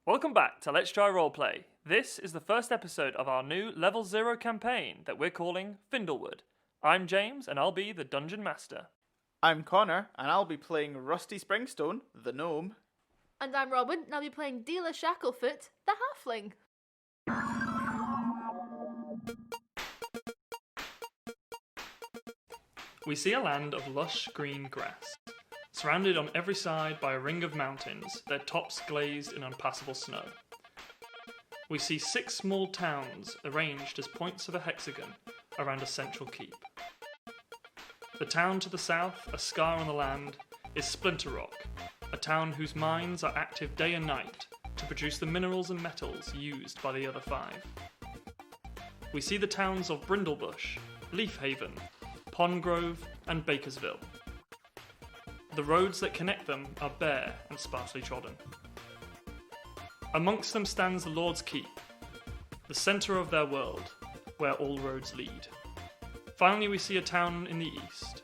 Welcome back to Let's Try Roleplay. This is the first episode of our new Level 0 campaign that we're calling Findlewood. I'm James, and I'll be the Dungeon Master. I'm Connor, and I'll be playing Rusty Springstone, the gnome. And I'm Robin, and I'll be playing Deela Sacklefoot, the halfling. We see a land of lush green grass, surrounded on every side by a ring of mountains, their tops glazed in unpassable snow. We see 6 small towns arranged as points of a hexagon around a central keep. The town to the south, a scar on the land, is Splinter Rock, a town whose mines are active day and night to produce the minerals and metals used by the other 5. We see the towns of Brindlebush, Leafhaven, Pondgrove, and Bakersville. The roads that connect them are bare and sparsely trodden. Amongst them stands the Lord's Keep, the centre of their world, where all roads lead. Finally, we see a town in the east,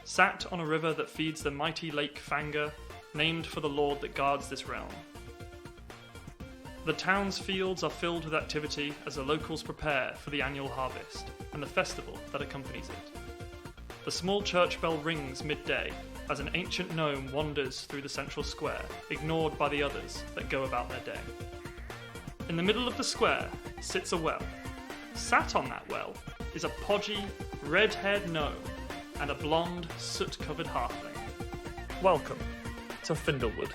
sat on a river that feeds the mighty Lake Fanger, named for the lord that guards this realm. The town's fields are filled with activity as the locals prepare for the annual harvest and the festival that accompanies it. The small church bell rings midday as an ancient gnome wanders through the central square, ignored by the others that go about their day. In the middle of the square sits a well. Sat on that well is a podgy, red-haired gnome and a blonde, soot-covered halfling. Welcome to Findlewood.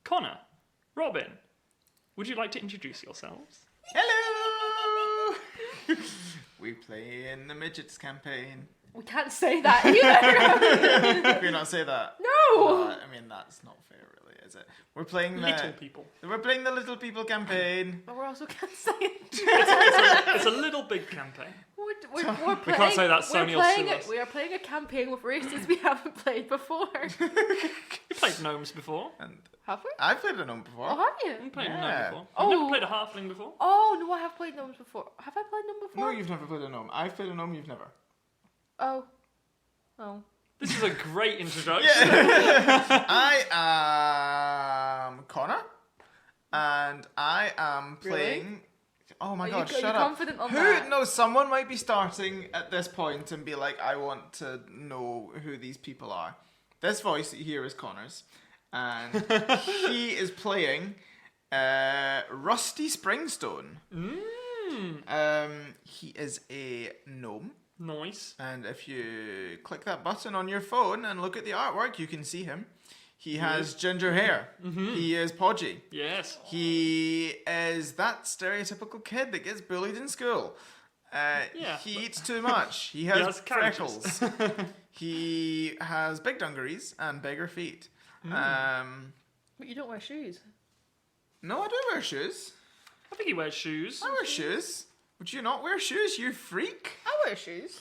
Connor, Robin, would you like to introduce yourselves? Hello! We play in the Midgets campaign. We can't say that either. Can we not say that? No! I mean, that's not fair, really, is it? We're playing the... Little people. We're playing the Little People campaign. But we also can't say it. It's a little big campaign. We're playing, We can't say that, Sony will sue us. We are playing a campaign with races we haven't played before. You played gnomes before. And Have we? I've played a gnome before. Oh, have you? You played a Yeah. gnome before. Oh. You've never played a halfling before. Oh, no, I have played gnomes before. Have I played them before? No, you've never played a gnome. I've played a gnome, you've never. Oh. Oh. This is a great introduction. I am Connor, and I am playing... Really? Oh my Are god, you shut up. confident on Who? that? No, someone might be starting at this point and be like, I want to know who these people are. This voice here is Connor's, and he is playing Rusty Springstone. He is a gnome. Nice. And if you click that button on your phone and look at the artwork, you can see him. He has ginger hair. Mm-hmm. He is podgy. Yes. He is that stereotypical kid that gets bullied in school. He eats too much. He has freckles. He has big dungarees and bigger feet. But you don't wear shoes. No, I do wear shoes. I think he wears shoes. I wear shoes. Would you not wear shoes, you freak? I wear shoes.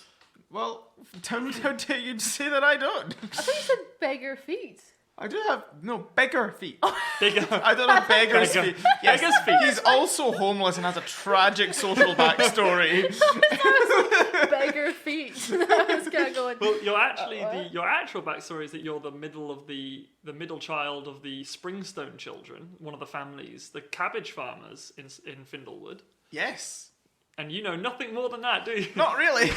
Well, how dare you say that I don't? I thought you said beggar feet. I do have, beggar feet. Bigger. I don't have beggar's Beggar. feet. Yes, Beggar's feet. He's also homeless and has a tragic social backstory. Beggar feet. I was kind of going. Well, you're actually your actual backstory is that you're the middle child of the Springstone children, one of the families, the cabbage farmers in Findlewood. Yes. And you know nothing more than that, do you? Not really.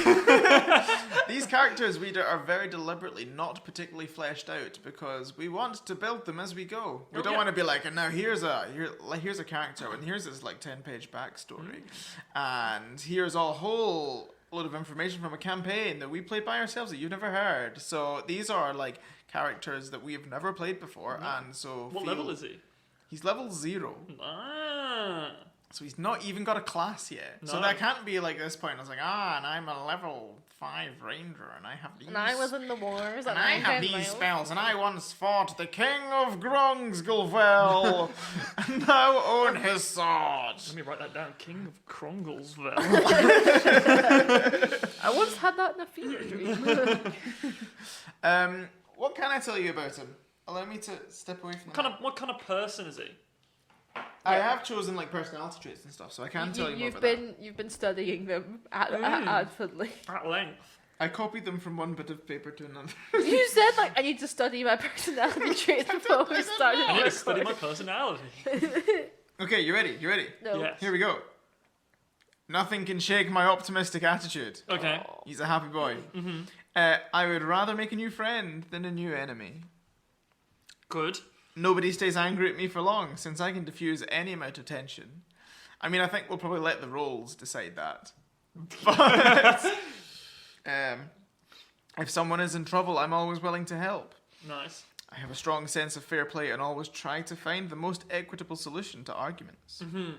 These characters are very deliberately not particularly fleshed out because we want to build them as we go. We don't want to be like, and now here's a character and here's this 10-page backstory, and here's a whole load of information from a campaign that we played by ourselves that you've never heard. So these are characters that we have never played before, and so What level is he? He's level 0. Ah. So he's not even got a class yet. No. So that can't be like this point. I was like, and I'm a level 5 ranger, and I have these. And I was in the wars, and I have these spells, and I once fought the king of Grungsgulvel, and now own his sword. Let me write that down. King of Kronglesville. I once had that in a fever dream. What can I tell you about him? Allow me to step away from the What kind of person is he? I have chosen like personality traits and stuff, so I can tell you more about that. You've been studying them avidly. At length. I copied them from one bit of paper to another. You said like I need to study my personality traits before we started. I need to study my personality. Okay, you ready? No. Yes. Here we go. Nothing can shake my optimistic attitude. Okay. He's a happy boy. Mm-hmm. I would rather make a new friend than a new enemy. Good. Nobody stays angry at me for long, since I can diffuse any amount of tension. I mean, I think we'll probably let the roles decide that. But if someone is in trouble, I'm always willing to help. Nice. I have a strong sense of fair play and always try to find the most equitable solution to arguments. Mm-hmm.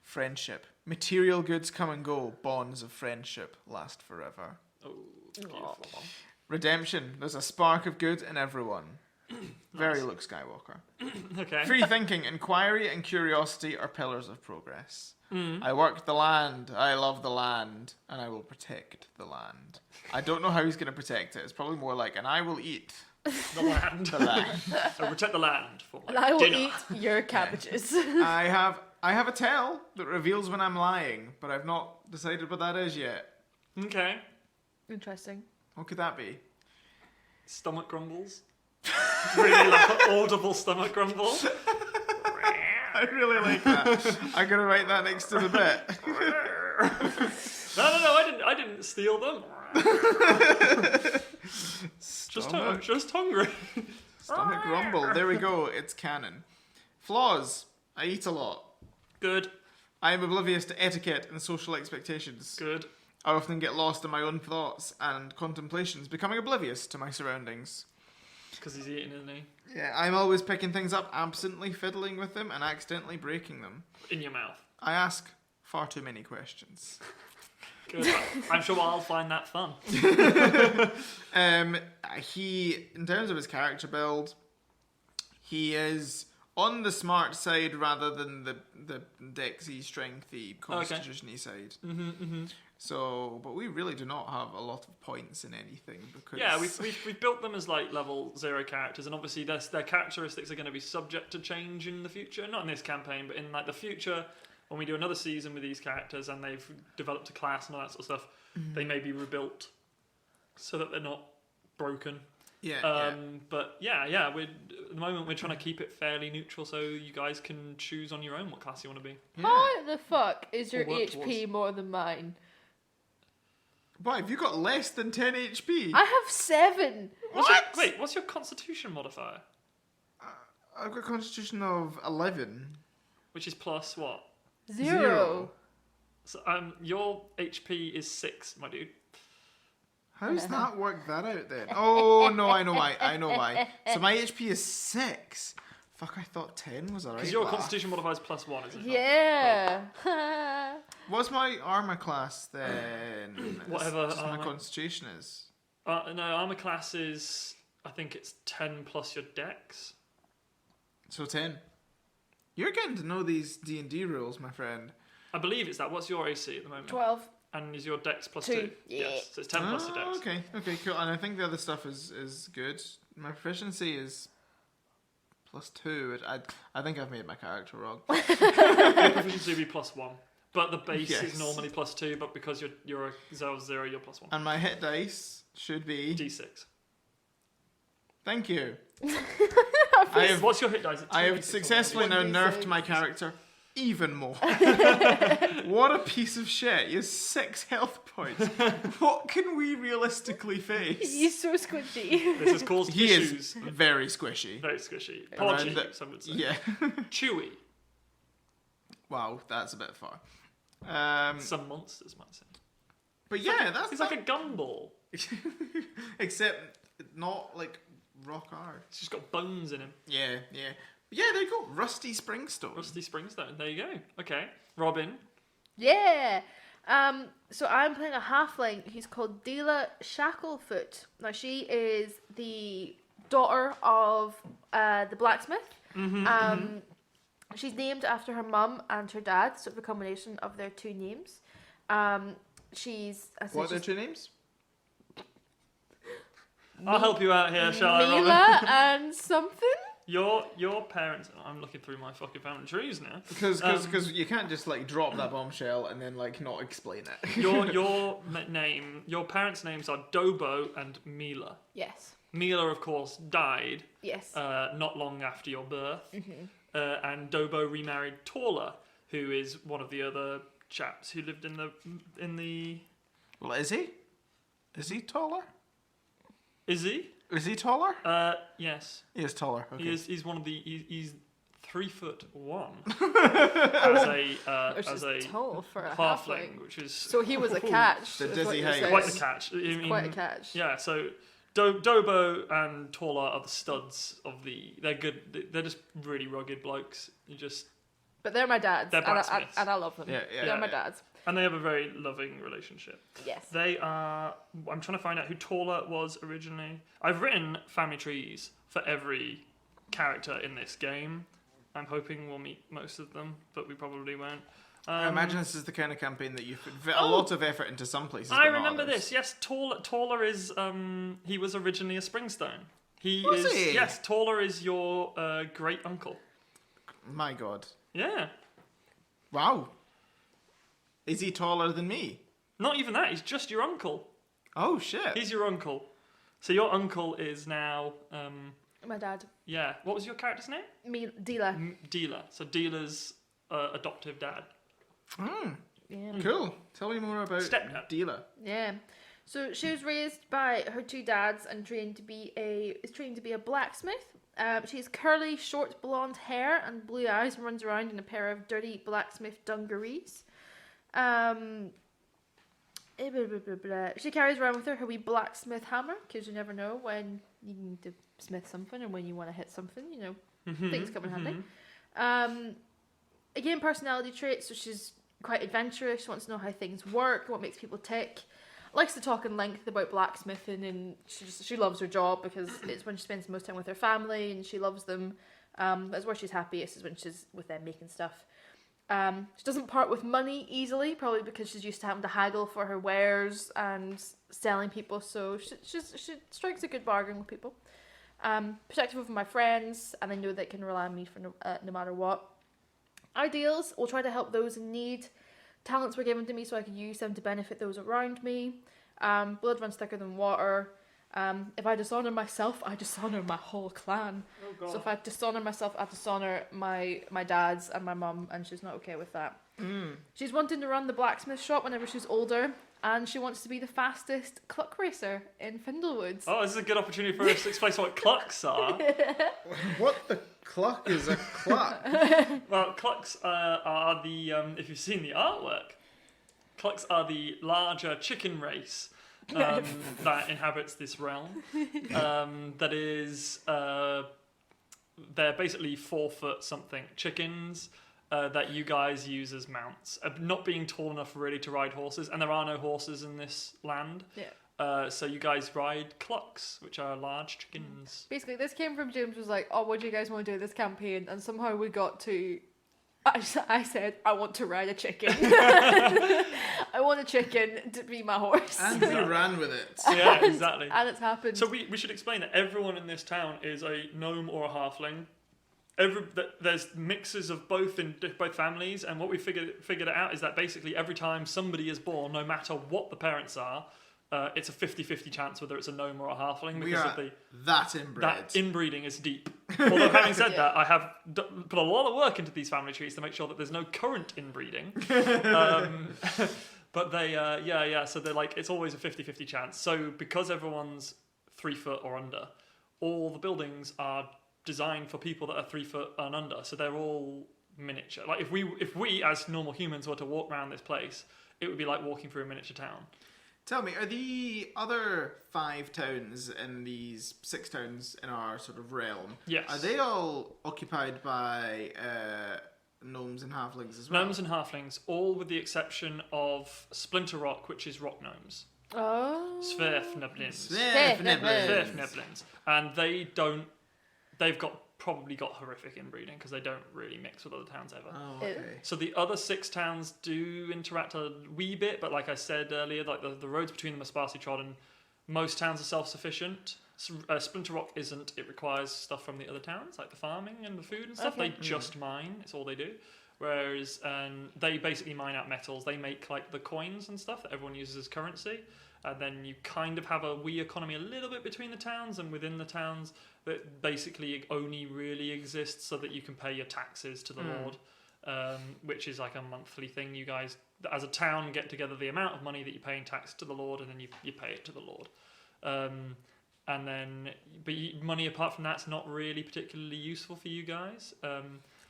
Friendship. Material goods come and go. Bonds of friendship last forever. Oh, beautiful. Redemption. There's a spark of good in everyone. Very Luke Skywalker. Okay. Free thinking, inquiry, and curiosity are pillars of progress. Mm. I work the land, I love the land, and I will protect the land. I don't know how he's going to protect it. It's probably more like, and I will eat The land. the land. I'll protect the land for my And I will dinner. eat your cabbages. I have a tell that reveals when I'm lying, but I've not decided what that is yet. Okay. Interesting. What could that be? Stomach grumbles. Really like audible stomach grumble. I really like that. I'm going to write that next to the bit. No, I didn't steal them. Just hungry. Stomach grumble. There we go. It's canon. Flaws. I eat a lot. Good. I am oblivious to etiquette and social expectations. Good. I often get lost in my own thoughts and contemplations, becoming oblivious to my surroundings. Because he's eating, isn't he? Yeah, I'm always picking things up, absently fiddling with them, and accidentally breaking them. In your mouth. I ask far too many questions. Good. I'm sure I'll find that fun. He, in terms of his character build, he is on the smart side rather than the dexy, strengthy, constitution-y side. Mm-hmm, mm-hmm. So, but we really do not have a lot of points in anything because Yeah, we've built them as like level 0 characters, and obviously their characteristics are going to be subject to change in the future. Not in this campaign, but in like the future, when we do another season with these characters and they've developed a class and all that sort of stuff, they may be rebuilt so that they're not broken. Yeah. But yeah, at the moment we're trying to keep it fairly neutral, so you guys can choose on your own what class you want to be. Yeah. How the fuck is your Or work HP more than mine? Why, have you got less than 10 HP? I have 7. What's your constitution modifier? I've got a constitution of 11. Which is plus what? 0. So, your HP is 6, my dude. How does that work that out then? Oh, no, I know why. So my HP is 6. Fuck, I thought 10 was alright. Because your constitution modifier is plus 1, isn't it? Yeah. What's my armor class then? Whatever Just my armor. constitution is. No, armor class is, I think it's 10 plus your dex. So 10. You're getting to know these D&D rules, my friend. I believe it's that. What's your AC at the moment? 12. And is your dex plus 2? 2? Yeah. Yes, so it's 10 plus your dex. Okay, cool. And I think the other stuff is good. My proficiency is plus 2. Which I think I've made my character wrong. Your proficiency would be plus 1. But the base Yes. is normally plus 2, but because you're a 0, you're plus 1. And my hit dice should be... D6. Thank you. What's your hit dice? I have successfully now 1d6. nerfed my character even more. What a piece of shit. He has 6 health points. What can we realistically face? He's so squishy. This has caused He issues. is very squishy. Very squishy. Around Podgy, the- some would say. Yeah. Chewy. Wow, that's a bit far. Some monsters might say. But yeah, that's It's like a gumball. except not like rock hard. It's just got bones in him. Yeah. Yeah, there you go. Rusty Springstone. Rusty Springstone. There you go. Okay. Robin. Yeah. So I'm playing a halfling. He's called Deela Shacklefoot. Now she is the daughter of the blacksmith. She's named after her mum and her dad, so it's a combination of their 2 names. What are their 2 names? I'll help you out here, shall I, Robin? Mila and something? Your parents. I'm looking through my fucking family trees now. Because you can't just like drop that bombshell and then like not explain it. Your parents' names are Dobo and Mila. Yes. Mila, of course, died. Yes. Not long after your birth. And Dobo remarried Taller, who is one of the other chaps who lived in the. Well, is he? Is he taller? Is he? Is he taller? Yes. He is taller. Okay. He's one of the. He's 3'1" as a tall for a halfling, which is so he was a catch. The is what dizzy you're height. saying. quite the catch. Quite a catch. Yeah, so Dobo and Taller are the studs of the. They're good. They're just really rugged blokes. But they're my dads, They're and blacksmiths. I love them. Yeah. They're my dads. And they have a very loving relationship. Yes. They are. I'm trying to find out who Taller was originally. I've written family trees for every character in this game. I'm hoping we'll meet most of them, but we probably won't. I imagine this is the kind of campaign that you've put a lot of effort into some places. I but not remember others. this. Yes, Taller is. He was originally a Springstone. Was he? Yes, Taller is your great uncle. My God. Yeah. Wow. Is he taller than me? Not even that. He's just your uncle. Oh shit. He's your uncle. So your uncle is now. My dad. Yeah. What was your character's name? Deela. Deela. So Deela's adoptive dad. Yeah. Cool. Tell me more about Stepdad. Deela. Yeah. So she was raised by her two dads and trained to be a blacksmith. She has curly, short blonde hair and blue eyes and runs around in a pair of dirty blacksmith dungarees. She carries around with her wee blacksmith hammer because you never know when you need to smith something and when you want to hit something. You know, things come in handy. Again, personality traits. So she's quite adventurous. She wants to know how things work, what makes people tick. Likes to talk in length about blacksmithing, and she loves her job because it's when she spends the most time with her family and she loves them. That's where she's happiest, is when she's with them making stuff. She doesn't part with money easily, probably because she's used to having to haggle for her wares and selling people. So she strikes a good bargain with people. Protective of my friends, and I know they can rely on me for no matter what. Ideals: will try to help those in need. Talents were given to me so I could use them to benefit those around me. Blood runs thicker than water. If I dishonour myself, I dishonour my whole clan. Oh, God. So if I dishonour myself, I dishonour my dads and my mum, and she's not okay with that. She's wanting to run the blacksmith shop whenever she's older, and she wants to be the fastest cluck racer in Findlewood. Oh, this is a good opportunity for us to explain what clucks are. What the cluck is a cluck? Well, clucks are the, if you've seen the artwork, clucks are the larger chicken race that inhabits this realm. That is, they're basically 4 foot something chickens that you guys use as mounts. Not being tall enough really to ride horses, and there are no horses in this land. Yeah. So you guys ride clucks, which are large chickens. Basically, this came from James was like, oh, what do you guys want to do this campaign? And somehow we got to... I said, I want to ride a chicken. I want a chicken to be my horse. And he ran with it. Yeah, exactly. And it's happened. So we should explain that everyone in this town is a gnome or a halfling. There's mixes of both in both families, and what we figured it out is that basically every time somebody is born, no matter what the parents are, it's a 50-50 chance whether it's a gnome or a halfling. We because are of that inbred. that inbreeding is deep. Although having said that, I have put a lot of work into these family trees to make sure that there's no current inbreeding. But they, so they're like, it's always a 50-50 chance. So because everyone's 3 foot or under, all the buildings are designed for people that are 3 foot and under. So they're all miniature. Like if we as normal humans were to walk around this place, it would be like walking through a miniature town. Tell me, are the other 5 towns in these 6 towns in our sort of realm? Yes. Are they all occupied by gnomes and halflings as well? Gnomes and halflings, all with the exception of Splinter Rock, which is rock gnomes. Oh. Sverfneblins. Sverfneblins. And they've probably got horrific inbreeding because they don't really mix with other towns ever. Oh, okay. So the other 6 towns do interact a wee bit, but like I said earlier, like the roads between them are sparsely trodden. Most towns are self-sufficient. Splinter Rock isn't. It requires stuff from the other towns, like the farming and the food and stuff. Okay. They just mine. It's all they do. Whereas they basically mine out metals. They make like the coins and stuff that everyone uses as currency. And then you kind of have a wee economy a little bit between the towns and within the towns that basically only really exists so that you can pay your taxes to the Lord, which is like a monthly thing. You guys, as a town, get together the amount of money that you pay in tax to the Lord, and then you pay it to the Lord. And then, but money apart from that's not really particularly useful for you guys.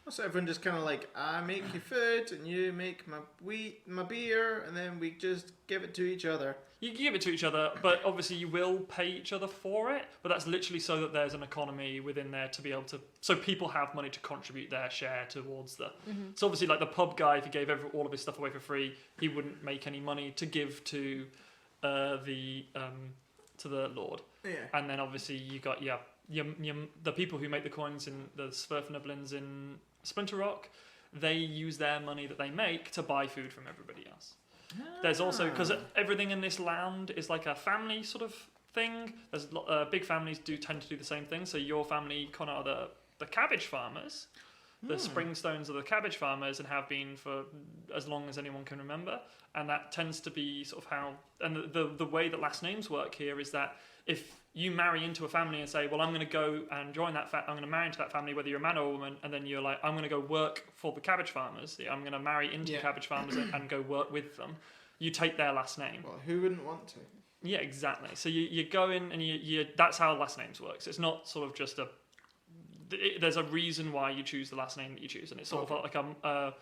So everyone just kind of like, I make your food and you make my wheat, my beer, and then we just give it to each other. You can give it to each other, but obviously you will pay each other for it. But that's literally so that there's an economy within there to be able to, so people have money to contribute their share towards the. So obviously, like the pub guy, if he gave all of his stuff away for free, he wouldn't make any money to give to the Lord. Yeah. And then obviously you got the people who make the coins in the Sverfnablins in Splinter Rock, they use their money that they make to buy food from everybody else. There's also, because everything in this land is like a family sort of thing. There's big families do tend to do the same thing. So your family kind of are the cabbage farmers. The Springstones are the cabbage farmers and have been for as long as anyone can remember. And that tends to be sort of how, and the way that last names work here is that if you marry into a family and say, well, I'm going to go and join that, I'm going to marry into that family, whether you're a man or a woman, and then you're like, I'm going to go work for the cabbage farmers. I'm going to marry into the cabbage farmers and go work with them. You take their last name. Well, who wouldn't want to? Yeah, exactly. So you go in and you that's how last names works. It's not sort of just there's a reason why you choose the last name that you choose, and it's sort of like a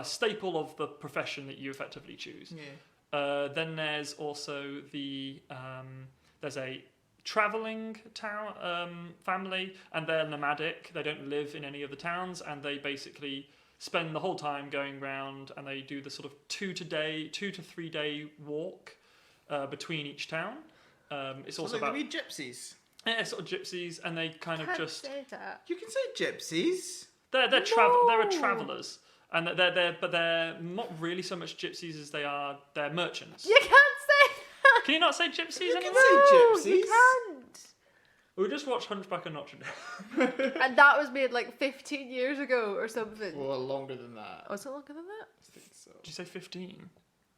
staple of the profession that you effectively choose. Yeah. Then there's also there's a traveling town family, and they're nomadic. They don't live in any of the towns, and they basically spend the whole time going around, and they do the sort of 2 to 3 day walk between each town. It's So also like about the wee gypsies. yeah, sort of gypsies, and they kind of Can't just say that. You can say gypsies. they're No. travellers, and they're not really so much gypsies as they're merchants. You can't say that. Can you not say gypsies You can anymore? say No, you gypsies. can't. We just watched Hunchback of Notre Dame. And that was made like 15 years ago or something. Well, longer than that. Was it longer than that? I think so. Did you say 15?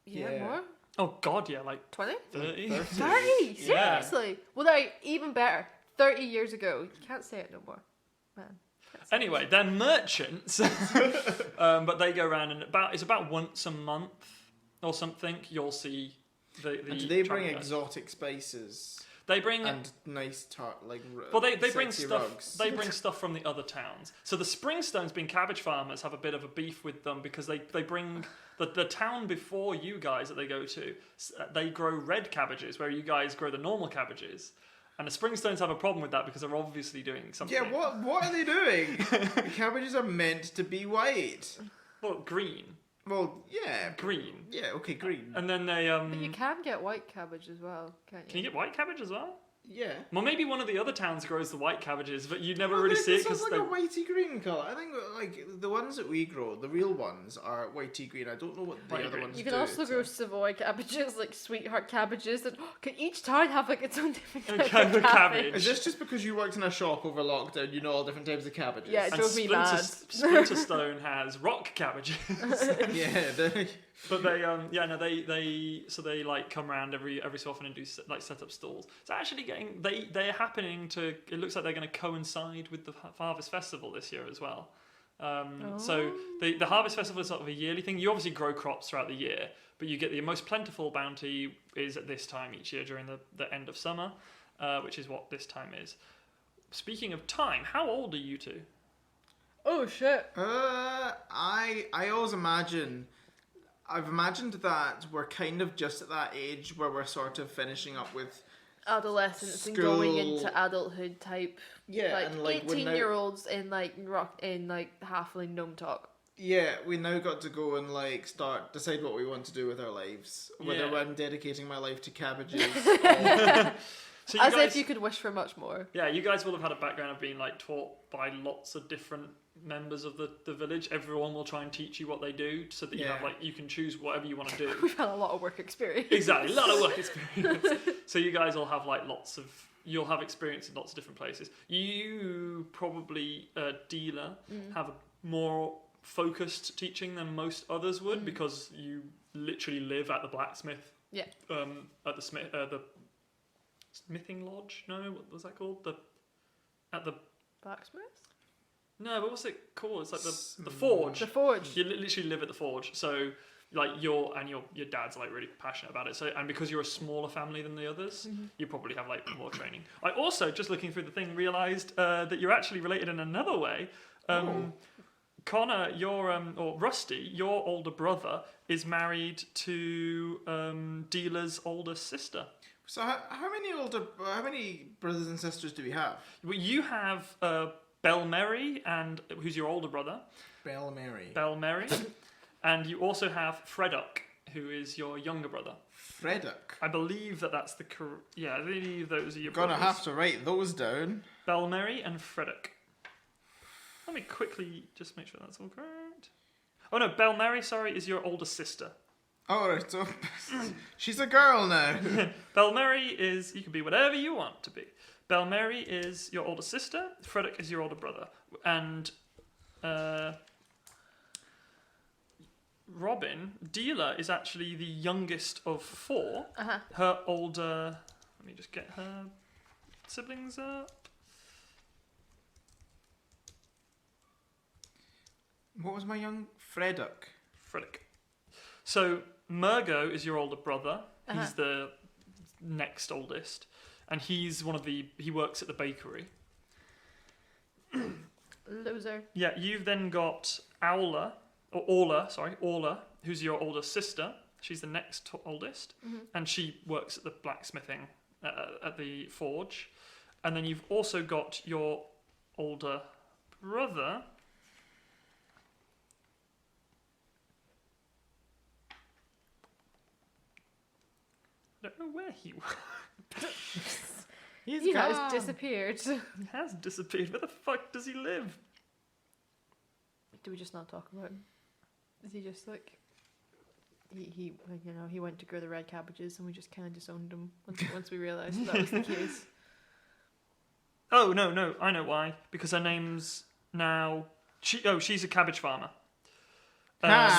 Yeah, Yeah. more? Oh God, yeah, like 20? 30. 30? Yeah. Seriously? Well, no, even better. 30 years ago. You can't say it no more. Man. Can't say Anyway, they're merchants, but they go around and it's about once a month or something. You'll see the And do they bring travelling guys. exotic spices They bring and nice they bring sexy stuff. rugs? They bring stuff from the other towns. So the Springstones, being cabbage farmers, have a bit of a beef with them because they bring the town before you guys that they go to. They grow red cabbages where you guys grow the normal cabbages, and the Springstones have a problem with that because they're obviously doing something. Yeah, what are they doing? The cabbages are meant to be white. Well, green. Well, yeah. Green. Yeah, okay, green. And then they But you can get white cabbage as well, can't you? Can you get white cabbage as well? Yeah. Well, maybe one of the other towns grows the white cabbages, but you never Well, really they- see it this is because like a whitey green colour. I think like the ones that we grow, the real ones are whitey green. I don't know what the Whitey other green. ones You do. can also grow Savoy cabbages, like sweetheart cabbages, and can each town have like its own different A type kind of of cabbage? cabbage. Is this just because you worked in a shop over lockdown? You know all different types of cabbages. Yeah, it And drove me mad. Splinterstone has rock cabbages. Yeah. But they like come around every so often and do like set up stalls. It's actually they're happening to. It looks like they're going to coincide with the Harvest Festival this year as well. So the Harvest Festival is sort of a yearly thing. You obviously grow crops throughout the year, but you get the most plentiful bounty is at this time each year during the end of summer, which is what this time is. Speaking of time, how old are you two? Oh shit. I always I've imagined that we're kind of just at that age where we're sort of finishing up with Adolescence and going School. into adulthood type. and like we're now, 18-year-olds in like halfling gnome talk. yeah, we now got to go and like decide what we want to do with our lives. Whether Yeah. I'm dedicating my life to cabbages. So you As guys, if you could wish for much more. yeah, you guys will have had a background of being like taught by lots of different members of the village. Everyone will try and teach you what they do, so that you have Yeah. like you can choose whatever you want to do. We've had a lot of work experience. Exactly, a lot of work experience. So you guys all have like lots of you'll have experience in lots of different places. You probably, Deela, have a more focused teaching than most others would because you literally live at the blacksmith. Yeah. At the smithing lodge? No, what was that called? At the Blacksmith? No, but what's it called? It's like the forge. The forge. You literally live at the forge. So like your dad's like really passionate about it. So and because you're a smaller family than the others, you probably have like more training. I also just looking through the thing realized that you're actually related in another way. Connor, or Rusty, your older brother is married to Deela's older sister. So how many brothers and sisters do we have? Well, you have Belmary, and who's your older brother? Belmary. And you also have Freddock, who is your younger brother. Freddock? I believe that's the correct... Yeah, I believe those are your Gonna brothers. have to write those down. Belmary and Freddock. Let me quickly just make sure that's all correct. Oh no, Belmary, sorry, is your older sister. Oh, right, so she's a girl now. Belmary is... You can be whatever you want to be. Belmary is your older sister. Freddock is your older brother. And... Robin, Deela is actually the youngest of four. Her older... Let me just get her siblings up. What was my young... Freddock. So, Murgo is your older brother. He's the next oldest. And he's he works at the bakery. Loser. Yeah, you've then got Orla, who's your older sister. She's the next oldest. And she works at the blacksmithing at the forge. And then you've also got your older brother. I don't know where he was. He has disappeared. He has disappeared. Where the fuck does he live? Do we just not talk about him? Is he just like... He went to grow the red cabbages and we just kind of disowned him once we realised that was the case. Oh, no, I know why. Because her name's now... she's a cabbage farmer.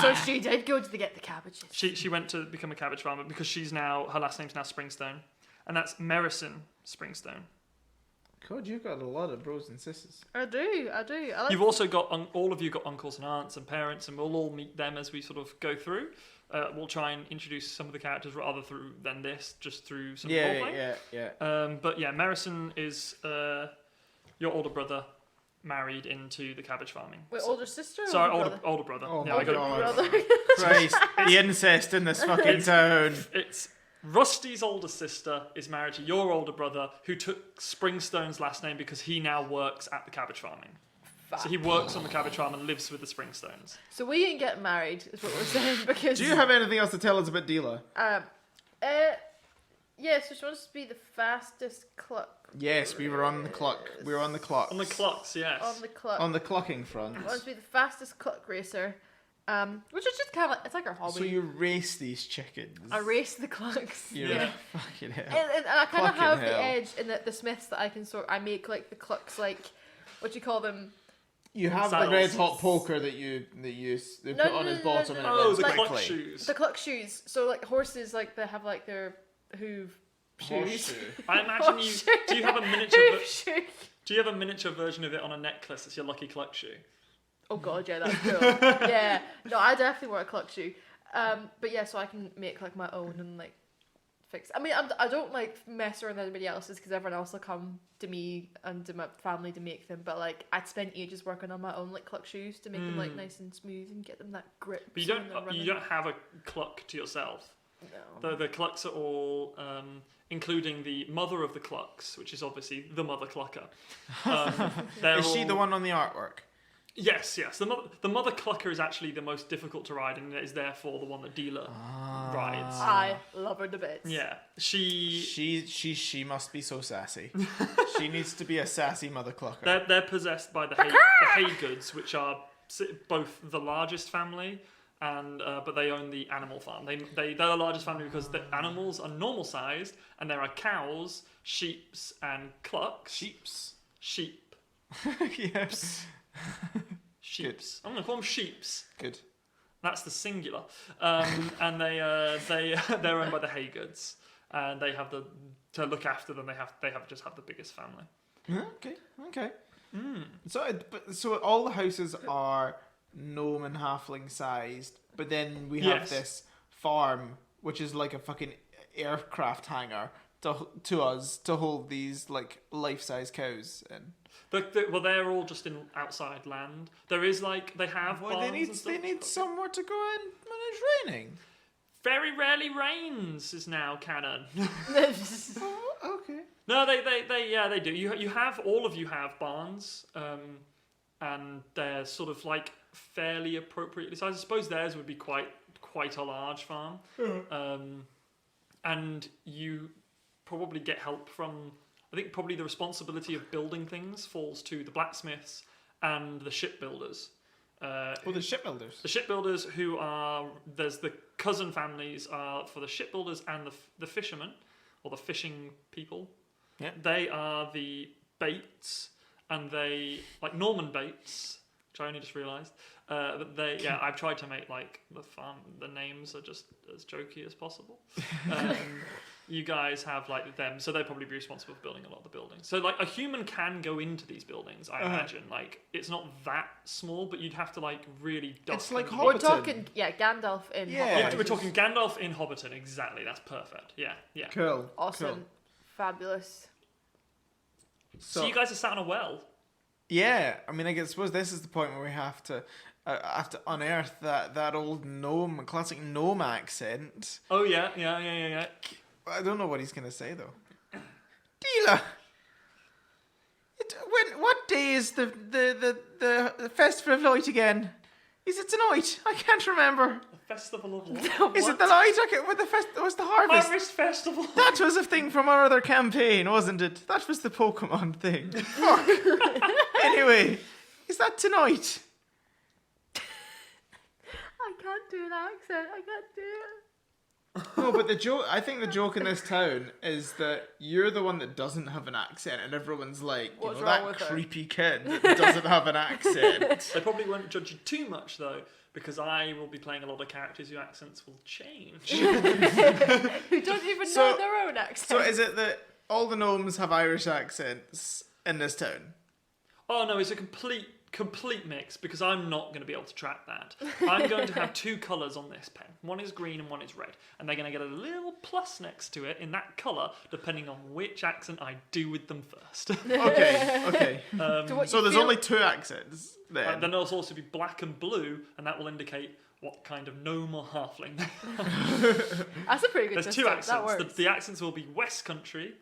So she did go to get the cabbages. She went to become a cabbage farmer because her last name's now Springstone. And that's Merison Springstone. God, you've got a lot of bros and sisters. I do. You've also got, all of you got uncles and aunts and parents, and we'll all meet them as we sort of go through. We'll try and introduce some of the characters rather than this, just through some roleplay. Yeah. But yeah, Merison is your older brother married into the cabbage farming. Wait, older sister or sorry, older brother. Oh yeah, my God. brother. Christ, the incest in this fucking town. It's Rusty's older sister is married to your older brother, who took Springstone's last name because he now works at the cabbage farming. So he works on the cabbage farm and lives with the Springstones. So we ain't getting married, is what we're saying. Because do you have anything else to tell us about Deela? Yeah, so she wants to be the fastest cluck. Yes, we were on the clock. We were on the clock. On the clocks, yes. On the clock. On the clocking front. She wants to be the fastest cluck racer. Which is just kind of it's like her hobby. So you race these chickens. I race the clucks. Yeah. Fucking hell. And I kind of have Fucking the hell. edge in the smiths that I can I make like the clucks like what do you call them? You have Saddles. the red hot poker that they put on his bottom and it Oh, runs the quickly. cluck shoes. The cluck shoes. So like horses, like they have like their hoof shoes. Horseshoe. I imagine you. Do you have a miniature? Hoof shoe. Do you have a miniature version of it on a necklace? It's your lucky cluck shoe. Oh god, yeah, that's cool. Yeah, no, I definitely wear a cluck shoe. But yeah, so I can make like my own and like fix. I mean, I don't like mess around with anybody else's because everyone else will come to me and to my family to make them. But like, I'd spend ages working on my own like cluck shoes to make them like nice and smooth and get them that grip. But you don't have a cluck to yourself. No. The clucks are all, including the mother of the clucks, which is obviously the mother clucker. Is she the one on the artwork? Yes. The mother clucker is actually the most difficult to ride, and is therefore the one that Deela rides. I love her to bits. Yeah, She must be so sassy. She needs to be a sassy mother clucker. They're possessed by the Haygoods, which are both the largest family and but they own the animal farm. They're the largest family because the animals are normal sized, and there are cows, sheeps, and clucks. Sheep. Yes. Sheeps. I'm gonna call them sheeps. Good. That's the singular. And they're owned by the Haygoods, and they have to look after them. They have the biggest family. Okay. So all the houses are gnome and halfling sized, but then we have this farm, which is like a fucking aircraft hangar to us to hold these like life-size cows in. Well, they're all just in outside land. There is they have barns they need somewhere to go in when it's raining. Very rarely rains is now canon. Oh, okay. No, they do. You have all of you have barns, and they're sort of like fairly appropriately sized. I suppose theirs would be quite a large farm, and you probably get help from. I think probably the responsibility of building things falls to the blacksmiths and the shipbuilders. The shipbuilders. The shipbuilders who are there's the cousin families are for the shipbuilders and the fishermen or the fishing people. Yeah. They are the Bates, and they like Norman Bates, which I only just realised. I've tried to make the names are just as jokey as possible. You guys have them, so they'll probably be responsible for building a lot of the buildings. So a human can go into these buildings, I imagine. It's not that small, but you'd have to really duck. It's like We're Hobbiton. talking Gandalf in Hobbiton. We're talking Gandalf in Hobbiton, exactly. That's perfect. Yeah. Cool. Awesome. Cool. Fabulous. So you guys are sat on a well. Yeah, I mean, I suppose this is the point where we have to unearth that old classic gnome accent. Oh yeah. I don't know what he's gonna say though. Deela, what day is the Festival of Light again? Is it tonight? I can't remember. The Festival of Light. Is it the light? Okay, was the harvest? Harvest Festival. That was a thing from our other campaign, wasn't it? That was the Pokemon thing. Fuck. Anyway, is that tonight? I can't do an accent. I can't do it. No, but I think the joke in this town is that you're the one that doesn't have an accent, and everyone's like, What's wrong that with her? creepy kid that doesn't have an accent. They probably won't judge you too much though, because I will be playing a lot of characters whose accents will change. Who don't even know their own accent. So is it that all the gnomes have Irish accents in this town? Oh no, it's a complete mix, because I'm not going to be able to track that. I'm going to have two colours on this pen. One is green and one is red. And they're going to get a little plus next to it in that colour, depending on which accent I do with them first. Okay. So there's only two accents then. Then there'll also be black and blue, and that will indicate what kind of gnome or halfling they are. That's a pretty good There's system. two accents. That works. The accents will be West Country,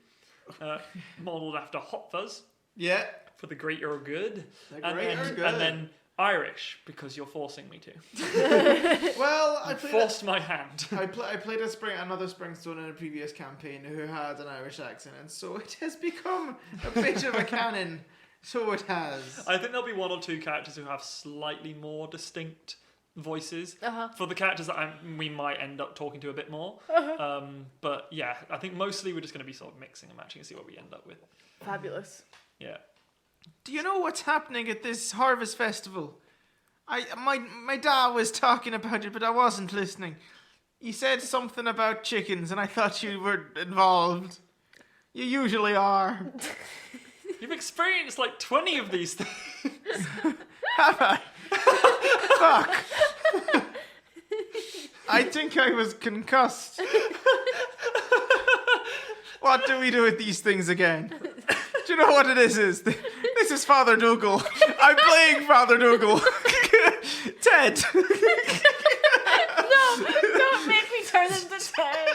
modelled after Hot Fuzz. Yeah. For the greater good. Good. And then Irish, because you're forcing me to. Well, I forced my hand. I played another Springstone in a previous campaign who had an Irish accent, and so it has become a bit of a canon. So it has. I think there'll be one or two characters who have slightly more distinct voices. For the characters that we might end up talking to a bit more. But yeah, I think mostly we're just going to be sort of mixing and matching and see what we end up with. Fabulous. Yeah. Do you know what's happening at this harvest festival? My dad was talking about it, but I wasn't listening. He said something about chickens, and I thought you were involved. You usually are. You've experienced 20 of these things. Have I? Fuck. I think I was concussed. What do we do with these things again? Do you know what it is? This is Father Dougal. I'm playing Father Dougal. Ted. No, don't make me turn into Ted.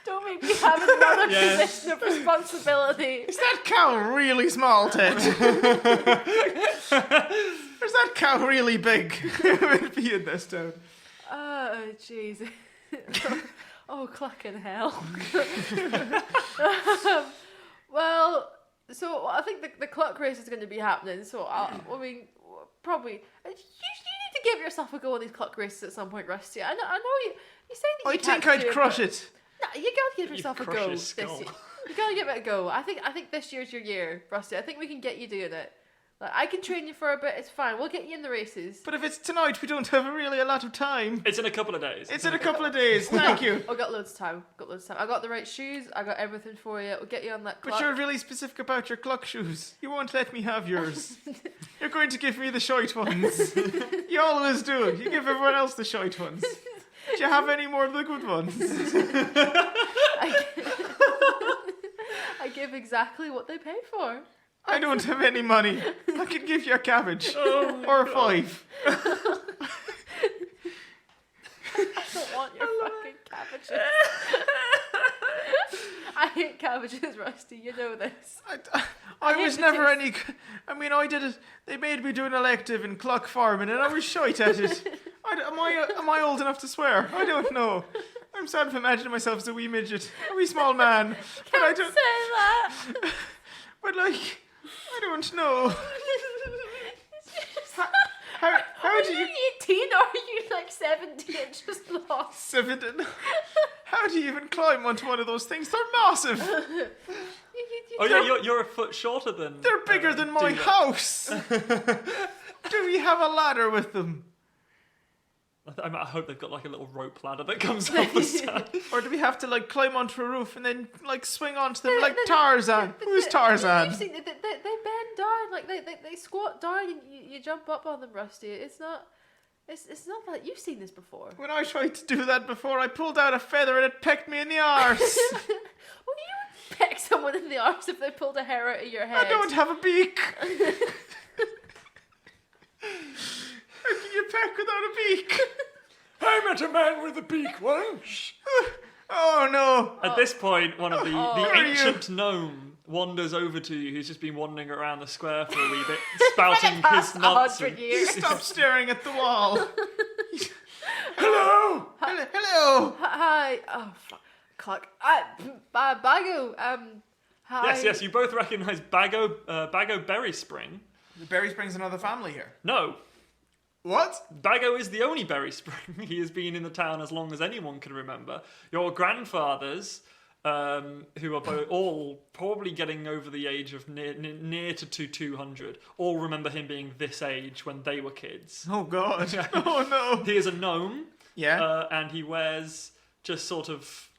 Don't make me have another position of responsibility. Is that cow really small, Ted? Or is that cow really big? It would be in this town. Oh, jeez. Oh, clucking hell. Well, so I think the cluck race is going to be happening. So I mean, probably. You need to give yourself a go on these clock races at some point, Rusty. I know you say that you I can't think I'd do crush but- it. No, you gotta give You yourself a crush go his this skull. year. You gotta give it a go. I think this year's your year, Rusty. I think we can get you doing it. Like, I can train you for a bit. It's fine. We'll get you in the races. But if it's tonight, we don't have really a lot of time. It's in a couple of days. It's in a couple of days. Thank you. I've got loads of time. I got the right shoes. I got everything for you. We'll get you on that clock. But you're really specific about your clock shoes. You won't let me have yours. You're going to give me the shite ones. You always do. You give everyone else the shite ones. Do you have any more of the good ones? I give exactly what they pay for. I don't have any money. I can give you a cabbage. Oh, Or 5. I don't want your fucking cabbages. I hate cabbages, Rusty. You know this. I hate was the never taste. any... I mean, I did it... They made me do an elective in clock farming and I was shite at it. Am I old enough to swear? I don't know. I'm sort of imagining myself as a wee midget. A wee small man. But I Can't don't... say that. But like... I don't know. How do Are you... you 18 or are you like 70 and just lost? 17? How do you even climb onto one of those things? They're massive. Oh yeah, you're a foot shorter than. They're bigger than my Deela. house. Do we have a ladder with them? I hope they've got like a little rope ladder that comes off the side. Or do we have to like climb onto a roof and then like swing onto them like Tarzan? Who's Tarzan? You've seen, they bend down, like they squat down and you jump up on them, Rusty. It's not that you've seen this before. When I tried to do that before, I pulled out a feather and it pecked me in the arse. Well, you would peck someone in the arse if they pulled a hair out of your head. I don't have a beak. How can you peck without a beak? I met a man with a beak once. Oh no. At this point, one of the Where are you? ancient gnome wanders over to you, who's just been wandering around the square for a wee bit, spouting Past his nuts. 100 And, years. Stop staring at the wall. Hello. Hello. Hi. Oh, fuck. Clock. Bago. Hi. yes, you both recognise Bago Berry Spring. The Berry Springs another family here. No, What? Bago is the only Berry Spring. He has been in the town as long as anyone can remember. Your grandfathers, who are all probably getting over the age of near to 200, all remember him being this age when they were kids. Oh god. Oh no. He is a gnome, Yeah. and he wears just sort of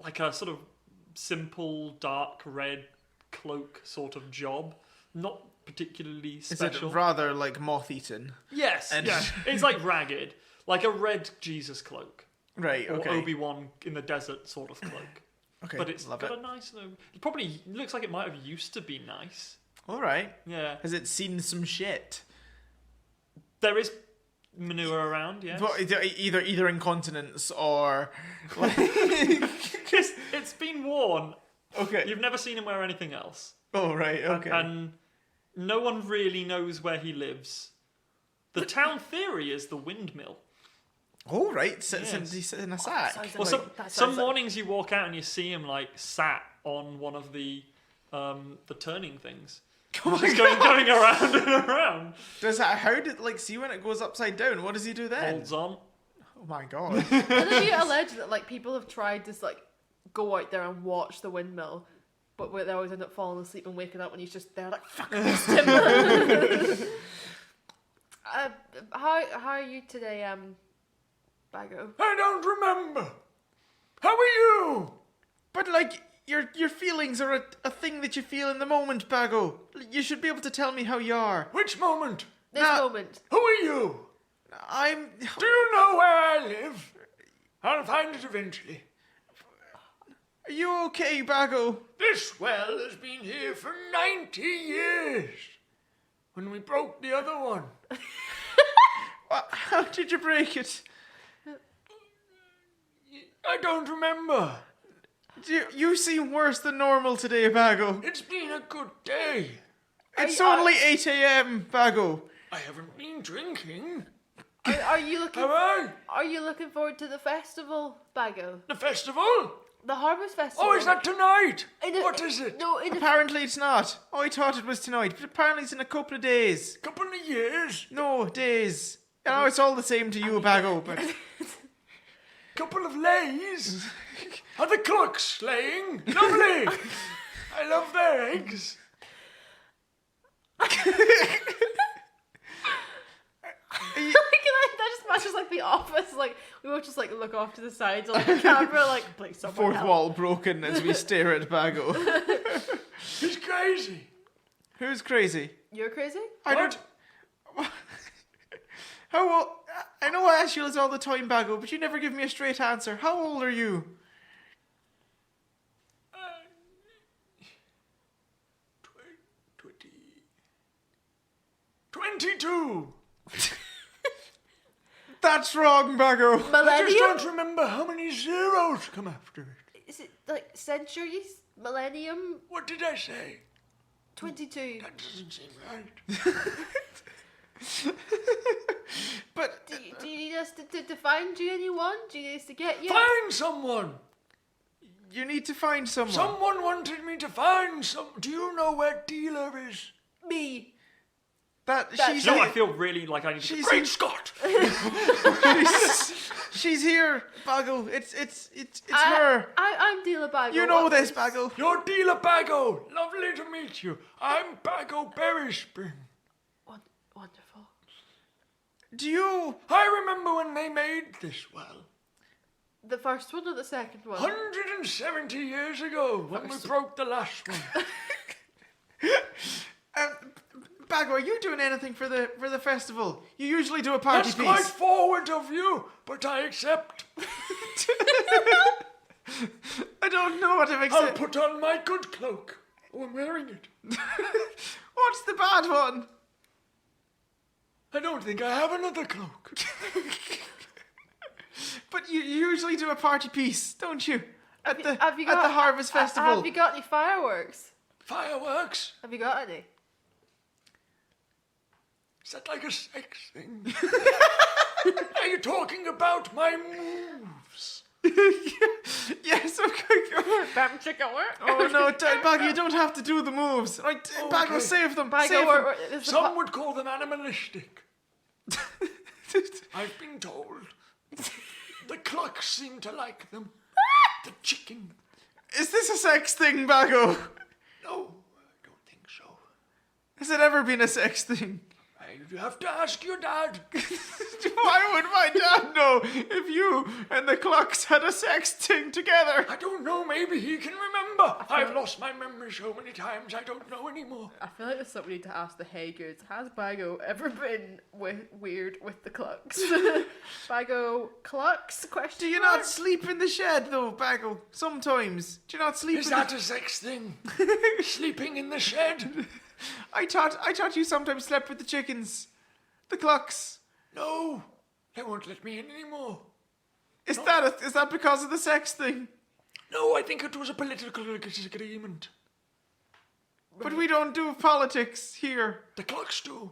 like a sort of simple dark red cloak sort of job. Not particularly Is special. it rather like moth-eaten? Yes, And- yeah. It's like ragged, like a red Jesus cloak, Right, or okay. Obi-Wan in the desert sort of cloak. Okay, But it's love got it. a nice. It probably looks like it might have used to be nice. Alright. Yeah, Has it seen some shit? there is manure around. Yes, Well, either incontinence or... it's been worn. Okay. You've never seen him wear anything else. Oh, right, okay. And no one really knows where he lives. The town theory is the windmill. Oh, right. He's Yes. in a sack. sounds Well, like- that some sounds like- mornings you walk out and you see him like sat on one of the turning things, Oh just my going around and around. Does that, how did, like, see when it goes upside down, what does he do then? Holds on. Oh my god. Didn't you allege that like people have tried to like go out there and watch the windmill, but they always end up falling asleep and waking up when he's just there like fuck I missed him. How are you today, Bago? I don't remember. How are you? But, like, your feelings are a thing that you feel in the moment, Bago. You should be able to tell me how you are. Which moment? This Nah. moment. Who are you? I'm... Do you know where I live? I'll find it eventually. Are you okay, Bago? This well has been here for 90 years. When we broke the other one. How did you break it? I don't remember. You seem worse than normal today, Bago. It's been a good day. It's Are you- only 8 a.m., Bago. I haven't been drinking. Are you looking? Have I? Are you looking forward to the festival, Bago? The festival? The Harvest Festival. Oh, is that tonight? In a- What is it? No, in a Apparently it's not. Oh, I thought it was tonight, but apparently it's in a couple of days. Couple of years? No, days. You know, it's all the same to you, Bago, but... Couple of lays. Are the clocks laying? Lovely. I love their eggs. That just matches like The Office. Like we would just like look off to the sides on the camera, like please someone Fourth help. wall broken as we stare at Bago. He's crazy. Who's crazy? You're crazy? I don't... How old... I know I ask you this all the time, Bago, but you never give me a straight answer. How old are you? 22. That's wrong, Bago. I just Millennium? don't remember how many zeros come after it. Is it like centuries? Millennium? What did I say? 22. That doesn't seem right. But... Do you need us to find you anyone? Do you need us to get you? Find someone. You need to find someone. Someone wanted me to find some. Do you know where Deela is? Me. She's No, here. I feel really like I need to... She's Great Scott! She's here, Bago. It's her. I'm Deela Bago. You know What this, is- Bago. You're Deela Bago. Lovely to meet you. I'm Bago Berry Spring. Wonderful. Do you... I remember when they made this well. The first one or the second one? 170 years ago, when we broke the last one. Bago, are you doing anything for the festival? You usually do a party That's piece. quite forward of you, but I accept. I don't know what I've I'll accepted. put on my good cloak. Oh, I'm wearing it. What's the bad one? I don't think I have another cloak. But you usually do a party piece, don't you? At the got- Harvest Festival. Have you got any fireworks? Fireworks? Have you got any? Is that like a sex thing? Are you talking about my moves? Yes, okay. Bam chicka work. Oh no, Bago, you don't have to do the moves. Right, Bago, save them. Bago, Save them. Some would call them animalistic. I've been told. The clocks seem to like them. The chicken. Is this a sex thing, Bago? No, I don't think so. Has it ever been a sex thing? You have to ask your dad. Why would my dad know if you and the clocks had a sex thing together? I don't know, maybe he can remember. I've lost my memory so many times I don't know anymore. I feel like there's something we need to ask the Hey Goods. Has Bago ever been weird with the clucks? Bago clucks? Do you not sleep in the shed though, Bago? Sometimes. Do you not sleep Is in that a sex thing? Sleeping in the shed? I thought you sometimes slept with the chickens. The clocks. No, they won't let me in anymore. Is that because of the sex thing? No, I think it was a political disagreement. But we don't do politics here. The clocks do.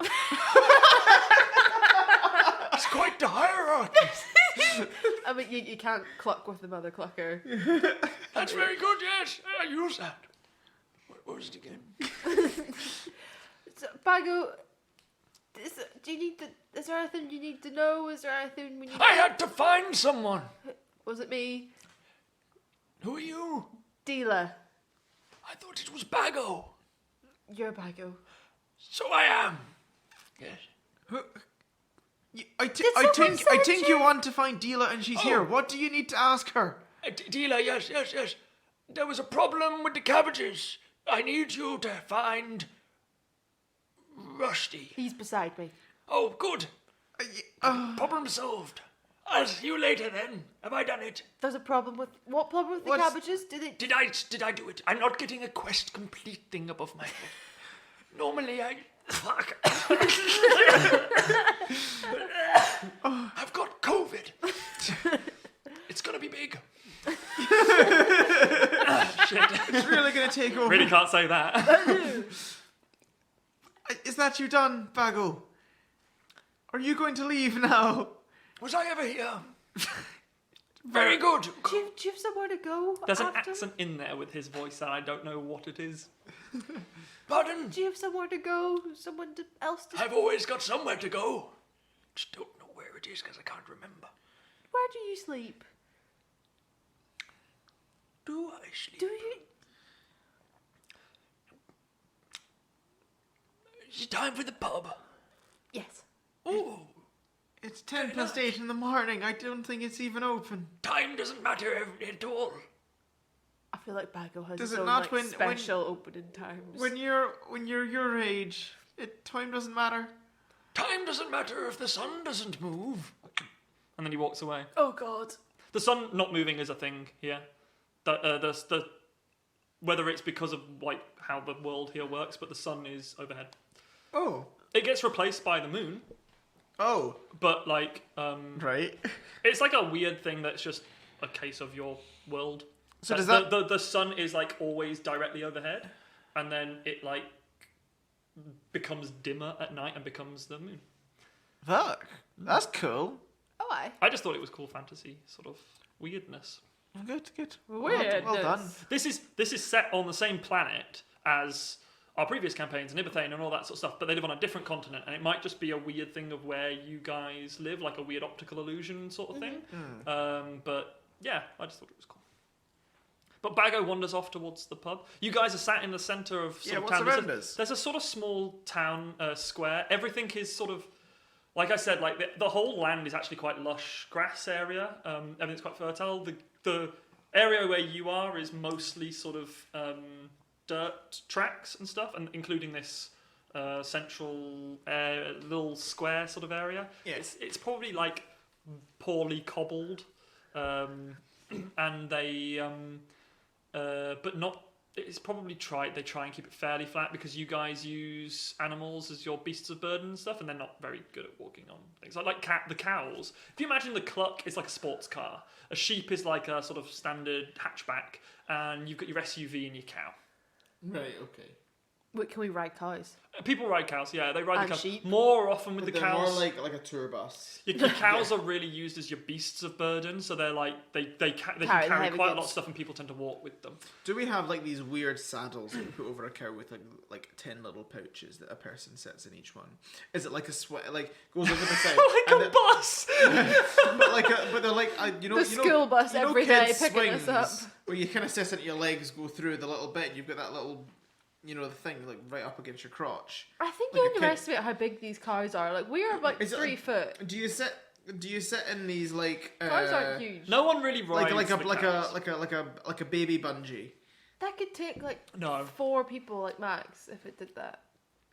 It's quite the hierarchy. I mean, you can't cluck with the mother clucker. That's very good, yes. I use that. What was it again? So, Bago, is there anything you need to know? Is there anything we need I had to find someone. Was it me? Who are you? Deela. I thought it was Bago. You're Bago. So I am. Yes. I someone think send you you? want to find Deela and she's here. What do you need to ask her? Deela, yes. There was a problem with the cabbages. I need you to find Rusty. He's beside me. Oh, good. Problem solved. I'll see you later then. Have I done it? There's a problem with what problem with the What's- cabbages? Did it? Did I do it? I'm not getting a quest complete thing above my head. Normally I... Fuck. I've got COVID. It's gonna be big. Shit. It's really going to take over. Really can't say that. Is that you done, Bago? Are you going to leave now? Was I ever here? Very good. Do you have somewhere to go? There's an after? accent in there with his voice and I don't know what it is. Pardon? Do you have somewhere to go? Else to? I've always got somewhere to go. Just don't know it is because I can't remember. Where do you sleep? Do I sleep? Do you? Is it time for the pub? Yes. Oh, It's 10 past 8 in the morning. I don't think it's even open. time doesn't matter at all. I feel like Bagel has Does its it own not like, special opening times. When you're your age, time doesn't matter. Time doesn't matter if the sun doesn't move. And then he walks away. Oh God. The sun not moving is a thing here. The whether it's because of like how the world here works, but the sun is overhead. Oh. It gets replaced by the moon, Oh. but like Right. it's like a weird thing that's just a case of your world. So does the sun is like always directly overhead, and then it like becomes dimmer at night and becomes the moon. Fuck. That's cool. Oh, I just thought it was cool fantasy sort of weirdness. Good. Weird. Well done. This is set on the same planet as our previous campaigns and Iberthane and all that sort of stuff, but they live on a different continent, and it might just be a weird thing of where you guys live, like a weird optical illusion sort of thing. But yeah, I just thought it was cool. But Bago wanders off towards the pub. You guys are sat in the centre of sort of what's town. around us? There's a sort of small town square. Everything is sort of, like I said, like the whole land is actually quite lush grass area. Everything's quite fertile. The area where you are is mostly sort of dirt tracks and stuff, and including this central little square sort of area. Yeah. It's probably like poorly cobbled, and they but not. It's probably they try and keep it fairly flat because you guys use animals as your beasts of burden and stuff, and they're not very good at walking on things. Like the cows. If you imagine the cluck is like a sports car, a sheep is like a sort of standard hatchback, and you've got your SUV and your cow. Right. Okay. Wait, can we ride cows? People ride cows, yeah. They ride And the cows sheep? more often with But the they're cows. more like a tour bus. Your cows are really used as your beasts of burden, so they're like they can Carry carry the heavy quite a lot goods. of stuff, and people tend to walk with them. Do we have like these weird saddles that we put over a cow with like 10 little pouches that a person sits in each one? Is it like a sweat like goes over the side? Like a bus. But they're like The school bus every day kids' picking us up. swings where you kind of sit and your legs go through the little bit. You've got that little, the thing like right up against your crotch. I think Like you a kid. underestimate how big these cows are. Like we are like Is it 3 like- foot. Do you sit in these like Cows aren't huge. No one really rides like the cows. a baby bungee? That could take like No. 4 people like max if it did that.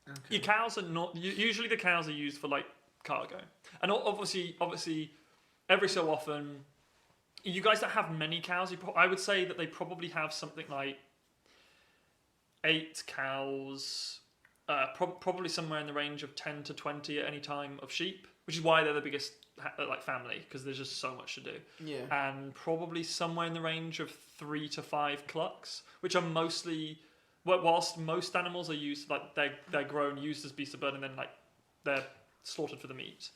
Okay. Your cows are not. Usually, the cows are used for like cargo, and obviously, every so often, you guys don't have many cows. I would say that they probably have something like 8 cows, probably somewhere in the range of 10 to 20 at any time of sheep, which is why they're the biggest like family, because there's just so much to do. Yeah. And probably somewhere in the range of 3 to 5 clucks, which are mostly, whilst most animals are used, like they're grown, used as beasts of burden, and then like they're slaughtered for the meat.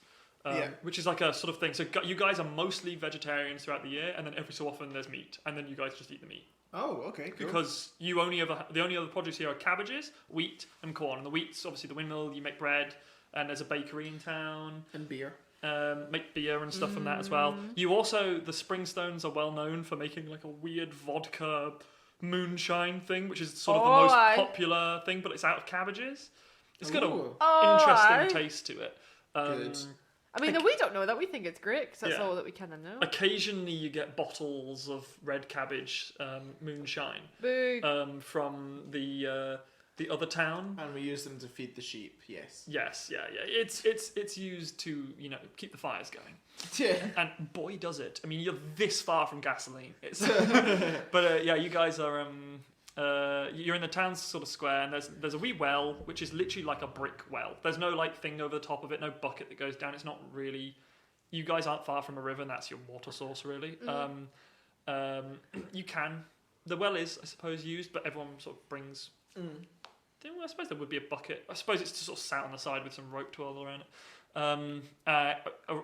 Which is like a sort of thing. So you guys are mostly vegetarians throughout the year, and then every so often there's meat, and then you guys just eat the meat. Oh, okay. Cool. Because the only other produce here are cabbages, wheat, and corn. And the wheat's obviously the windmill. You make bread, and there's a bakery in town. And beer. Make beer and stuff from that as well. You also, the Springstones are well known for making like a weird vodka moonshine thing, which is sort of the most popular thing, but it's out of cabbages. It's got an interesting taste to it. Good. I mean, we don't know that. We think it's great because that's Yeah. all that we kind of know. Occasionally, you get bottles of red cabbage moonshine Boo. from the other town. And we use them to feed the sheep. Yes. Yes, yeah. It's used to keep the fires going. Yeah. And boy, does it! I mean, you're this far from gasoline. It's but yeah, you guys are you're in the town sort of square, and there's a wee well, which is literally like a brick well. There's no like thing over the top of it, no bucket that goes down. It's not really. You guys aren't far from a river, and that's your water source, really. You can. The well is, I suppose, used, but everyone sort of brings. I suppose there would be a bucket. I suppose it's just sort of sat on the side with some rope twirled around it.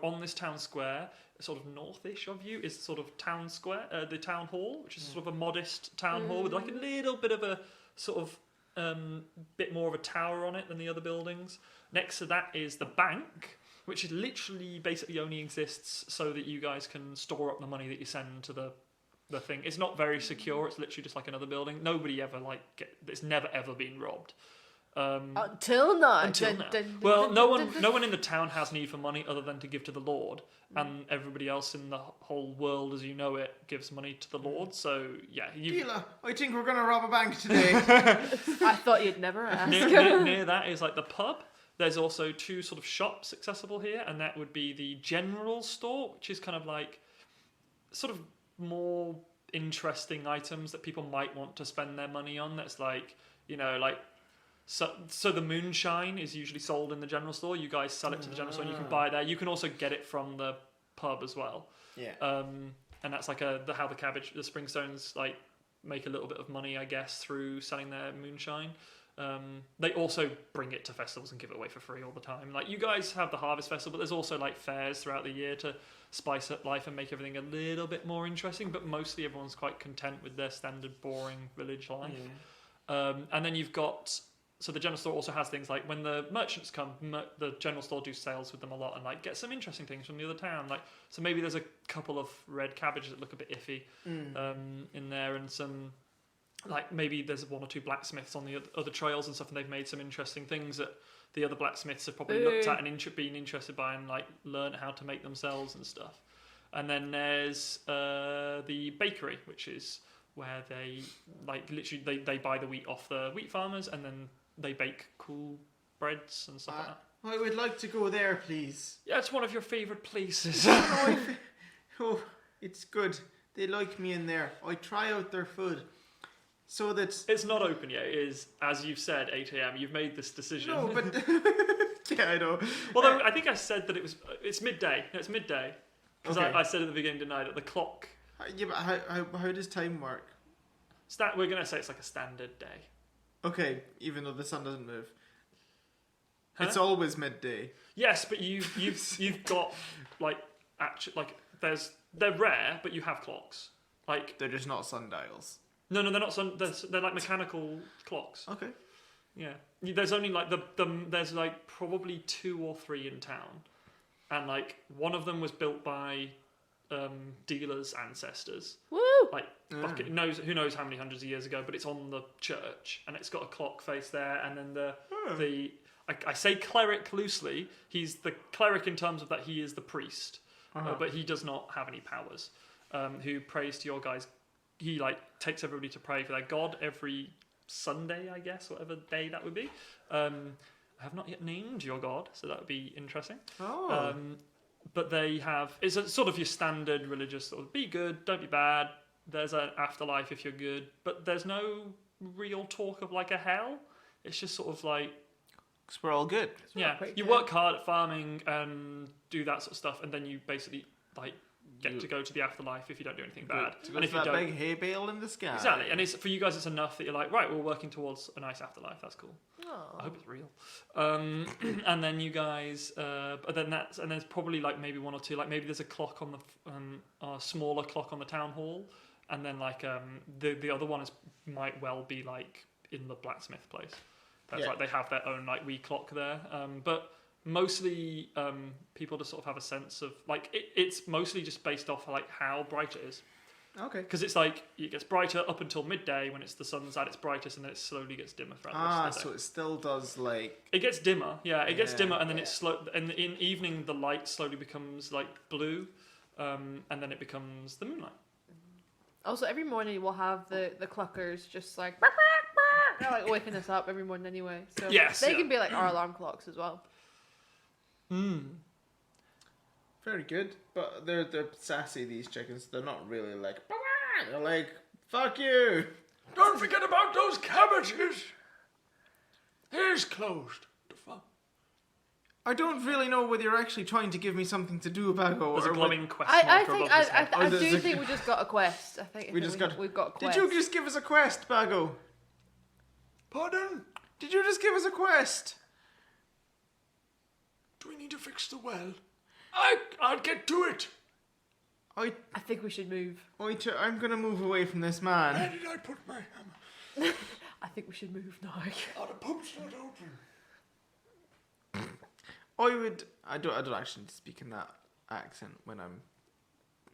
On this town square, sort of northish of you, is sort of town square, the town hall, which is sort of a modest town hall with like a little bit of a sort of bit more of a tower on it than the other buildings. Next to that is the bank, which is literally basically only exists so that you guys can store up the money that you send to the thing. It's not very secure. It's literally just like another building. Nobody ever it's never ever been robbed. Until now. Until now. Well, no one in the town has need for money other than to give to the Lord, and everybody else in the whole world, as you know it, gives money to the Lord. So yeah, Deela, I think we're gonna rob a bank today. I thought you'd never ask. near that is like the pub. There's also 2 sort of shops accessible here, and that would be the general store, which is kind of like sort of more interesting items that people might want to spend their money on. That's like, like. So the moonshine is usually sold in the general store. You guys sell it to the general store, and you can buy it there. You can also get it from the pub as well. Yeah. And that's like how the Springstones like make a little bit of money, I guess, through selling their moonshine. They also bring it to festivals and give it away for free all the time. Like you guys have the Harvest Festival, but there's also like fairs throughout the year to spice up life and make everything a little bit more interesting. But mostly everyone's quite content with their standard boring village life. Yeah. And then you've got. So the general store also has things like when the merchants come, the general store do sales with them a lot and like get some interesting things from the other town. Like so maybe there's a couple of red cabbages that look a bit iffy in there, and some like maybe there's 1 or 2 blacksmiths on the other trails and stuff, and they've made some interesting things that the other blacksmiths have probably looked at and been interested by and like learn how to make themselves and stuff. And then there's the bakery, which is where they like literally they buy the wheat off the wheat farmers and then they bake cool breads and stuff like that. I would like to go there, please. Yeah, it's one of your favourite places. Oh, it's good. They like me in there. I try out their food. So that... It's not open yet. It is, as you've said, 8 a.m. You've made this decision. No, but... yeah, I know. Although, I think I said that it's midday. No, it's midday. Because okay. I said at the beginning tonight that the clock... Yeah, but how does time work? We're going to say it's like a standard day. Okay, even though the sun doesn't move. Huh? It's always midday. Yes, but you've got like they're rare, but you have clocks. Like they're just not sundials. No, they're not they're like mechanical clocks. Okay. Yeah, there's only like there's like probably 2 or 3 in town, and like one of them was built by Deela's ancestors. Woo! Like who knows how many hundreds of years ago, but it's on the church and it's got a clock face there, and then I say cleric loosely. He's the cleric in terms of that he is the priest, but he does not have any powers. Who prays to your guys? He like takes everybody to pray for their god every Sunday, I guess, whatever day that would be. I have not yet named your god, so that would be interesting. Oh. But they have, it's a sort of your standard religious sort of be good, don't be bad, there's an afterlife if you're good, but there's no real talk of like a hell. It's just sort of like... Because we're all good. Yeah, you work hard at farming and do that sort of stuff, and then you basically like get to go to the afterlife if you don't do anything bad. To go to that big hay bale in the sky. Exactly, and for you guys it's enough that you're like, right, we're working towards a nice afterlife, that's cool. Aww. I hope it's real. And then you guys, but then and there's probably like maybe 1 or 2, like maybe there's a clock on the, a smaller clock on the town hall, and then like the other one might well be like in the blacksmith place. That's like they have their own like wee clock there, but mostly people just sort of have a sense of like it's mostly just based off like how bright it is. Okay. Because it's like it gets brighter up until midday when the sun's at its brightest, and then it slowly gets dimmer throughout the rest of the day. So it still does like... It gets dimmer, yeah. It gets dimmer, and then it's slow. And in evening, the light slowly becomes like blue, and then it becomes the moonlight. Also, every morning we'll have the cluckers just like they're like waking us up every morning anyway. So they can be like our alarm clocks as well. Very good, but they're sassy, these chickens. They're not really like... They're like, fuck you! Don't forget about those cabbages! Here's closed. The fuck? I don't really know whether you're actually trying to give me something to do, Bago. There's a glowing quest I marker think above his head. I do think we just got a quest. I think we've got a quest. Did you just give us a quest, Bago? Pardon? Did you just give us a quest? Do we need to fix the well? I'll get to it. I think we should move. I'm gonna move away from this man. Where did I put my hammer? I think we should move now. Oh, the pump's not open. I don't actually need to speak in that accent when I'm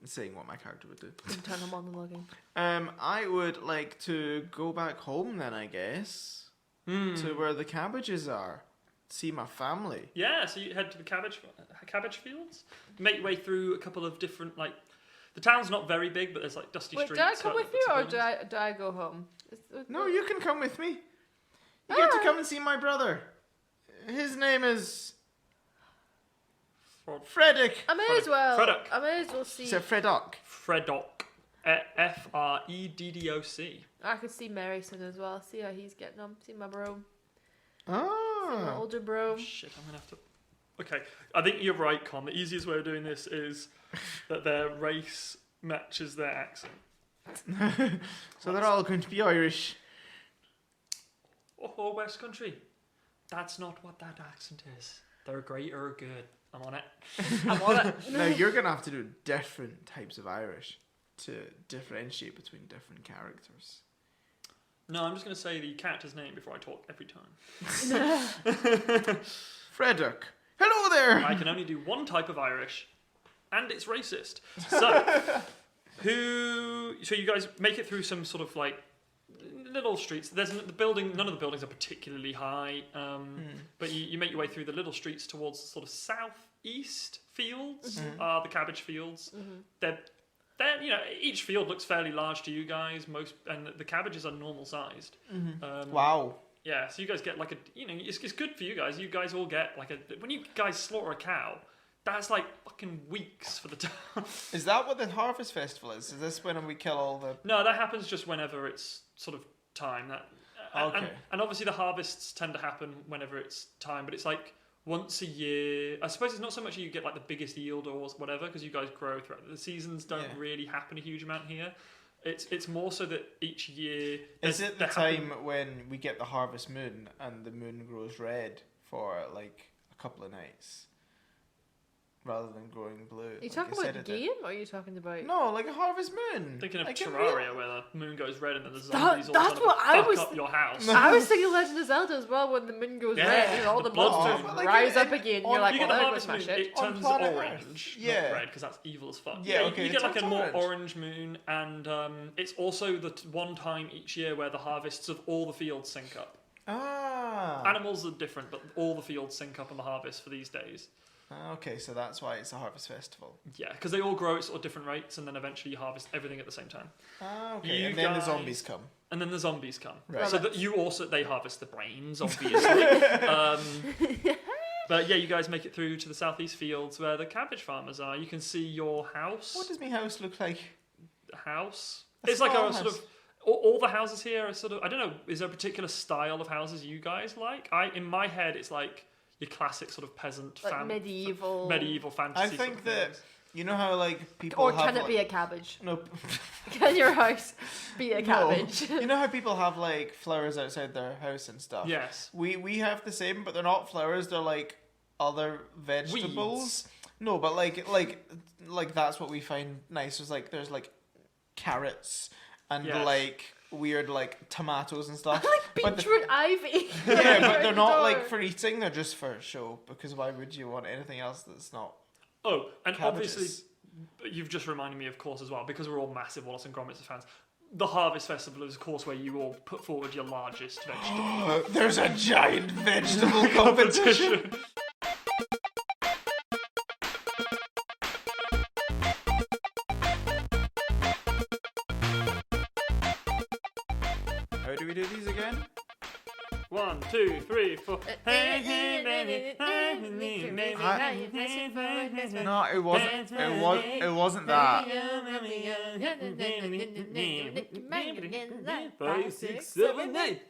saying what my character would do. Internal monologuing. I would like to go back home then, I guess, to where the cabbages are. See my family. Yeah, so you head to the cabbage fields. Make your way through a couple of different, like, the town's not very big, but there's like dusty Wait, streets. do I come with you or buildings. do I go home? No, you can come with me. You get to come and see my brother. His name is Freddock. I may as well. Freddock. I may as well see. So Freddock. Freddock. Freddoc. I could see Maryson as well. See how he's getting on. See my bro. See Ah. my older bro. Shit, I'm gonna have to. Okay, I think you're right, Con. The easiest way of doing this is that their race matches their accent. So they're all going to be Irish. Oh, West Country. That's not what that accent is. They're great or good. I'm on it. I'm on it. Now you're going to have to do different types of Irish to differentiate between different characters. No, I'm just going to say the character's name before I talk every time. Freddock. Hello there. I can only do one type of Irish, and it's racist. So, So you guys make it through some sort of like little streets. There's the building. None of the buildings are particularly high, but you make your way through the little streets towards the sort of southeast fields. The cabbage fields. They're each field looks fairly large to you guys. And the cabbages are normal sized. Wow. Yeah, so you guys get like it's good for you guys. You guys all get like when you guys slaughter a cow, that's like fucking weeks for the town. Is that what the Harvest Festival is? Is this when we kill all the... No, that happens just whenever it's sort of time. Okay. And obviously the harvests tend to happen whenever it's time, but it's like once a year. I suppose it's not so much you get like the biggest yield or whatever, because you guys grow throughout. The seasons don't really happen a huge amount here. It's more so that each year... Is it the time when we get the harvest moon and the moon grows red for like a couple of nights? Rather than growing blue. Are you talking about the game or are you talking about... No, like a harvest moon. Thinking of like Terraria where the moon goes red and then the zombies all that's what I was... up your house. I was thinking Legend of Zelda as well when the moon goes red and all the monsters rise up again. You're like, you get well, the there goes harvest my moon, shit. it turns orange, not red, because that's evil as fuck. Yeah, okay, you get like a more orange. orange moon, and it's also the one time each year where the harvests of all the fields sync up. Ah. Animals are different, but all the fields sync up on the harvest for these days. Okay, so that's why it's a harvest festival. Yeah, because they all grow at sort of different rates, and then eventually you harvest everything at the same time. Ah, okay. You And then the guys- zombies come. And then the zombies come. Right. So that they harvest the brains, obviously. But yeah, you guys make it through to the southeast fields where the cabbage farmers are. You can see your house. What does my house look like? House? A It's like small a sort house. of... All the houses here are sort of... I don't know, is there a particular style of houses you guys like? In my head, it's like your classic sort of peasant... Like medieval fantasy I sort think of that... things. You know how like people Or have can it like, be a cabbage? No. Can your house be a cabbage? You know how people have like flowers outside their house and stuff? Yes. We have the same, but they're not flowers, they're like other vegetables. Weeds. No, but like that's what we find nice. There's like carrots and Yes. like weird like tomatoes and stuff. Like But beetroot ivy. yeah, but they're not Door. like for eating, they're just for show, because why would you want anything else that's not Oh, and cabbages? obviously, you've just reminded me, of course, as well, because we're all massive Wallace and Gromit fans. The Harvest Festival is, of course, where you all put forward your largest vegetable There's a giant vegetable competition. How do we do these again? 1, 2, 3, 4. No, it wasn't. It wasn't that. 5, 6, 7, 8.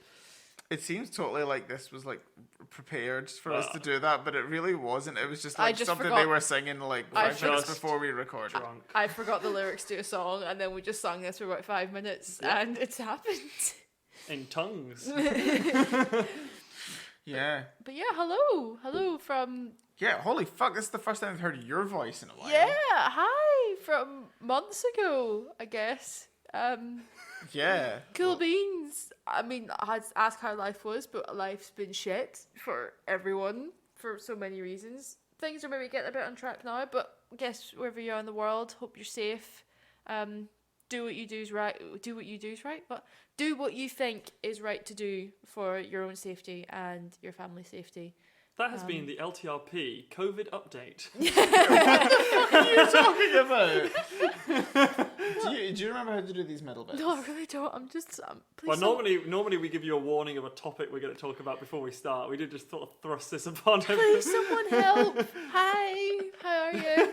It seems totally like this was like prepared for us to do that, but it really wasn't. It was just like just something forgot- they were singing like I 5 minutes just before we recorded. Drunk. I forgot the lyrics to a song and then we just sang this for about 5 minutes and it's happened. In tongues. Yeah. But yeah, hello from Yeah, holy fuck, this is the first time I've heard your voice in a while. hi from months ago, I guess. Yeah. Cool beans. I mean, I had to ask how life was, but life's been shit for everyone for so many reasons. Things are maybe getting a bit on track now, but I guess wherever you are in the world, hope you're safe. Do what you do is right. Do what you do is right. But do what you think is right to do for your own safety and your family's safety. That has been the LTRP COVID update. What are you talking about? do you remember how to do these middle bits? No, I really don't. I'm just. Please Well, don't- normally we give you a warning of a topic we're going to talk about before we start. We did just sort of thrust this upon him. Please, someone help! Hi, how are you?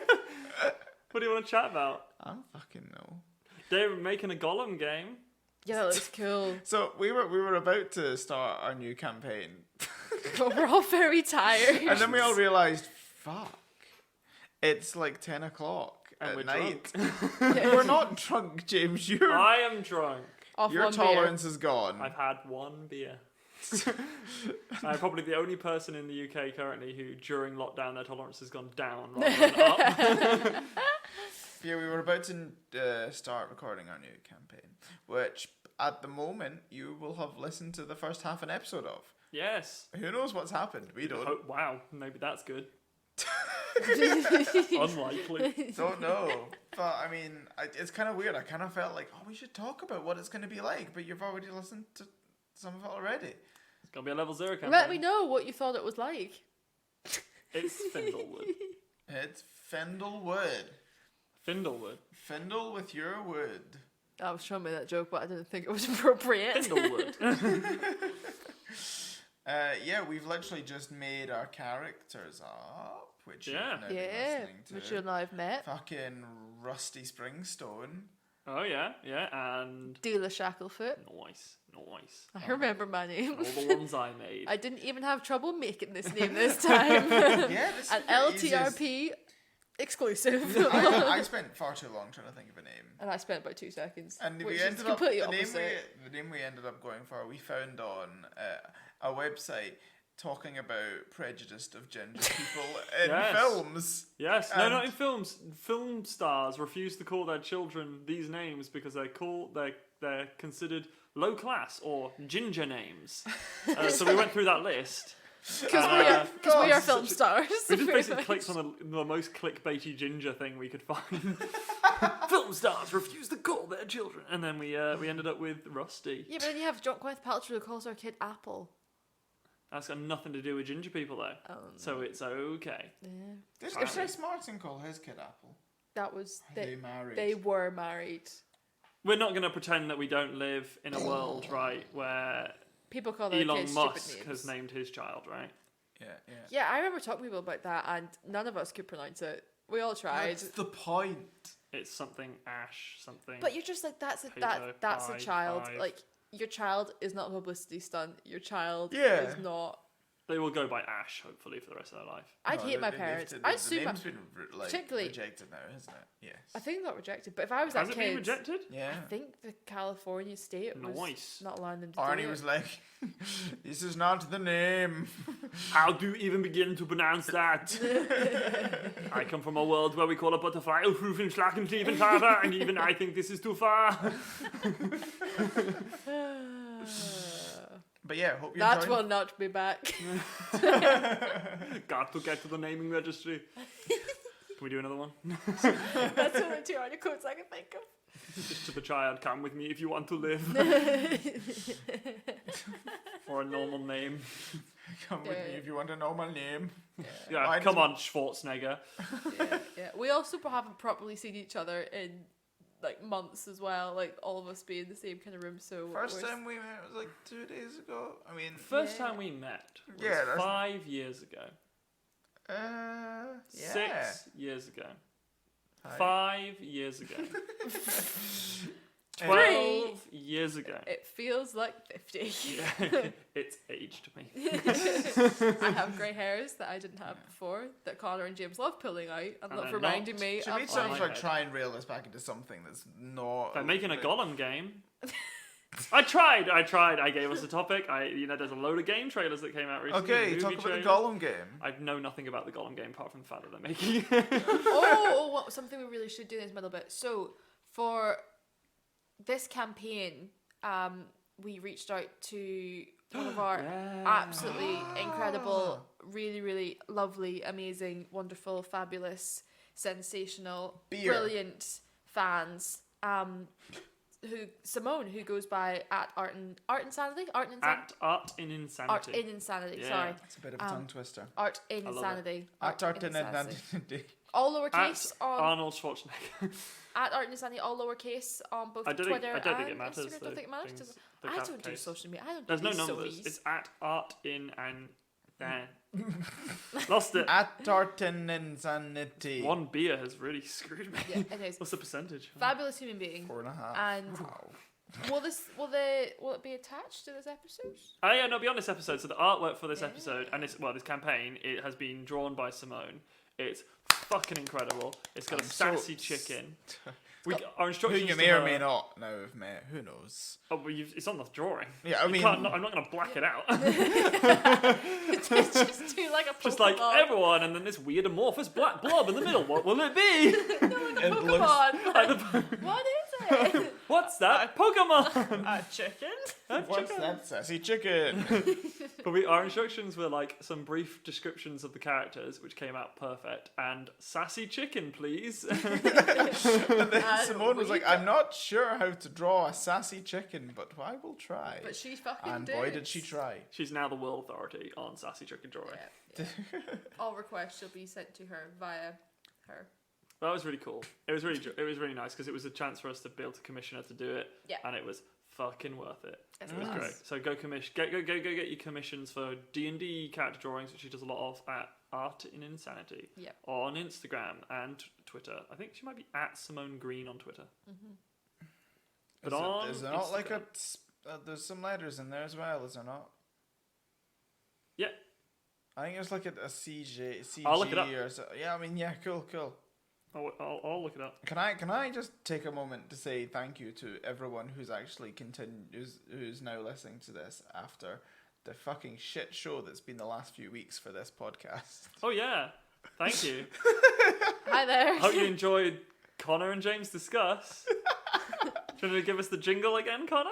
What do you want to chat about? I don't fucking know. They're making a Gollum game. Yeah, that looks cool. So we were about to start our new campaign, But we're all very tired. and then we all realised, fuck, it's like 10 o'clock And at we're night. drunk. We're not drunk, James. I am drunk. Off Your one tolerance is gone. I've had one beer. I'm probably the only person in the UK currently who, during lockdown, their tolerance has gone down rather than up. Yeah, we were about to start recording our new campaign, which at the moment you will have listened to the first half an episode of. Yes. Who knows what's happened? We don't. Oh, wow, maybe that's good. Unlikely. Don't know. But I mean, it's kind of weird. I kind of felt like, oh, we should talk about what it's going to be like, but you've already listened to some of it already. It's going to be a level 0 campaign. Let me know what you thought it was like. It's Findlewood. It's Findlewood. Findlewood. Findle with your wood. I was trying to make that joke, but I didn't think it was appropriate. Findlewood. Yeah, we've literally just made our characters up, which you've Yeah. now been Yeah, listening to. which you and I have met. Fucking Rusty Springstone. Oh, yeah, yeah, and... Deela Shacklefoot. Nice. I remember my name. All the ones I made. I didn't even have trouble making this name this time. Yeah, this is An the easiest- LTRP exclusive. I spent far too long trying to think of a name. And I spent about 2 seconds. And which we is ended up completely the opposite. name we ended up going for. We found on a website talking about prejudice of ginger people in Yes. films. Yes, no, And- not in films. Film stars refuse to call their children these names because they're considered low class or ginger names. So we went through that list. Because we are film stars. We just very basically much. clicked on the most clickbaity ginger thing we could find. Film stars refuse to call their children, and then we ended up with Rusty. Yeah, but then you have John Gwyneth Paltrow who calls our kid Apple. That's got nothing to do with ginger people though, so it's okay. Yeah. Did Sorry. Chris Martin call his kid Apple? That was... They married. They were married. We're not going to pretend that we don't live in a world, right, where People call their Elon kids Musk stupid names. has named his child, right? Yeah. Yeah, I remember talking to people about that, and none of us could pronounce it. We all tried. That's the point. It's something Ash, something. But you're just like, that's a Potato that's a pie, child. five. Like, your child is not a publicity stunt. Your child Yeah. is not. They will go by Ash, hopefully, for the rest of their life. I'd No, hate my they've parents. lifted- I'd the sue my... name's been particularly- rejected now, hasn't it? Yes. I think not rejected, but if I was Has that it been kid... rejected? Yeah. I think the California state was Nice. not allowing them to Arnie do it. was like, "This is not the name." How do you even begin to pronounce that? I come from a world where we call a butterfly Rufen Schlackensleeven Vater, and even I think this is too far. But yeah, hope you That enjoyed. will not be back. Got to get to the naming registry. Can we do another one? That's the only 2 Arnie quotes I can think of. Just to the child, come with me if you want to live. Or a normal name. Come with me if you want to know my name. Yeah, Mine come is- on, Schwarzenegger. Yeah. We also haven't properly seen each other in like months as well. Like all of us being in the same kind of room. So First we're- time we met was like 2 days ago. I mean, First Yeah. time we met was Yeah, that's- 5 years ago. yeah. 6 years ago. Hi. 5 years ago. 12 12 years ago. It feels like 50. Yeah, it's aged me. I have grey hairs that I didn't have before that Connor and James love pulling out and And love I'm reminding not. me Should we of sort my of like head. try and reel this back into something that's not? They're making a Gollum game. I tried. I gave us a topic. There's a load of game trailers that came out recently. Okay, movie talk about trailers. the Gollum game. I know nothing about the Gollum game apart from the fact that they're making it. something we really should do in this middle bit. So for this campaign, we reached out to one of our absolutely incredible, really, really lovely, amazing, wonderful, fabulous, sensational, brilliant fans. Simone, who goes by at Art in Insanity. Art in Insanity. Sorry, It's a bit of a tongue twister. Art in Insanity. Art in Insanity. All lowercase on Arnold Schwarzenegger. at Art in Insanity, all lowercase on both Twitter I don't think it and matters. Instagram. Don't think it matters. Things, I don't do social media. I don't. There's do no numbers. sobies. It's at Art in and then lost it. At Art in Insanity. One beer has really screwed me. Yeah, it is. What's the percentage? Fabulous human being. 4.5. And Wow. will it be attached to this episode? Oh yeah, no, beyond this episode. So the artwork for this episode and this campaign, it has been drawn by Simone. It's fucking incredible. It's got a sassy chicken. Our Who instructions you to may or her- may not know have met. Who knows? Oh, well, it's on the drawing. Yeah, I mean, I'm not going to black it out. Just do like a Pokemon. Just like everyone, and then this weird amorphous black blob in the middle. What will it be? it Pokemon. What is it? What's that? Pokemon. A chicken? What's that sassy chicken? But our instructions were like some brief descriptions of the characters, which came out perfect. And sassy chicken, please. And then Simone was like, I'm not sure how to draw a sassy chicken, but I will try. But she fucking And did. boy, did she try. She's now the world authority on sassy chicken drawing. Yeah. All requests shall be sent to her via her. That was really cool. It was really nice because it was a chance for us to be able to commission her to do it. Yeah. And it was fucking worth it. Yes, It was great. So go get your commissions for D&D character drawings, which she does a lot of at Art in Insanity. Yep. On Instagram and Twitter. I think she might be at Simone Green on Twitter. Mm-hmm. But is there not like Instagram- there's some letters in there as well, is there not? Yeah. I think there's like a CG I'll look it up. or so. Yeah, I mean, yeah, cool. I'll look it up. Can I just take a moment to say thank you to everyone who's actually who's now listening to this after the fucking shit show that's been the last few weeks for this podcast. Oh yeah. Thank you. Hi there. Hope you enjoyed Connor and James Discuss. Do you want to give us the jingle again, Connor?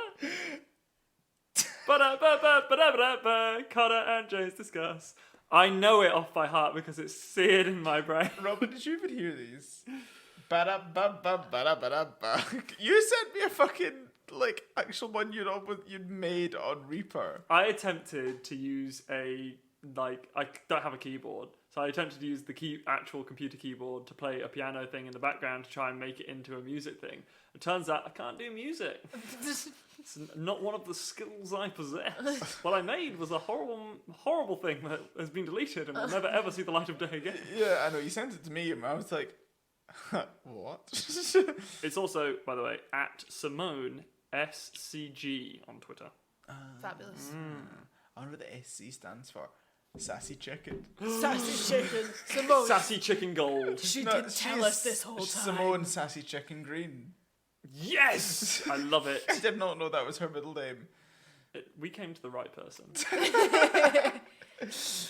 Ba-da-ba-ba-ba-da-ba-da-ba. Connor and James Discuss. I know it off by heart because it's seared in my brain. Robin, did you even hear these? Ba-da-ba-ba-ba-da-ba-da-ba. You sent me a fucking like actual one you'd made on Reaper. I attempted to use I don't have a keyboard, so I attempted to use the actual computer keyboard to play a piano thing in the background to try and make it into a music thing. It turns out I can't do music. It's not one of the skills I possess. What I made was a horrible thing that has been deleted and will never ever see the light of day again. Yeah, I know. You sent it to me and I was like, what? It's also, by the way, at Simone SCG on Twitter. Fabulous. I wonder what the SC stands for. Sassy chicken. Sassy chicken. Simone. Sassy Chicken Gold. She No, didn't tell she's us this whole time. Simone Sassy Chicken Green. Yes! I love it. I did not know that was her middle name. We came to the right person. She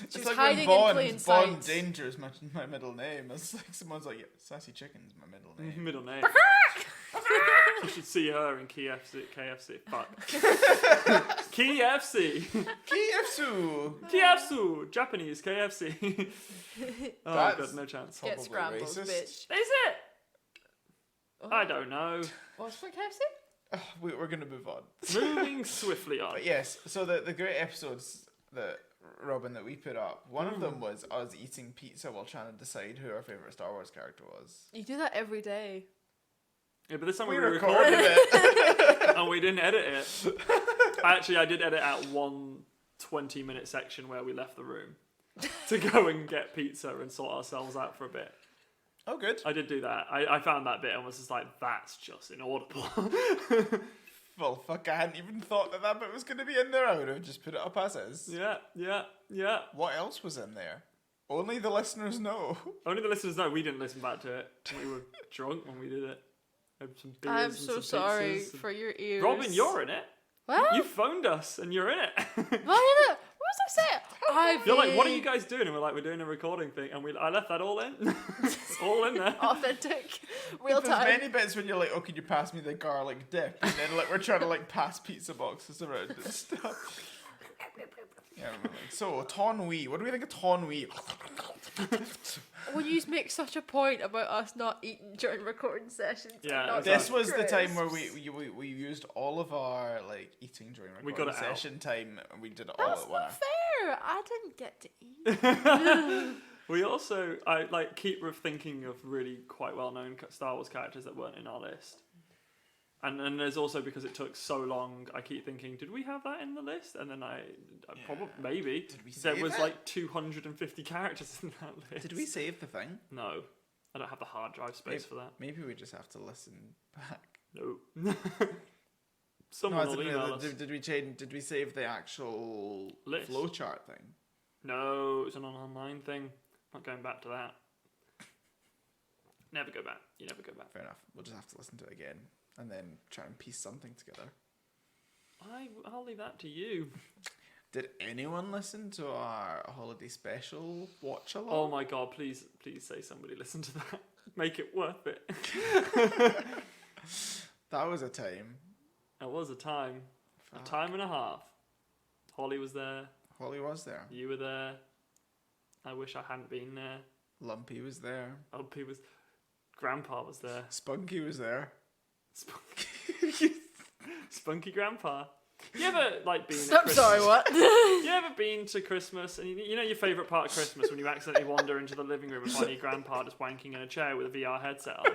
It's was like hiding when in plain Bond sight. Danger is my middle name. It's like someone's like, yeah, Sassy Chicken's my middle name. Middle name. You should see her in KFC. Fuck. KFC. Kiyefsu! KFC. Japanese KFC. Oh That's- god, no chance. Get Probably scrambled, racist. bitch. Is it? I don't know. What's for KFC? We're going to move on. Moving swiftly on. But yes, so the great episodes that, Robin, that we put up, one of them was us eating pizza while trying to decide who our favourite Star Wars character was. You do that every day. Yeah, but this time We we recorded recorded it. and we didn't edit it. I did edit out one 20-minute section where we left the room to go and get pizza and sort ourselves out for a bit. Oh, good. I did do that. I found that bit and was just like, that's just inaudible. Well, fuck, I hadn't even thought that bit was going to be in there. I would have just put it up as is. Yeah. What else was in there? Only the listeners know. Only the listeners know we didn't listen back to it. We were drunk when we did it. Had some beers I'm and so some sorry pizzas and- for your ears. Robin, you're in it. What? You phoned us and you're in it. What was I saying? You're like, what are you guys doing? And we're like, we're doing a recording thing. And I left that all in. It's all in there. Authentic. Real There's time. many bits when you're like, oh, can you pass me the garlic dip? And then like we're trying to like pass pizza boxes around and stuff. Yeah, we're like, so Tonwee. What do we think of Tonwee? When you make such a point about us not eating during recording sessions, Yeah, and not This eating was the time where crisps. we used all of our like eating during We got recording it out. session time, and we did it all That's at once. not fair. I didn't get to eat. We also, I like keep thinking of really quite well-known Star Wars characters that weren't in our list. And there's also, because it took so long, I keep thinking, did we have that in the list? And then I probably, maybe. Did we There save was it? like 250 characters in that list. Did we save the thing? No. I don't have the hard drive space for that. Maybe we just have to listen back. No. Someone will email us. Did we change? Did we save the actual List. flowchart thing? No, it's an online thing. Not going back to that. Never go back. You never go back. Fair enough. We'll just have to listen to it again and then try and piece something together. I'll leave that to you. Did anyone listen to our holiday special watch along? Oh my god, please say somebody listen to that. Make it worth it. That was a time. It was a time. Fuck. A time and a half. Holly was there. Holly was there. You were there. I wish I hadn't been there. Lumpy was there. Opie was... Grandpa was there. Spunky was there. Spunky Grandpa. You ever, like, been at I'm Christmas? sorry, what? You ever been to Christmas, and you know your favourite part of Christmas when you accidentally wander into the living room and find your grandpa just wanking in a chair with a VR headset on?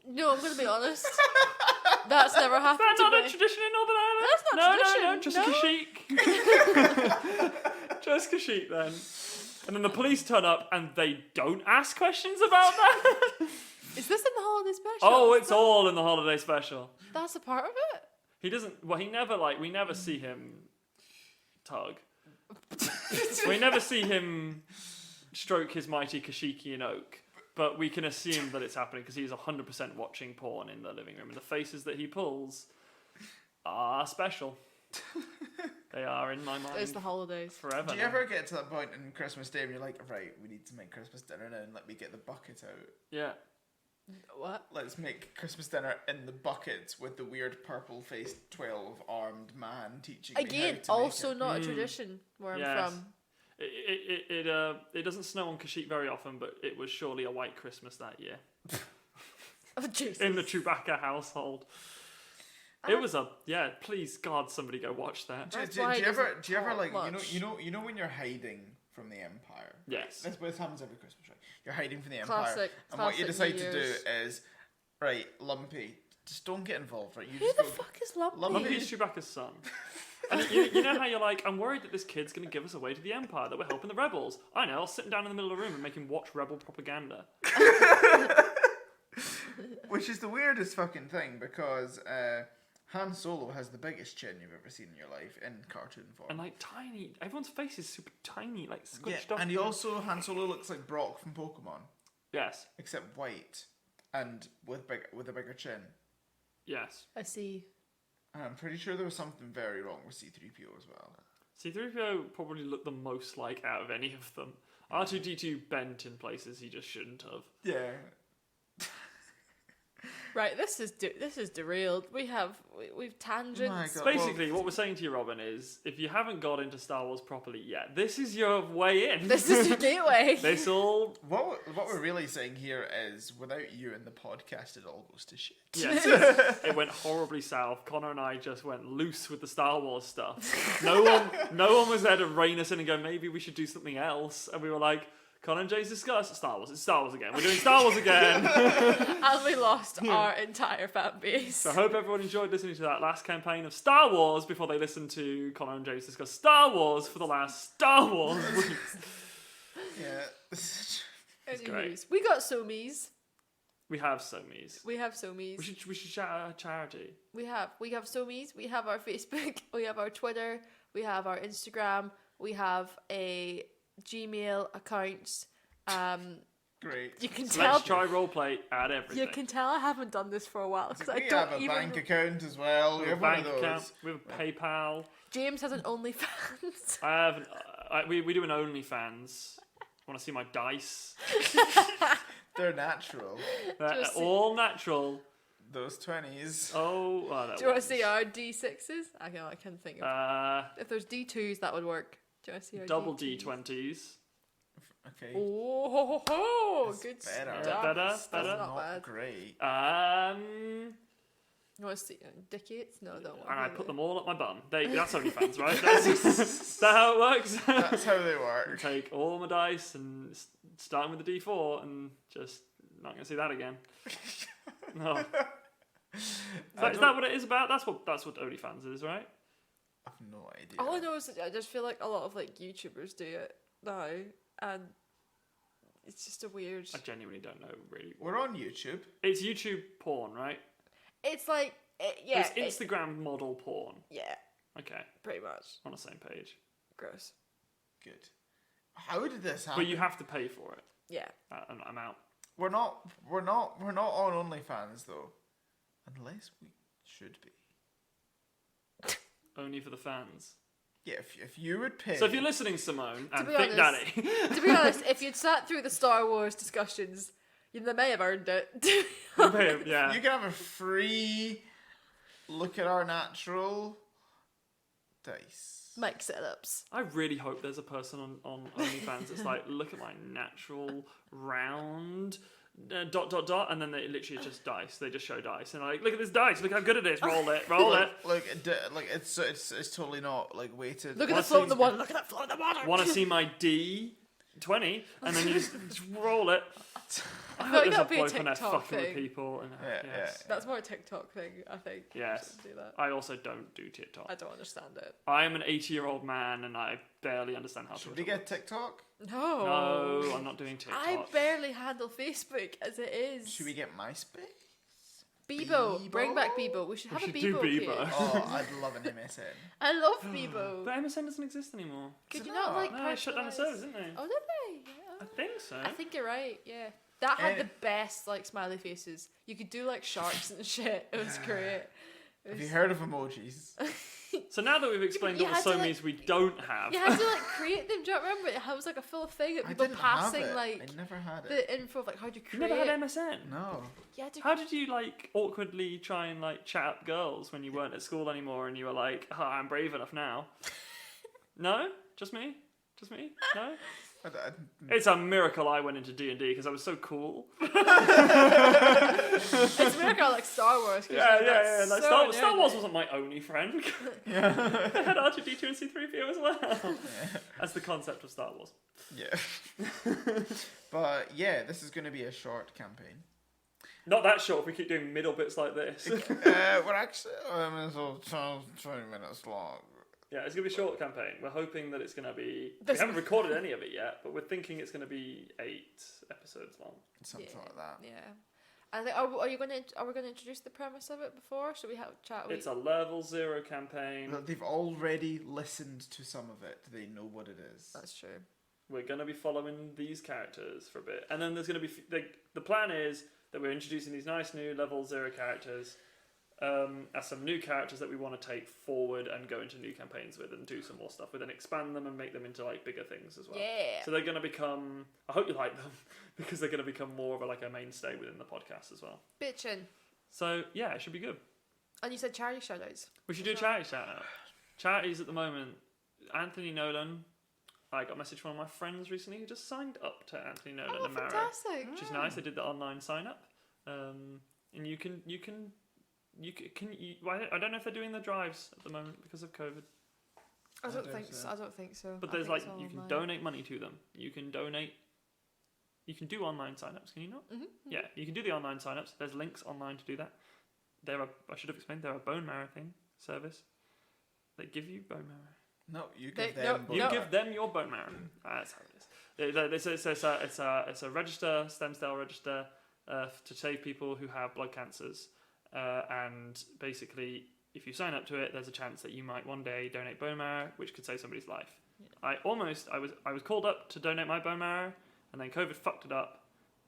No, I'm going to be honest. That's never happened That's to not me. a tradition in Northern Ireland? That's not No, tradition, just Kashyyyk. Just Kashyyyk, then. And then the police turn up and they don't ask questions about that? Is this in the holiday special? Oh, it's all in the holiday special. That's a part of it? He doesn't, well, he never, like, we never see him tug. We never see him stroke his mighty Kashyyykian oak. But we can assume that it's happening because he's 100% watching porn in the living room. And the faces that he pulls are special. They are in my mind It's the holidays. forever. Do you now. ever get to that point in Christmas Day and you're like, right, we need to make Christmas dinner now and let me get the bucket out. Yeah. What? Let's make Christmas dinner in the bucket with the weird purple-faced 12-armed man teaching me Again, how to also make it. not a tradition where Yes. I'm from. It doesn't snow on Kashyyyk very often, but it was surely a white Christmas that year. Oh, Jesus. In the Chewbacca household. It was please God, somebody go watch that. That's Do why you it ever doesn't like talk much. you know when you're hiding from the Empire? Yes. That's what happens every Christmas, right? You're hiding from the Empire, Classic- and what you classic decide New to do Year's. is, right, Lumpy, just don't get involved, right? You Who just the go, fuck is Lumpy? Lumpy's Chewbacca's son. And you know how you're like, I'm worried that this kid's going to give us away to the Empire, that we're helping the rebels. I know, I'll sit him down in the middle of the room and make him watch rebel propaganda. Which is the weirdest fucking thing because Han Solo has the biggest chin you've ever seen in your life in cartoon form. And like tiny, everyone's face is super tiny, like squished Yeah, up. and Han Solo looks like Brock from Pokemon, Yes, except white and with a bigger chin. yes. I see. And I'm pretty sure there was something very wrong with C-3PO as well. C-3PO probably looked the most like out of any of them. R2-D2 bent in places he just shouldn't have. Yeah. Right, this is derailed. We've tangents. My God. Basically, what we're saying to you, Robin, is if you haven't got into Star Wars properly yet, this is your way in. This is your gateway. This all... What we're really saying here is, without you in the podcast, it all goes to shit. Yes, it went horribly south. Connor and I just went loose with the Star Wars stuff. No one was there to rein us in and go, maybe we should do something else. And we were like, Connor and Jay's discussed Star Wars. It's Star Wars again. We're doing Star Wars again. And we lost our entire fan base. So I hope everyone enjoyed listening to that last campaign of Star Wars before they listened to Connor and Jay's discuss Star Wars for the last Star Wars weeks. Yeah. great. Anyways, we got Somies. We have Somies. We have Somies. We should shout out a charity. We have Somies. We have our Facebook. We have our Twitter. We have our Instagram. We have a Gmail accounts. Great. You can tell. Let's try roleplay at everything. You can tell I haven't done this for a while because I We don't have a even. bank account as well. We We have have a one bank of those. account. We have a PayPal. James has an OnlyFans. I have. We do an OnlyFans. Want to see my dice? They're natural. They're Just- all natural. those 20s. Oh, that Do you want to see our D6s? I can think of. If there's D2s, that would work. Do you want to see our double D2s? D20s. Okay. Oh, ho, ho, ho. That's Good better. stuff. Better, That's better. not bad. Great. You want to see Dickies? No, don't want And I to. put them all up my bum. That's OnlyFans, right? Is that how it works? That's how they work. Take all my dice and starting with the D4 and just not going to see that again. No. Is that what it is about? That's what OnlyFans is, right? I have no idea. All I know is that I just feel like a lot of like YouTubers do it now, and it's just a weird. I genuinely don't know really. We're on YouTube. It's YouTube porn, right? It's like yeah. It's Instagram model porn. Yeah, Okay, pretty much. on the same page. Gross. Good. How did this happen? But you have to pay for it. Yeah. And I'm out. We're not on OnlyFans though, unless we should be. Only for the fans. Yeah, if you would pay. So if you're listening, Simone, and be Thick honest- Daddy. To be honest, if you'd sat through the Star Wars discussions, they may have earned it. Yeah. You can have a free look at our natural dice. Mic setups. I really hope there's a person on OnlyFans that's like, look at my natural round and then they literally just dice. They just show dice and like, look at this dice. Look how good it is. Roll it. Roll it. Like it's totally not like weighted. Look at the float in the water. Look at that float in the water. Want to see my D20? And then you just roll it. I feel hope like there's a that'd be a bloke on there TikTok fucking with thing. people. And, yes. That's more a TikTok thing, I think. Yes. Do that. I also don't do TikTok. I don't understand it. I am an 80-year-old man and I barely understand how to Should we talk. get TikTok? No. No, I'm not doing TikTok. I barely handle Facebook as it is. Should we get MySpace? Bebo. Bring back Bebo. We should have should a do Bebo page. Bebo. Oh, I'd love an MSN. I love Bebo. But MSN doesn't exist anymore. Could Is you it not not? like No, they shut down the personalise- servers, didn't they? Oh, did they? Yeah. I think so. I think you're right, yeah. That had Eh. the best like smiley faces. You could do like sharks and shit. It was great. It Have was- you heard of emojis? So now that we've explained you all the had to, SOMIs we don't have, You had to like create them. Do you remember? It was like a full thing of I people didn't passing have it. like I never had it. the info of like how do you you create. never had MSN. No. You had to How did you like awkwardly try and like chat up girls when you weren't at school anymore and you were like, oh, I'm brave enough now? No? Just me? Just me? No? It's a miracle I went into D&D because I was so cool. It's weird how like Star Wars. 'cause Yeah. that's Like so Star Wars nerdy. wasn't my only friend. I had R2D2 and C3PO as well. That's the concept of Star Wars. Yeah. But yeah, this is going to be a short campaign. Not that short if we keep doing middle bits like this. We're actually it's all 20 minutes long. Yeah, it's going to be a short campaign. We're hoping that it's going to be... We This- haven't recorded any of it yet, but we're thinking it's going to be 8 episodes long. Something like that. Yeah. I think are we going to introduce the premise of it before? Should we have a chat? It's a level 0 campaign. But they've already listened to some of it. They know what it is. That's true. We're going to be following these characters for a bit. And then there's going to be... The plan is that we're introducing these nice new level 0 characters as some new characters that we want to take forward and go into new campaigns with and do some more stuff with and expand them and make them into like bigger things as well. Yeah. So they're going to become... I hope you like them because they're going to become more of a mainstay within the podcast as well. Bitchin'. So yeah, it should be good. And you said charity shoutouts. We should do a charity shout out. Charities at the moment. Anthony Nolan. I got a message from one of my friends recently who just signed up to Anthony Nolan Oh, and Mara, fantastic! which is nice. They did the online sign up, and you can. Well, I don't know if they're doing the drives at the moment because of COVID. I don't don't think so. so. I don't think so. But I there's think it's all you can online. donate money to them. You can donate. You can do online sign-ups, can you not? Mhm. Yeah, you can do the online sign-ups. There's links online to do that. I should have explained, they're a bone marrow service. They give you bone marrow. No, you They- give no, them. You No. give them your bone marrow. That's how it is. It's a register, stem cell register to save people who have blood cancers. And basically, if you sign up to it, there's a chance that you might one day donate bone marrow, which could save somebody's life. Yeah. I was called up to donate my bone marrow, and then COVID fucked it up.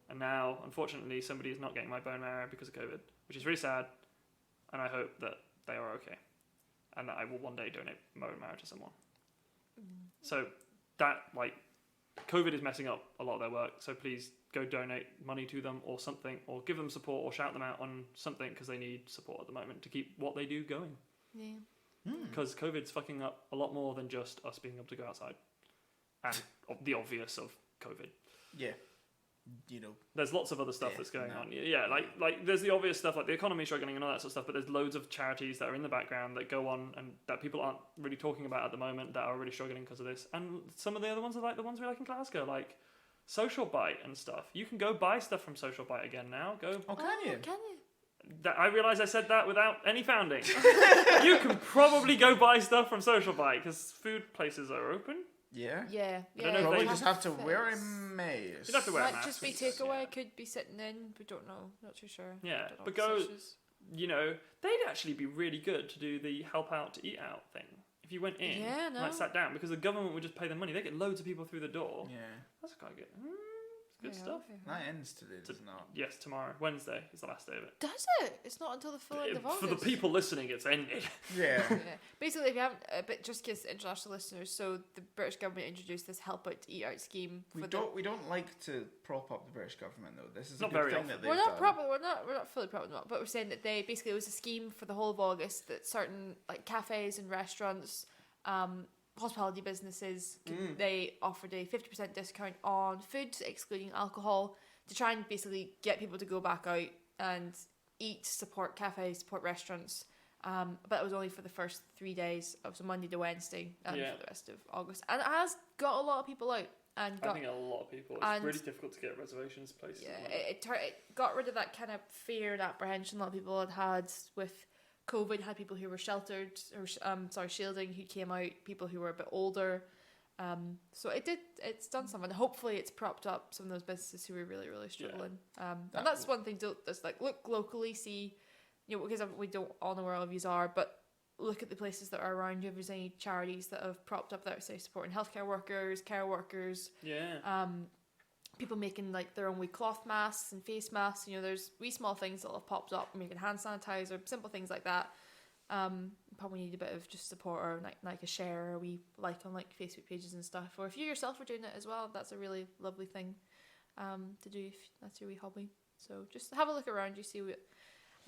And now, unfortunately, somebody is not getting my bone marrow because of COVID, which is really sad. And I hope that they are okay, and that I will one day donate bone marrow to someone. So that COVID is messing up a lot of their work, so please go donate money to them or something, or give them support or shout them out on something because they need support at the moment to keep what they do going. Yeah. Because COVID's fucking up a lot more than just us being able to go outside. And the obvious of COVID. Yeah. There's lots of other stuff that's going on. Yeah, like there's the obvious stuff like the economy struggling and all that sort of stuff, but there's loads of charities that are in the background that go on and that people aren't really talking about at the moment that are really struggling because of this. And some of the other ones are like the ones we like in Glasgow, like Social Bite and stuff. You can go buy stuff from Social Bite again now. Go. Oh, can you? Can you? I realise I said that without any founding. You can probably go buy stuff from Social Bite because food places are open. Yeah. Yeah. don't know if Probably they just have to wear a mask. You'd have to wear a Might mask. just be takeaway. Could be sitting in. We don't know. Not too sure. Yeah, Don't know but the go. socials. They'd actually be really good to do the help out to eat out thing. If you went in, Yeah, and like sat down, because the government would just pay them money. They get loads of people through the door. Yeah. That's quite good. Good Yeah, stuff. okay. That ends today, does it not? Yes, tomorrow, Wednesday is the last day of it. Does it? It's not until the full end of August. For the people listening, it's ended. Yeah. Yeah. Basically, if you haven't, but just because international listeners, so the British government introduced this help out to eat out scheme. We don't like to prop up the British government though. This is Not a good very thing often. that they've We're not done. we're not fully propping them up, but we're saying that they basically it was a scheme for the whole of August that certain like cafes and restaurants, hospitality businesses, they offered a 50% discount on food, excluding alcohol, to try and basically get people to go back out and eat, support cafes, support restaurants. But it was only for the first 3 days, so Monday to Wednesday, and for the rest of August. And it has got a lot of people out. And I think a lot of people. It's really difficult to get reservations places. Yeah, it got rid of that kind of fear and apprehension a lot of people had with COVID. Had people who were sheltered or shielding who came out, people who were a bit older. So it's done something. Hopefully it's propped up some of those businesses who were really, really struggling. And that's one thing that's like, look locally, see, because we don't all know where all of yous are, but look at the places that are around you. If there's any charities that have propped up that say supporting healthcare workers, care workers, people making like their own wee cloth masks and face masks. There's wee small things that have popped up, making hand sanitizer, simple things like that. Probably need a bit of just support or like a share or we like on like Facebook pages and stuff. Or if you yourself are doing it as well, that's a really lovely thing to do if that's your wee hobby. So just have a look around you, see what.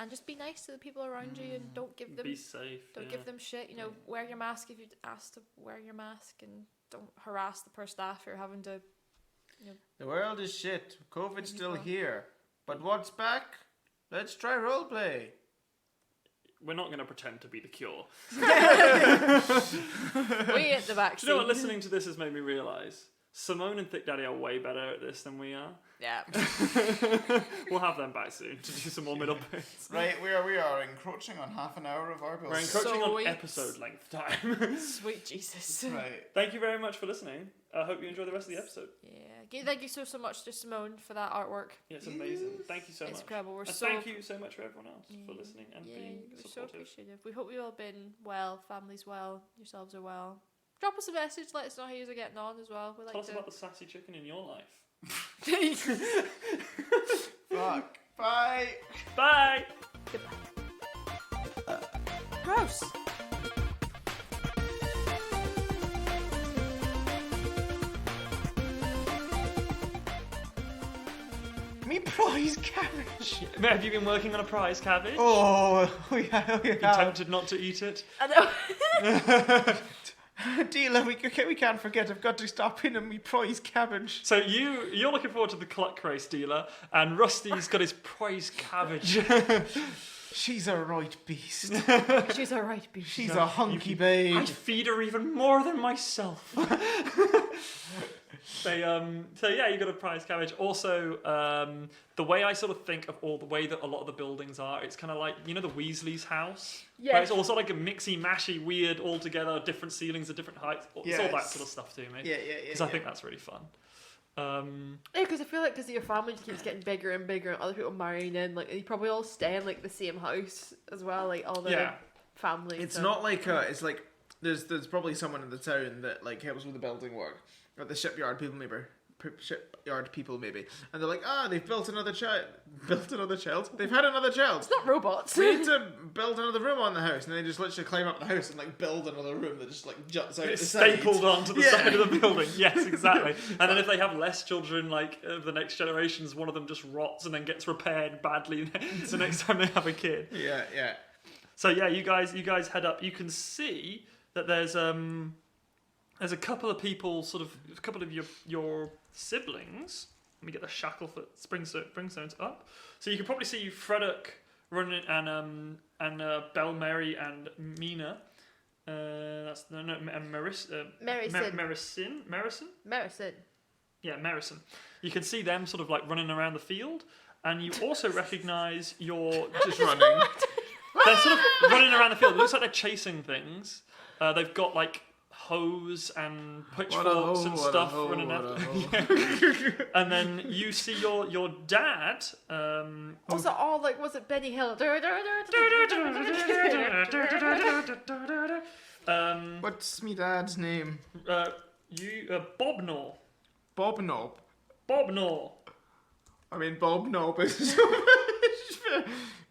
And just be nice to the people around you and don't give them... Be safe. Don't give them shit. Wear your mask if you're asked to wear your mask and don't harass the poor staff who are having to... The world is shit. COVID's still here. But what's back? Let's try roleplay. We're not going to pretend to be the cure. We ain't the vaccine. Do you know what listening to this has made me realise? Simone and Thick Daddy are way better at this than we are. Yeah. We'll have them back soon to do some more middle bits. Right, we are encroaching on half an hour of our bill. We're encroaching on Sweet. episode length time. Sweet Jesus. Right. Thank you very much for listening. I hope you enjoy the rest of the episode. Yeah. Thank you so much to Simone for that artwork. Yeah, it's amazing. Thank you so much. It's incredible. And thank you so much for everyone else for listening and being we're so supportive. appreciative. We hope you've all been well, families well, yourselves are well. Drop us a message, let us know how you're getting on as well. Tell us about the sassy chicken in your life. Fuck. Bye. Bye. Goodbye. Gross. Me prize cabbage. Have you been working on a prize cabbage? Oh, yeah. You tempted not to eat it? I know. Deela, we can't forget. I've got to stop in and me prize cabbage. So you're looking forward to the cluck race, Deela, and Rusty's got his prize cabbage. She's a right beast. She's a right bitch. She's a hunky babe. I feed her even more than myself. So yeah, you got a prize cabbage. Also, the way I sort of think of the way that a lot of the buildings are, it's kind of like, the Weasley's house. Yeah. Where it's also like a mixy mashy weird all together, different ceilings at different heights. It's all that Yes. sort of stuff to me. Yeah. Because I think that's really fun. Yeah, because I feel like because your family keeps getting bigger and bigger, and other people marrying in, like they probably all stay in like the same house as well, like all their family. It's not like it's like there's probably someone in the town that like helps with the building work. At the shipyard, people maybe shipyard people maybe, and they're like, they've built another child. They've had another child. It's not robots. We need to build another room on the house, and they just literally climb up the house and like build another room that just like juts out. It's the side. stapled onto the side of the building. Yes, exactly. And then if they have less children, like the next generations, one of them just rots and then gets repaired badly the next time they have a kid. Yeah. So yeah, you guys head up. You can see that there's a couple of people, sort of a couple of your siblings. Let me get the Shacklefoot Springstones up. So you can probably see Frederick running and Belle Mary and Mina. And Marison. Yeah, Marison. You can see them sort of like running around the field, and you also recognise just running. They're sort of running around the field. It looks like they're chasing things. They've got like hose and pitchforks and stuff running out. And then you see your dad. Was it all like? Was it Benny Hill? What's me dad's name? Bobnor. Bobnob. Bobnor. I mean, Bob Knob is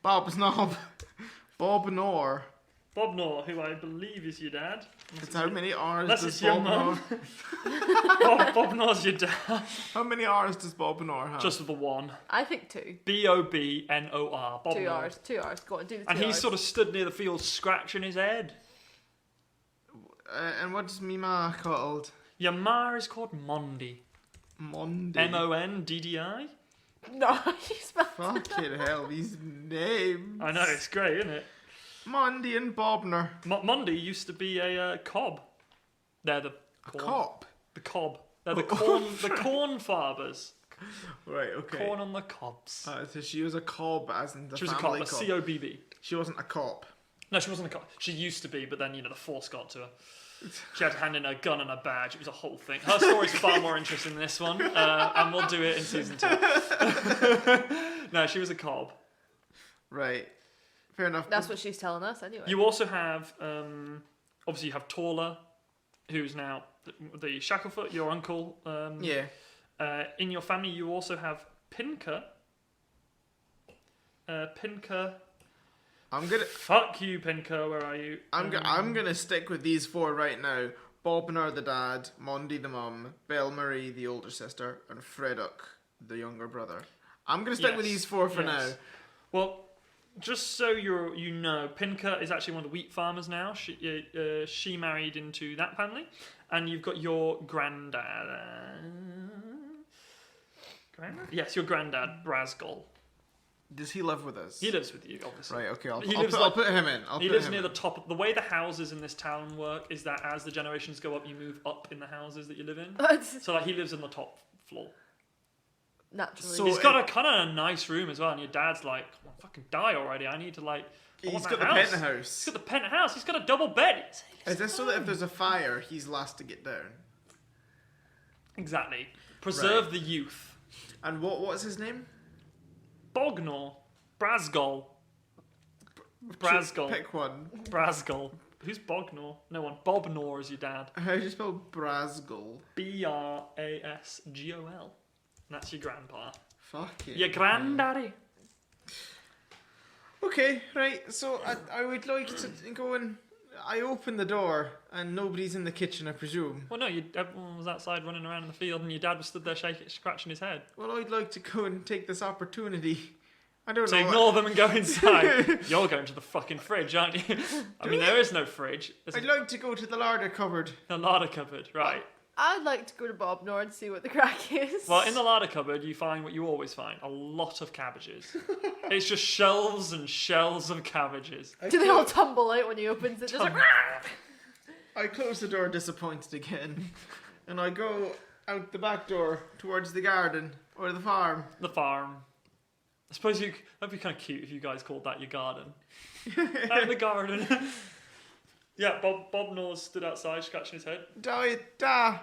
Bob's Knob. Bob Nor. Bob Nor, who I believe is your dad. It's how many R's That's does your Bob mum. Nor? Bob Nor's your dad. How many R's does Bob Nor have? Just the one. I think 2. Bobnor. Bob 2 Nor. R's. 2 R's. Go on, do the 2 And he's Rs. sort of stood near the field scratching his head. And what's me ma called? Your ma is called Mondi. Monday. Monddi. No, you spelled Fucking hell, these names. I know, it's great, isn't it? Monday and Bobner. Mondi used to be a cob. They're the corn. Cop. The cob. They're the corn. The corn farmers. Right. Okay. Corn on the cobs. So she was a cob, as in the She was a family cob, a cob. C-O-B-B. She wasn't a cop. No, she wasn't a cop. She used to be, but then, the force got to her. She had to hand in her gun and her badge. It was a whole thing. Her story's far more interesting than this one, and we'll do it in season 2. No, she was a cob. Right. Fair enough. That's what she's telling us, anyway. You also have, obviously you have Torla, who's now the Shacklefoot, your uncle. Yeah. In your family, you also have Pinker. I'm gonna. Fuck you, Pinker. Where are you? I'm gonna stick with these 4 right now. Bobner the dad, Mondi the mum, Belle Marie the older sister, and Frederick the younger brother. I'm gonna stick with these 4 for now. Well, just so you know, Pinker is actually one of the wheat farmers now. She married into that family, and you've got your granddad. Granddad? Yes, your granddad, Brasgol. Does he live with us? He lives with you, obviously. Right, okay, I'll He put him in. He lives near the top. The way the houses in this town work is that as the generations go up, you move up in the houses that you live in. So like he lives in the top floor. Naturally. So He's got a kind of a nice room as well, and your dad's like, well, fucking die already. I need to like. He's got the penthouse. He's got the penthouse. He's got a double bed. Is this so that if there's a fire, he's last to get down? Exactly. Preserve the youth. And what's his name? Bognor. Brasgol. Brasgol. Pick one. Brasgol. Who's Bognor? No one. Bobnor is your dad. How do you spell Brasgol? Brasgol. That's your grandpa. Fuck it. Your granddaddy. Okay, right. So I would like to go and I open the door and nobody's in the kitchen, I presume. Well, no, everyone was outside running around in the field, and your dad was stood there scratching his head. Well, I'd like to go and take this opportunity. I don't So know. ignore them and go inside. You're going to the fucking fridge, aren't you? I mean, there is no fridge. There's I'd like to go to the larder cupboard. a larder cupboard, right? I'd like to go to Bob Nord and see what the crack is. Well, in the larder cupboard, you find what you always find: a lot of cabbages. It's just shelves and shelves of cabbages. Do they all tumble out when he opens it? Just like, I close the door disappointed again. And I go out the back door towards the garden or the farm. The farm. I suppose that'd be kind of cute if you guys called that your garden. Out in the garden. Yeah, Bob Norris stood outside scratching his head. Da,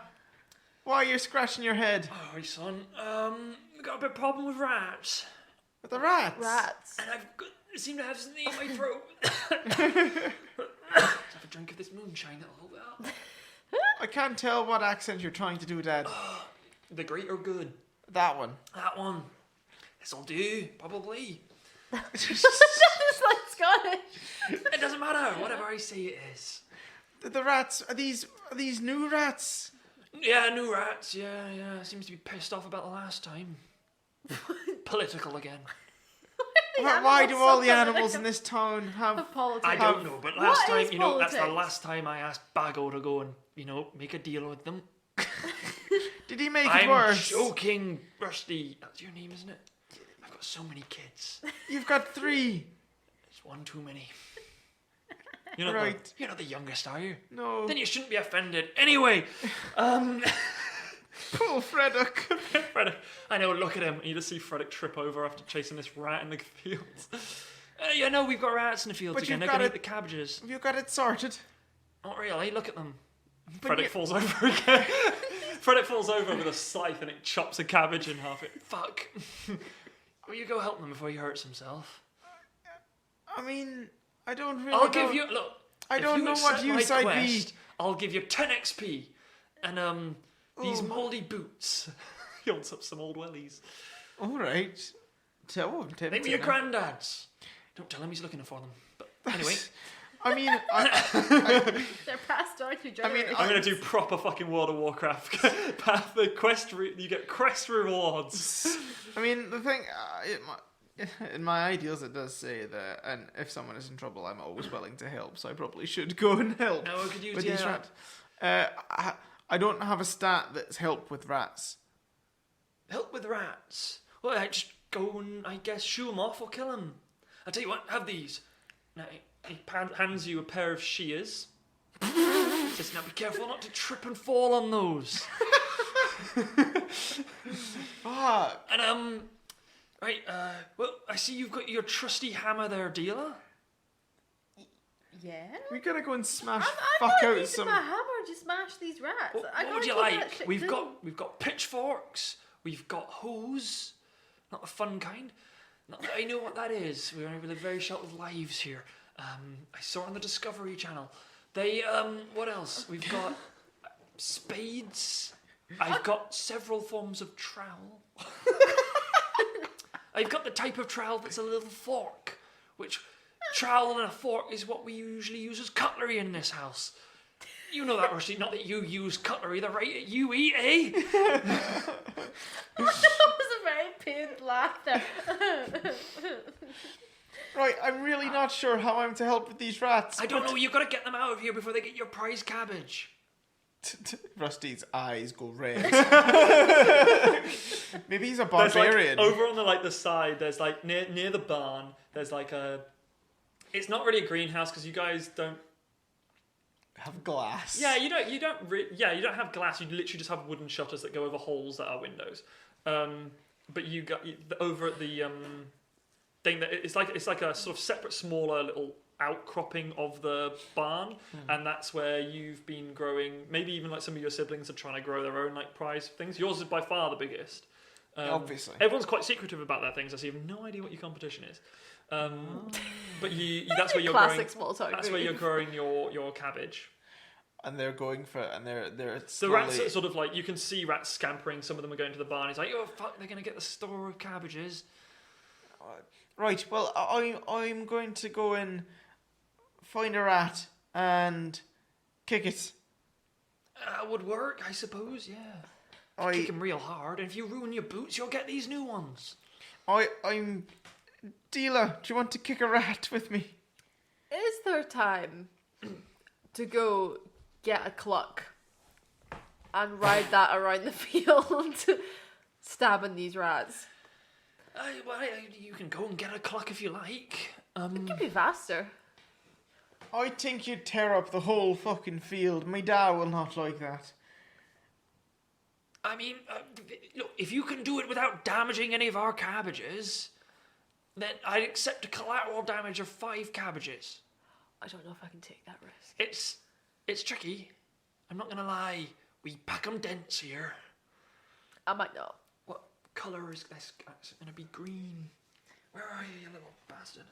why are you scratching your head? Oh, son, I've got a bit of problem with rats. With the rats? rats. And I seem to have something in my throat. Have a drink of this moonshine, that'll hold it up. I can't tell what accent you're trying to do, Dad. The great or good? That one. That one. This'll do, probably. It's like Scottish. It doesn't matter, whatever I say it is. The rats, are these new rats? Yeah, new rats, yeah. Seems to be pissed off about the last time. Political again. Why do all the animals in this town have... Politics. I don't know, but What last time, is that's the politics? last time I asked Bago to go and, make a deal with them. Did he make it I'm worse? joking, Rusty. That's your name, isn't it? I've got so many kids. You've got 3. It's one too many. You're not, Right. you're not the youngest, are you? No. Then you shouldn't be offended. Anyway, Poor Freddock. Frederick, I know, look at him. You just see Frederick trip over after chasing this rat in the fields. We've got rats in the fields But again. you've They're going to got eat the cabbages. Have you got it sorted? Not really, look at them. But Frederick falls over again. Frederick falls over with a scythe and it chops a cabbage in half. Fuck. Will you go help him before he hurts himself? I mean, I don't really I'll know. give you... Look, I if don't you know what accept use my I'd quest, be. I'll give you 10 XP and these Oh. mouldy boots. He holds up some old wellies. All right. Tell him, They were your granddad's. Don't tell him he's looking for them. But anyway, I mean, They're passed on to I mean, generations. I'm going to do proper fucking World of Warcraft. Path the quest. You get quest rewards. I mean, the thing, in my ideals, it does say that, and if someone is in trouble, I'm always willing to help. So I probably should go and help No, could you with do these that? rats. I don't have a stat that's help with rats. Help with rats. Well, I just go and, I guess, shoo them off or kill them. I'll tell you what, have these. Now, he hands you a pair of shears. Says, now be careful not to trip and fall on those. Fuck. And, right, well, I see you've got your trusty hammer there, Deela. Yeah. We gotta go and smash I'm fuck not out using some. my hammer to smash these rats. What would you like? We've got pitchforks. We've got hose. Not the fun kind. Not that I know what that is. We live very sheltered lives here. I saw it on the Discovery Channel. They what else? We've got spades. I've got several forms of trowel. I've got the type of trowel that's a little fork, which trowel and a fork is what we usually use as cutlery in this house. You know that, Rusty. Not that you use cutlery the rate you eat, eh? That was a very pained laugh there. Right, I'm really not sure how I'm to help with these rats. I don't know. You've got to get them out of here before they get your prize cabbage. Rusty's eyes go red. Maybe he's a There's barbarian. over on the side. There's near the barn. There's a. It's not really a greenhouse because you guys don't. Have glass. Yeah, you don't. You don't have glass. You literally just have wooden shutters that go over holes that are windows. But you got over at the thing that it's like a sort of separate, smaller little outcropping of the barn, and that's where you've been growing. Maybe even like some of your siblings are trying to grow their own like prize things. Yours is by far the biggest. Obviously. Everyone's quite secretive about their things. So you have no idea what your competition is. But that's where you're Classic growing. small talk. That's where you're growing your cabbage. And they're going for it, and they're The slowly... rats are sort of like, you can see rats scampering. Some of them are going to the barn. He's like, oh fuck, they're going to get the store of cabbages. Right, well, I'm going to go and find a rat and kick it. Would work, I suppose, yeah. Kick him real hard, and if you ruin your boots, you'll get these new ones. I'm... Deela, do you want to kick a rat with me? Is there time to go get a cluck and ride that around the field, stabbing these rats? You can go and get a cluck if you like. It could be faster. I think you'd tear up the whole fucking field. My dad will not like that. I mean, look, if you can do it without damaging any of our cabbages, then I'd accept a collateral damage of 5 cabbages. I don't know if I can take that risk. It's tricky. I'm not gonna lie. We pack 'em dense here. I might not. What colour is this? It's gonna be green. Where are you little bastard?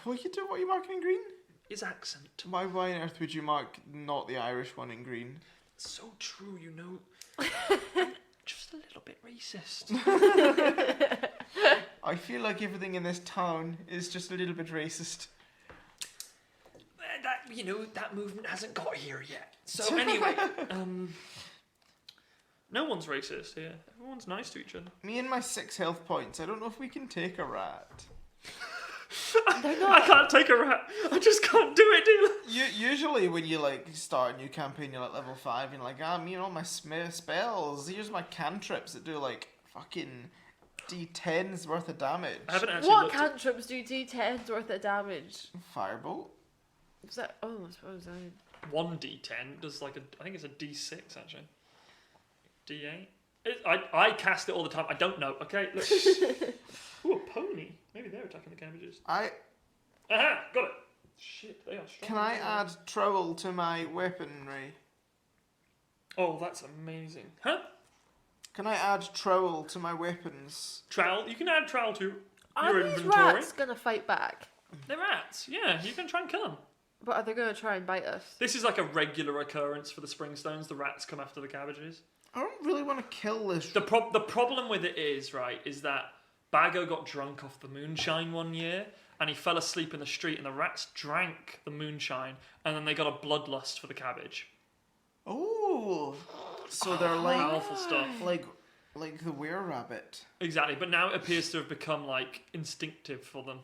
What are you marking in green? His accent. Why on earth would you mark not the Irish one in green? So true, you know. Just a little racist. I feel like everything in this town is just a little bit racist. That movement hasn't got here yet. So anyway, no one's racist here. Everyone's nice to each other. Me and my 6 health points. I don't know if we can take a rat. I can't take a rat. I just can't do it, Deela. Usually when you like start a new campaign, you're like level 5, and you're like, me and all my spells. Here's my cantrips that do like fucking D10s worth of damage. I haven't actually What looked cantrips do D10's worth of damage? Firebolt. Was that? Oh, I suppose I. 1d10 does like I think it's a d6 actually. D8. I cast it all the time. I don't know. Okay, look. Ooh, a pony. Maybe they're attacking the cabbages. Aha, got it. Shit, they are strong. Can I add trowel to my weaponry? Oh, that's amazing. Huh? Can I add trowel to my weapons? Trowel. You can add trowel to Are your these inventory. rats gonna fight back? They're rats. Yeah, you can try and kill them. But are they gonna try and bite us? This is like a regular occurrence for the Springstones. The rats come after the cabbages. I don't really want to kill this. The problem with it is that Bago got drunk off the moonshine one year, and he fell asleep in the street, and the rats drank the moonshine, and then they got a bloodlust for the cabbage. Oh, so they're like Powerful stuff. like the were-rabbit. Exactly, but now it appears to have become like instinctive for them.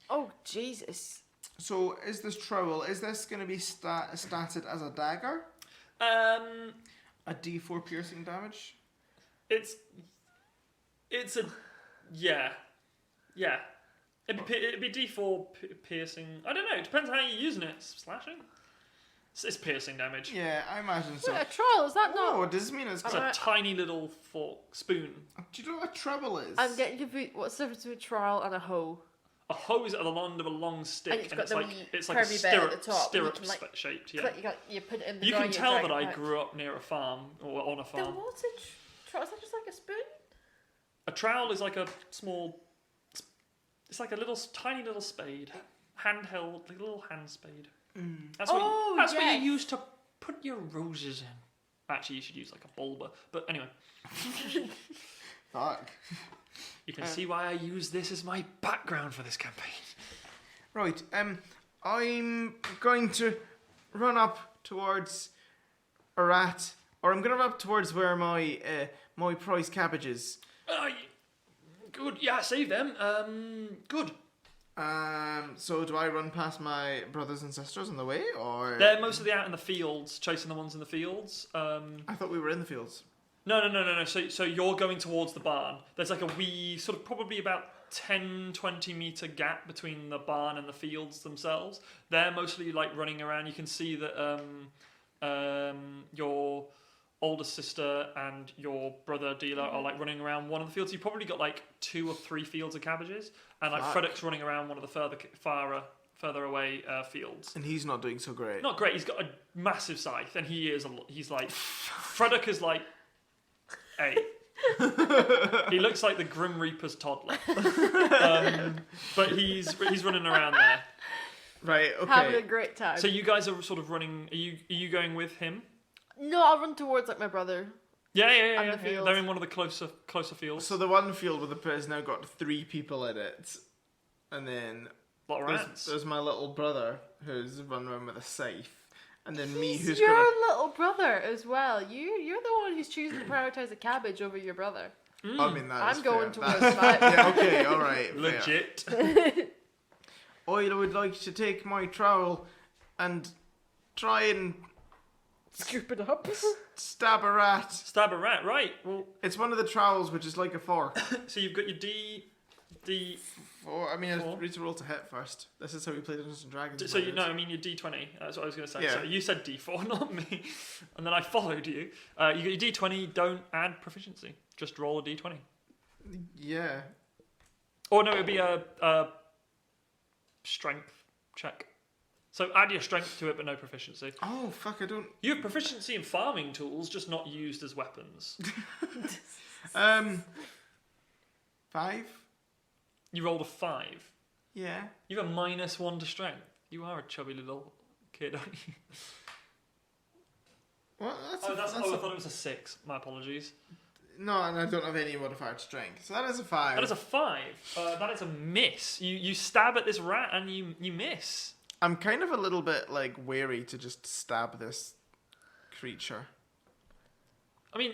Oh Jesus! So is this trowel? Is this going to be statted as a dagger? A D4 piercing damage. It's a yeah. It'd be D4 piercing. I don't know. It depends how you're using it. Slashing. It's piercing damage. Yeah, I imagine so. Wait, a trial? Is that Oh, not? does this mean it's It's got? a tiny little spoon. Do you know what a trowel is? I'm getting confused. What's the difference between a trial and a hoe? A hoe is at the end of a long stick, And it's got the wee it's like a curvy bit at the top, stirrup you can, like, shaped. Yeah. You put it in the You drawing, can you tell drag that it I back. grew up near a farm or on a Then farm. what's a trial? Is that just like a spoon? A trowel is like a small. It's like a tiny little spade, handheld, like a little hand spade. That's what yes. you use to put your roses in. Actually, you should use like a bulba. But anyway, Fuck. you can see why I use this as my background for this campaign. Right. I'm going to run up towards a rat, or I'm going to run up towards where my my prize cabbage is. Good. Yeah, save them. Good. So do I run past my brothers and sisters on the way, or They're mostly out in the fields, chasing the ones in the fields. I thought we were in the fields. No. So you're going towards the barn. There's like a wee, sort of probably about 10, 20 meter gap between the barn and the fields themselves. They're mostly like running around. You can see that your older sister and your brother Deela are like running around one of the fields. You've probably got like 2 or 3 fields of cabbages, and like Fuck. Frederick's running around one of the further away fields. And he's not doing so great. Not great. He's got a massive scythe, and he's like Frederick is like 8. He looks like the Grim Reaper's toddler, but he's running around there. Right. Okay. Having a great time. So you guys are sort of running. Are you going with him? No, I'll run towards like my brother. Yeah. And the field. They're in one of the closer fields. So the one field with the has now got 3 people in it, and then A lot of rats. there's my little brother who's running around with a scythe, and then me He's who's your got little brother as well. You're the one who's choosing to prioritize the cabbage over your brother. I mean that is I'm going fair. towards that. Yeah. Okay. All right. fair. Legit. I would like to take my trowel and try and Scoop it up. stab a rat. Stab a rat, right? Well, It's one of the trowels, which is like a fork. so you've got your D. I mean, Four. I need to roll to hit first. This is how we play Dungeons and Dragons. So I mean your D20. That's what I was going to say. Yeah. So you said D4, not me, and then I followed you. You got your D20. Don't add proficiency. Just roll a D20. Yeah. Or no, it'd be a strength check. So add your strength to it, but no proficiency. Oh fuck! I don't. You have proficiency in farming tools, just not used as weapons. 5. You rolled a 5. Yeah. You have a -1 to strength. You are a chubby little kid, aren't you? Well, I thought it was a 6. My apologies. No, and I don't have any modified strength. So that is a 5. That is a 5. That is a miss. You stab at this rat and you miss. I'm kind of a little bit like wary to just stab this creature. I mean,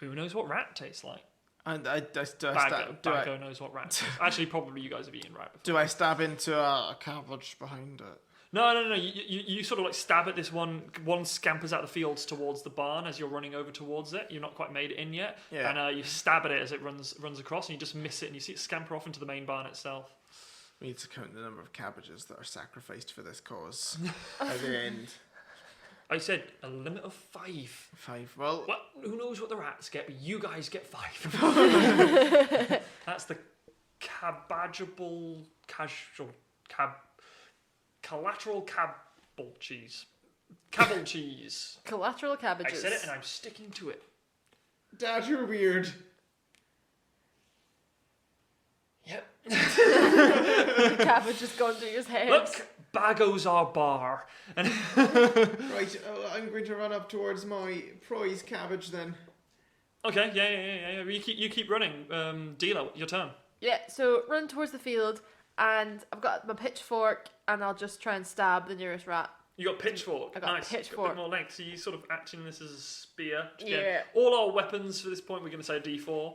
who knows what rat tastes like? And Baggo knows what rat tastes. Actually, probably you guys have eaten rat before. Do I stab into a cabbage behind it? No. You sort of like stab at this one. One scampers out the fields towards the barn as you're running over towards it. You've not quite made it in yet. Yeah. And you stab at it as it runs across, and you just miss it, and you see it scamper off into the main barn itself. We need to count the number of cabbages that are sacrificed for this cause at the end. I said a limit of 5. 5. Well, who knows what the rats get, but you guys get 5. That's the collateral cabble cheese. Cabble cheese. Collateral cabbages. I said it and I'm sticking to it. Dad, you're weird. Yep. The cabbage has gone through his head. Look, Baggo's our bar. And Right, I'm going to run up towards my prize cabbage then. okay, yeah. You keep running. Deela, your turn. Yeah, so run towards the field, and I've got my pitchfork, and I'll just try and stab the nearest rat. You got pitchfork. I got nice. pitchfork. Got a bit more length. So you sort of acting this as a spear. Yeah. Again, all our weapons for this point, we're going to say D4.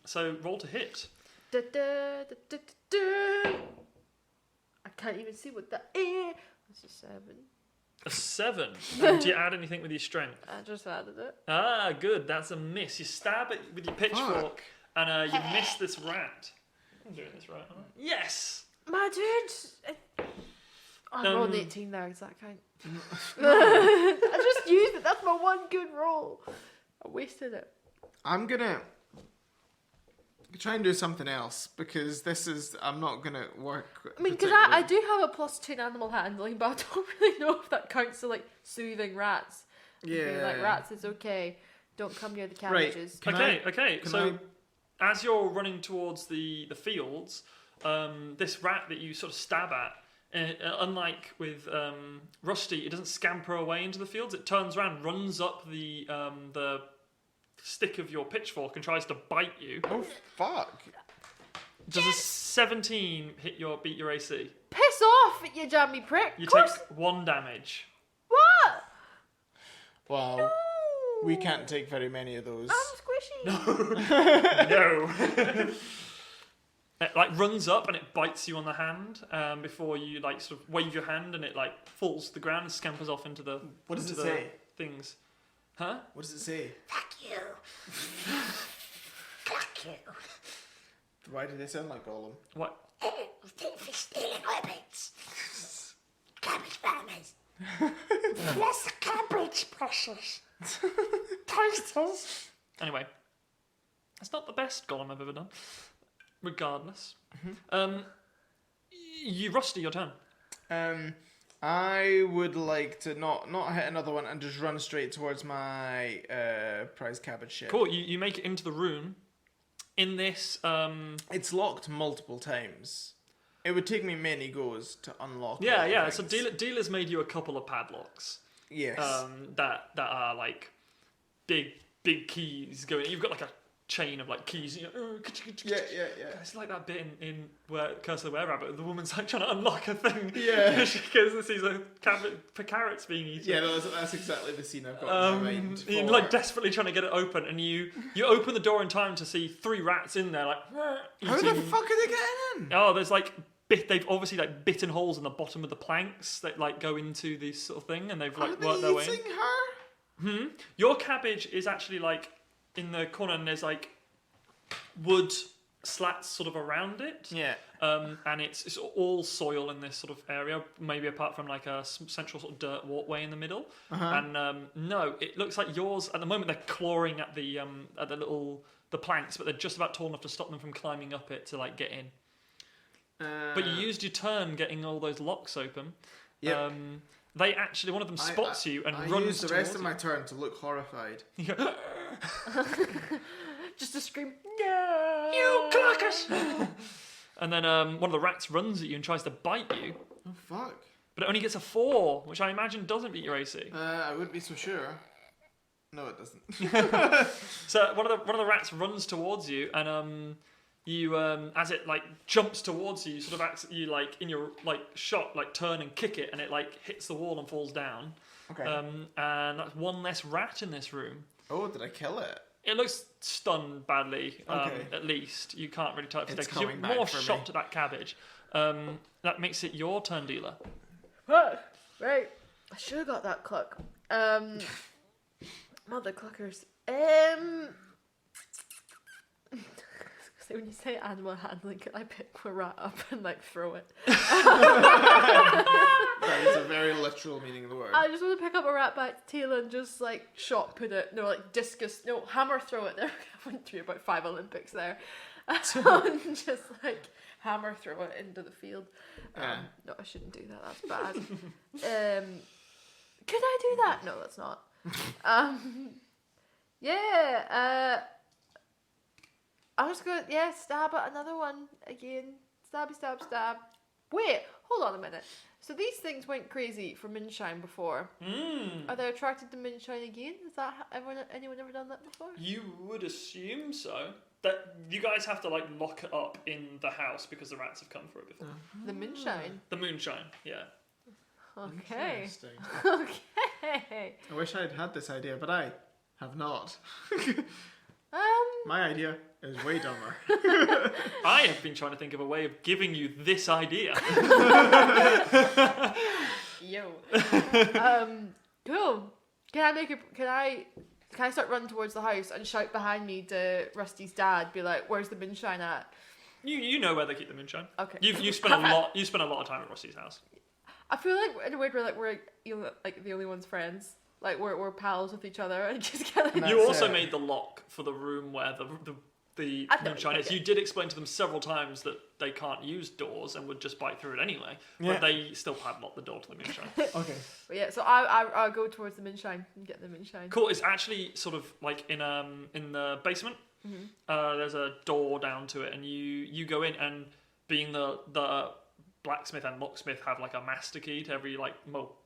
So roll to hit. Da, da, da, da, da, da. I can't even see what that is. That's a 7. A 7. And do you add anything with your strength? I just added it. Ah, good. That's a miss. You stab it with your pitchfork, and you miss this rat. I'm doing this right, aren't I? Yes. My dude. I rolled an 18 there. Does that count? I just used it. That's my one good roll. I wasted it. I'm gonna try and do something else because I'm not gonna work. I mean, because I do have a +2 in animal handling, but I don't really know if that counts to like soothing rats. Yeah. Like rats is okay. Don't come near the cabbages. Right. Okay. So as you're running towards the fields, this rat that you sort of stab at, unlike with Rusty, it doesn't scamper away into the fields. It turns around, runs up the stick of your pitchfork and tries to bite you. Oh fuck! Does a 17 beat your AC? Piss off, you jammy prick. You Of course. take 1 damage. What? Wow. No. We can't take very many of those. I'm squishy. No. It like runs up and it bites you on the hand before you like sort of wave your hand and it like falls to the ground and scampers off into the What does into it the say? Things. Huh? What does it say? Fuck you. Fuck you. Why do they sound like Gollum? What? Thank for stealing rabbits. Cabbage farmers. What's the cabbage precious? Toasters. Anyway, that's not the best Gollum I've ever done. Regardless, you Rusty, your turn. I would like to not hit another one and just run straight towards my prize cabbage ship. Cool. You make it into the room. In this, It's locked multiple times. It would take me many goes to unlock. yeah. So Dealer's made you a couple of padlocks. Yes. That are like big keys going. You've got like a chain of like keys. You know, Yeah. It's like that bit in where Curse of the Were-Rabbit. The woman's like trying to unlock a thing. Yeah. She goes and sees a carrots being eaten. Yeah, no, that's exactly the scene I've got in my mind. You're for- like desperately trying to get it open, and you open the door in time to see 3 rats in there, like How the eating- fuck are they getting in? Oh, there's like they've obviously like bitten holes in the bottom of the planks that like go into this sort of thing, and they've like Are worked they their way in. eating her? Your cabbage is actually like in the corner, and there's like wood slats sort of around it. Yeah. And it's all soil in this sort of area, maybe apart from like a central sort of dirt walkway in the middle. And no, it looks like yours at the moment. They're clawing at the planks, but they're just about tall enough to stop them from climbing up it to like get in. But you used your turn getting all those locks open. Yep. They actually, one of them spots you and I runs use the rest towards of my turn to look horrified. you. Just a scream. No. You cluckers! And then one of the rats runs at you and tries to bite you, Oh fuck. but it only gets a 4, which I imagine doesn't beat your AC. I wouldn't be so sure. No, it doesn't. So one of the rats runs towards you, and you as it like jumps towards you, sort of you like in your like shot like turn and kick it, and it like hits the wall and falls down. Okay. And that's one less rat in this room. Oh, did I kill it? It looks stunned badly. Okay. At least you can't really tell if It's because you're coming back more for me. shot at that cabbage. That makes it your turn, Deela. Right. I should have got that cluck. Mother cluckers. So when you say animal handling, can I pick my rat up and like throw it? That is a very literal meaning of the word. I just want to pick up a rat back to Deela and just like shot put it. No, like discus. No, hammer throw it. There, I went through about 5 Olympics there. And just like hammer throw it into the field. No, I shouldn't do that. That's bad. Could I do that? No, that's not. Yeah. I'm just going to, stab at another one again. Stabby, stab, stab. Wait, hold on a minute. So these things went crazy for moonshine before. Are they attracted to moonshine again? Is that anyone ever done that before? You would assume so. That you guys have to like lock it up in the house because the rats have come for it before. The moonshine? The moonshine, yeah. Okay. Interesting. Okay. I wish I had had this idea, but I have not. My idea is way dumber. I have been trying to think of a way of giving you this idea. Yo. Cool. Can I start running towards the house and shout behind me to Rusty's dad, be like, "Where's the moonshine at?" You know where they keep the moonshine. Okay. You spent a lot of time at Rusty's house. I feel like in a way we're like the only ones friends. Like we're pals with each other and just kind of. You also made the lock for the room where the I know, moonshine is. okay. You did explain to them several times that they can't use doors and would just bite through it anyway. Yeah. But they still padlock the door to the moonshine. Okay. But yeah, so I'll go towards the moonshine and get the moonshine. Cool. It's actually sort of like in the basement. Mm-hmm. There's a door down to it, and you go in, and being the blacksmith and locksmith have like a master key to every like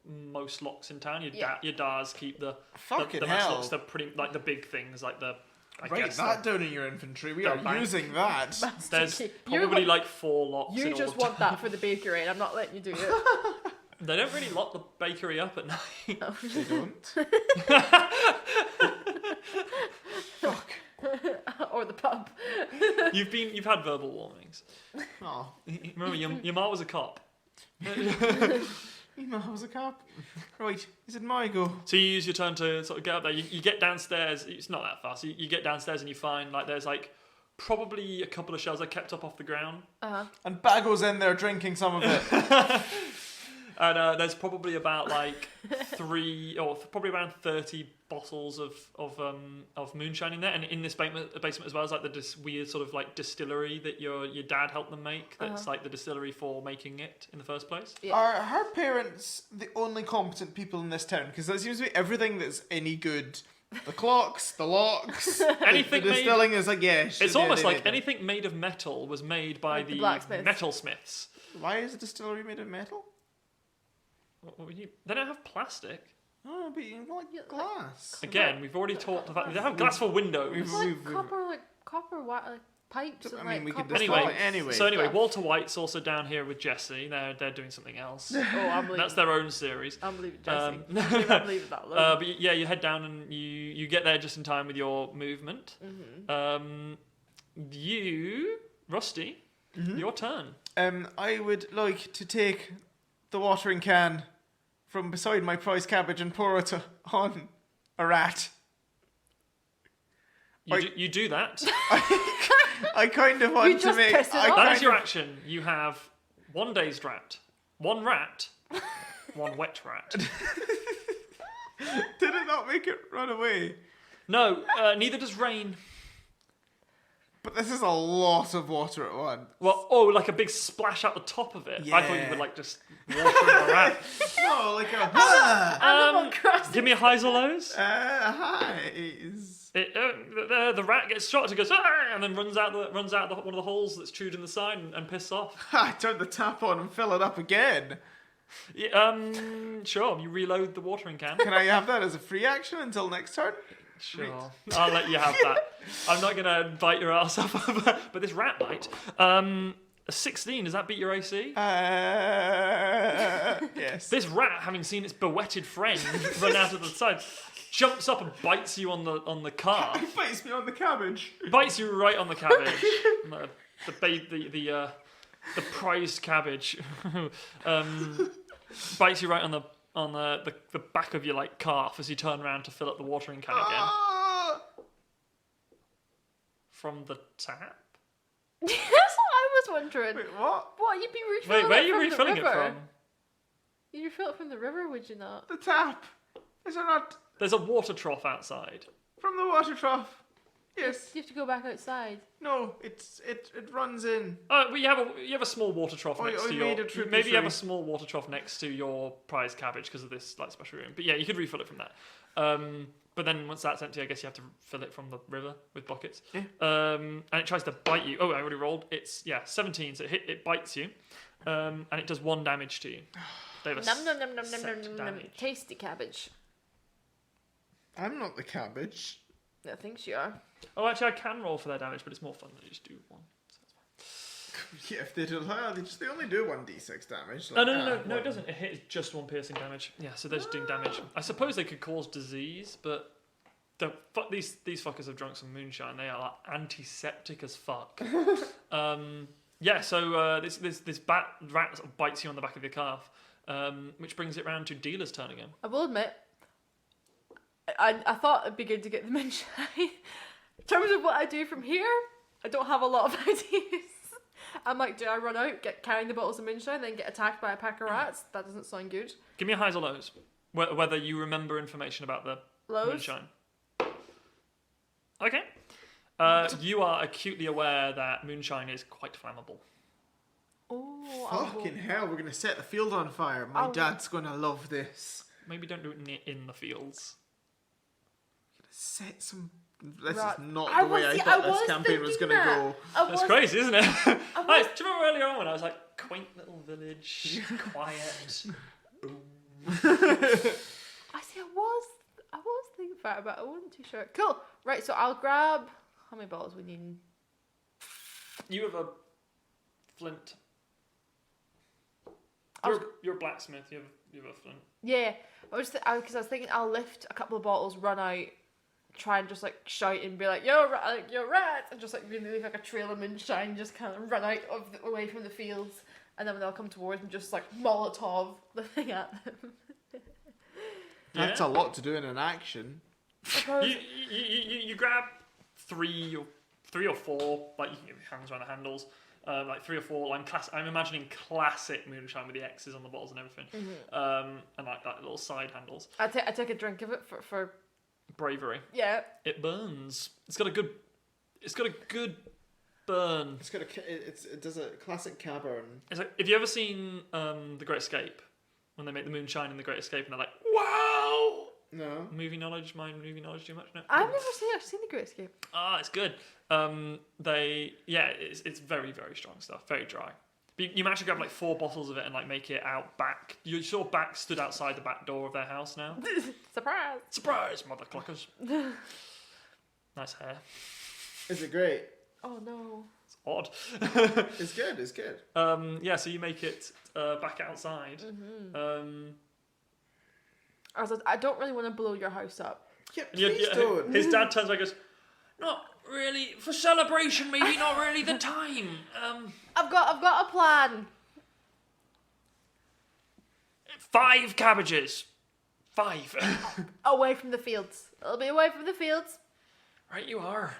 most locks in town. Your Dars keep the Fucking master hell. locks, the pretty like the big things like the. I Write guess that down in your inventory. We the are bank. using that. There's You probably want- like 4 locks. You in just all want that for the bakery, and I'm not letting you do it. They don't really lock the bakery up at night. They don't. Or the pub. You've had verbal warnings. Oh, Remember, your ma was a cop. I was a cop. Right, is it my go? So you use your turn to sort of get up there. You get downstairs. It's not that fast. You get downstairs and you find like there's like probably a couple of shells I kept up off the ground. And Bago's in there drinking some of it. And there's probably about like 3 or probably around 30 bottles of moonshine in there. And in this basement as well is like this weird sort of like distillery that your dad helped them make. That's like the distillery for making it in the first place. Yeah. Are her parents the only competent people in this town? Because that seems to be everything that's any good. The clocks, the locks, Anything the made- distilling is like, yeah. It's almost like anything made of metal was made by Like the the blacksmiths. metalsmiths. Why is a distillery made of metal? They don't have plastic. Oh, but you like glass. Again, we've already talked about they have glass for windows. It's like copper pipes. I And mean, like we could copper distill Anyway, it anyway. So anyway, stuff. Walter White's also down here with Jesse. They're doing something else. Oh, I'm leaving. That's their own series. I'm leaving Jesse. I'm leaving that alone. But yeah, you head down and you get there just in time with your movement. You, Rusty, your turn. I would like to take the watering can from beside my prize cabbage and pour it on a rat. You do that. I kind of want to just make. piss it I off. That kind is your of- action. You have 1 dazed rat, 1 rat, 1 wet rat. Did it not make it run away? No, neither does rain. But this is a lot of water at once. Well, like a big splash out the top of it. I thought you Yeah. would like just watering the rat. No, like a Animal Crossing. Give me a highs or lows. highs. The rat gets shot and goes "Ah!" and then runs out one of the holes that's chewed in the side and pisses off. I turn the tap on and fill it up again. Sure. You reload the watering can. Can I have that as a free action until next turn? Sure. I'll let you have that. I'm not gonna bite your ass off, but this rat might. A 16. Does that beat your AC? Yes. This rat, having seen its bewetted friend run out of the side, jumps up and bites you on the car. It bites me on the cabbage. Bites you right on the cabbage. The prized cabbage. Bites you right on the back of your calf as you turn around to fill up the watering can again. From the tap. That's what I was wondering. Wait, what? What, you'd be refilling Wait, where are it you from refilling the it river? from? You'd refill it from the river, would you not? The tap. Is there not There's a water trough outside. from the water trough? Yes. You have to go back outside. No, it runs in. Well, you have a small water trough next to made your. a tributary. Maybe you have a small water trough next to your prized cabbage because of this special room. But yeah, you could refill it from that. But then once that's empty, I guess you have to fill it from the river with buckets. Yeah. And it tries to bite you. Oh, I already rolled. It's 17, so it bites you, and it does 1 damage to you. They have a Num num num num num set num num num. damage. Tasty cabbage. I'm not the cabbage. I think you are. Oh, actually, I can roll for their damage, but it's more fun to just do 1. So it's fine. Yeah, if they do, they only do 1d6 damage. No, it doesn't. It hits just 1 piercing damage. Yeah, so they're just doing damage. I suppose they could cause disease, but don't fuck these fuckers have drunk some moonshine. They are antiseptic as fuck. Yeah, so this rat sort of bites you on the back of your calf, which brings it round to Deela's turn again. I will admit, I thought it'd be good to get the moonshine. In terms of what I do from here, I don't have a lot of ideas. I'm like, do I run out, carrying the bottles of moonshine, then get attacked by a pack of rats? That doesn't sound good. Give me a highs or lows, whether you remember information about the Lows? moonshine. Okay. You are acutely aware that moonshine is quite flammable. Oh, Fucking hell, we're gonna set the field on fire. My dad's gonna love this. Maybe don't do it in the fields. Set some. This Right. is not I the way was- I I thought was this campaign was thinking gonna that. go. That's crazy, isn't it? Hi, was- do you remember earlier on when I was like, quaint little village, quiet? I see. I was thinking about it, but I wasn't too sure. Cool. Right. So I'll grab. How many bottles we need? You have a flint. I was- You're a blacksmith. You have a flint. Yeah. Because I was thinking I'll lift a couple of bottles, run out, try and just shout and be like, "Yo, you're rat," and just really leave a trail of moonshine, just kind of run out away from the fields, and then when they'll come towards me, just Molotov the thing at them. That's a lot to do in an action. You grab three or four, you can get your hands around the handles, 3 or 4. I'm imagining classic moonshine with the X's on the bottles and everything, and little side handles. I take a drink of it for Bravery. yeah. It burns. It's got a good burn. It does a classic cavern. It's like, have you ever seen The Great Escape? When they make the moonshine in The Great Escape and they're like, wow! No. Movie knowledge too much? No. I've seen The Great Escape. Ah, it's good. It's very, very strong stuff. Very dry. But you managed to grab 4 bottles of it and make it out back. Your sort of back stood outside the back door of their house now. Surprise! Surprise, mother cluckers. Nice hair. Is it great? Oh no. It's odd. It's good. It's good. So you make it back outside. I don't really want to blow your house up. Yeah, please don't. His dad turns around and goes, not really, for celebration, maybe not really the time. I've got a plan. 5 cabbages. 5. Away from the fields. It'll be away from the fields. Right you are.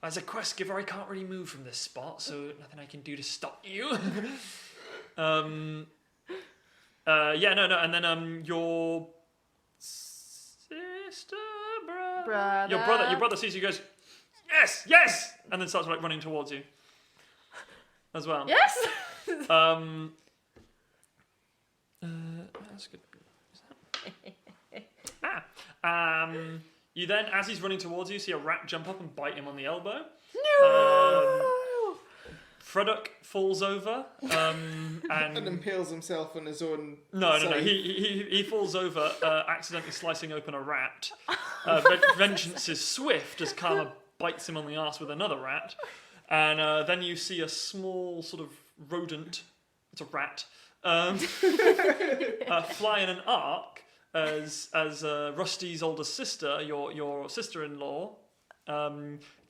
As a quest giver, I can't really move from this spot, so nothing I can do to stop you. And then your sister, Brother. your brother sees you, goes, yes, and then starts running towards you as well. Yes. That's good. You then, as he's running towards you, see a rat jump up and bite him on the elbow. No. Freddock falls over and And impales himself on his own. No. side. He falls over, accidentally slicing open a rat. Vengeance is swift as Karma bites him on the arse with another rat, and then you see a small sort of rodent. It's a rat. Fly in an arc as Rusty's older sister, your sister-in-law,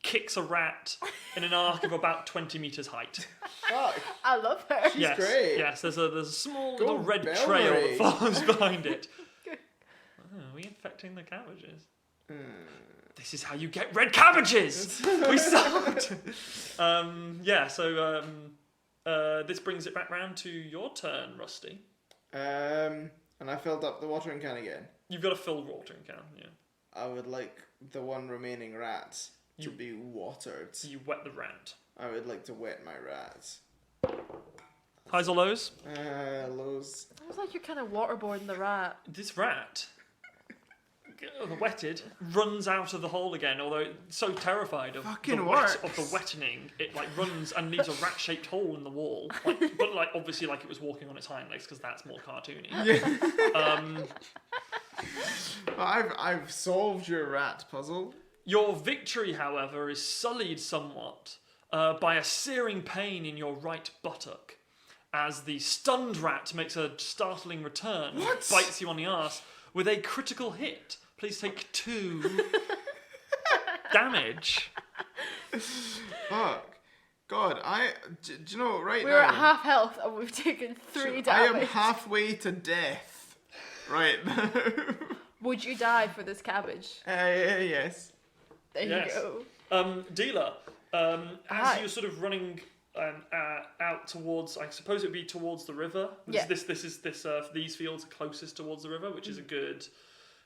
kicks a rat in an arc of about 20 meters height. Fuck. I love her. She's great. Yes, there's a small Go little red Bell trail Ray. that follows behind it. Oh, are we infecting the cabbages? This is how you get red cabbages! We sucked! This brings it back round to your turn, Rusty. And I filled up the watering can again. You've got a filled watering can, yeah. I would like the one remaining rat to be watered. So you wet the rat. I would like to wet my rats. Highs or lows? Lows. It was like you're kind of waterboarding the rat. This rat, wetted, runs out of the hole again, although it's so terrified of Fucking the works. of the wettening, it like runs and leaves a rat-shaped hole in the wall. But like obviously like it was walking on its hind legs because that's more cartoony. I've solved your rat puzzle. Your victory, however, is sullied somewhat by a searing pain in your right buttock as the stunned rat makes a startling return and bites you on the arse with a critical hit. Please take 2 damage. Fuck. God, do you know, right We're now... at half health and we've taken 3 I damage. am halfway to death. Right now. Would you die for this cabbage? Yes. There Yes. you go. Deela, Hi. as you're sort of running out towards, I suppose it would be towards the river. Yeah. These fields are closest towards the river, which is a good,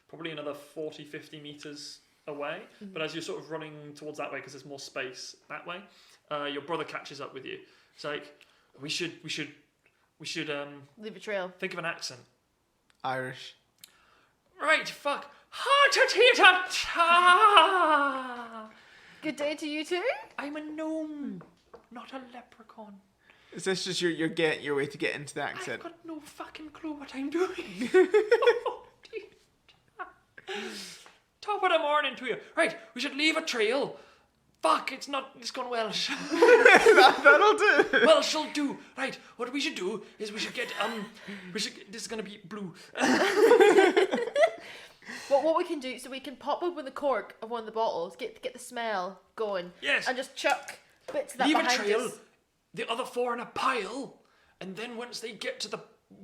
probably another 40, 50 meters away. But as you're sort of running towards that way, because there's more space that way, your brother catches up with you. It's like, we should Leave a trail. think of an accent. Irish. Right, fuck. Good day to you too. I'm a gnome, not a leprechaun. Is this just your way to get into the I've accent? got no fucking clue what I'm doing. Top of the morning to you. Right, we should leave a trail. Fuck, it's gone Welsh. That'll do. Welsh'll do. Right, what we should do is we should get, this is gonna be blue. Well, what we can do, so we can pop open the cork of one of the bottles, get the smell going. Yes. And just chuck bits of that Leave a behind trail, us. the other 4 in a pile, and then once they get to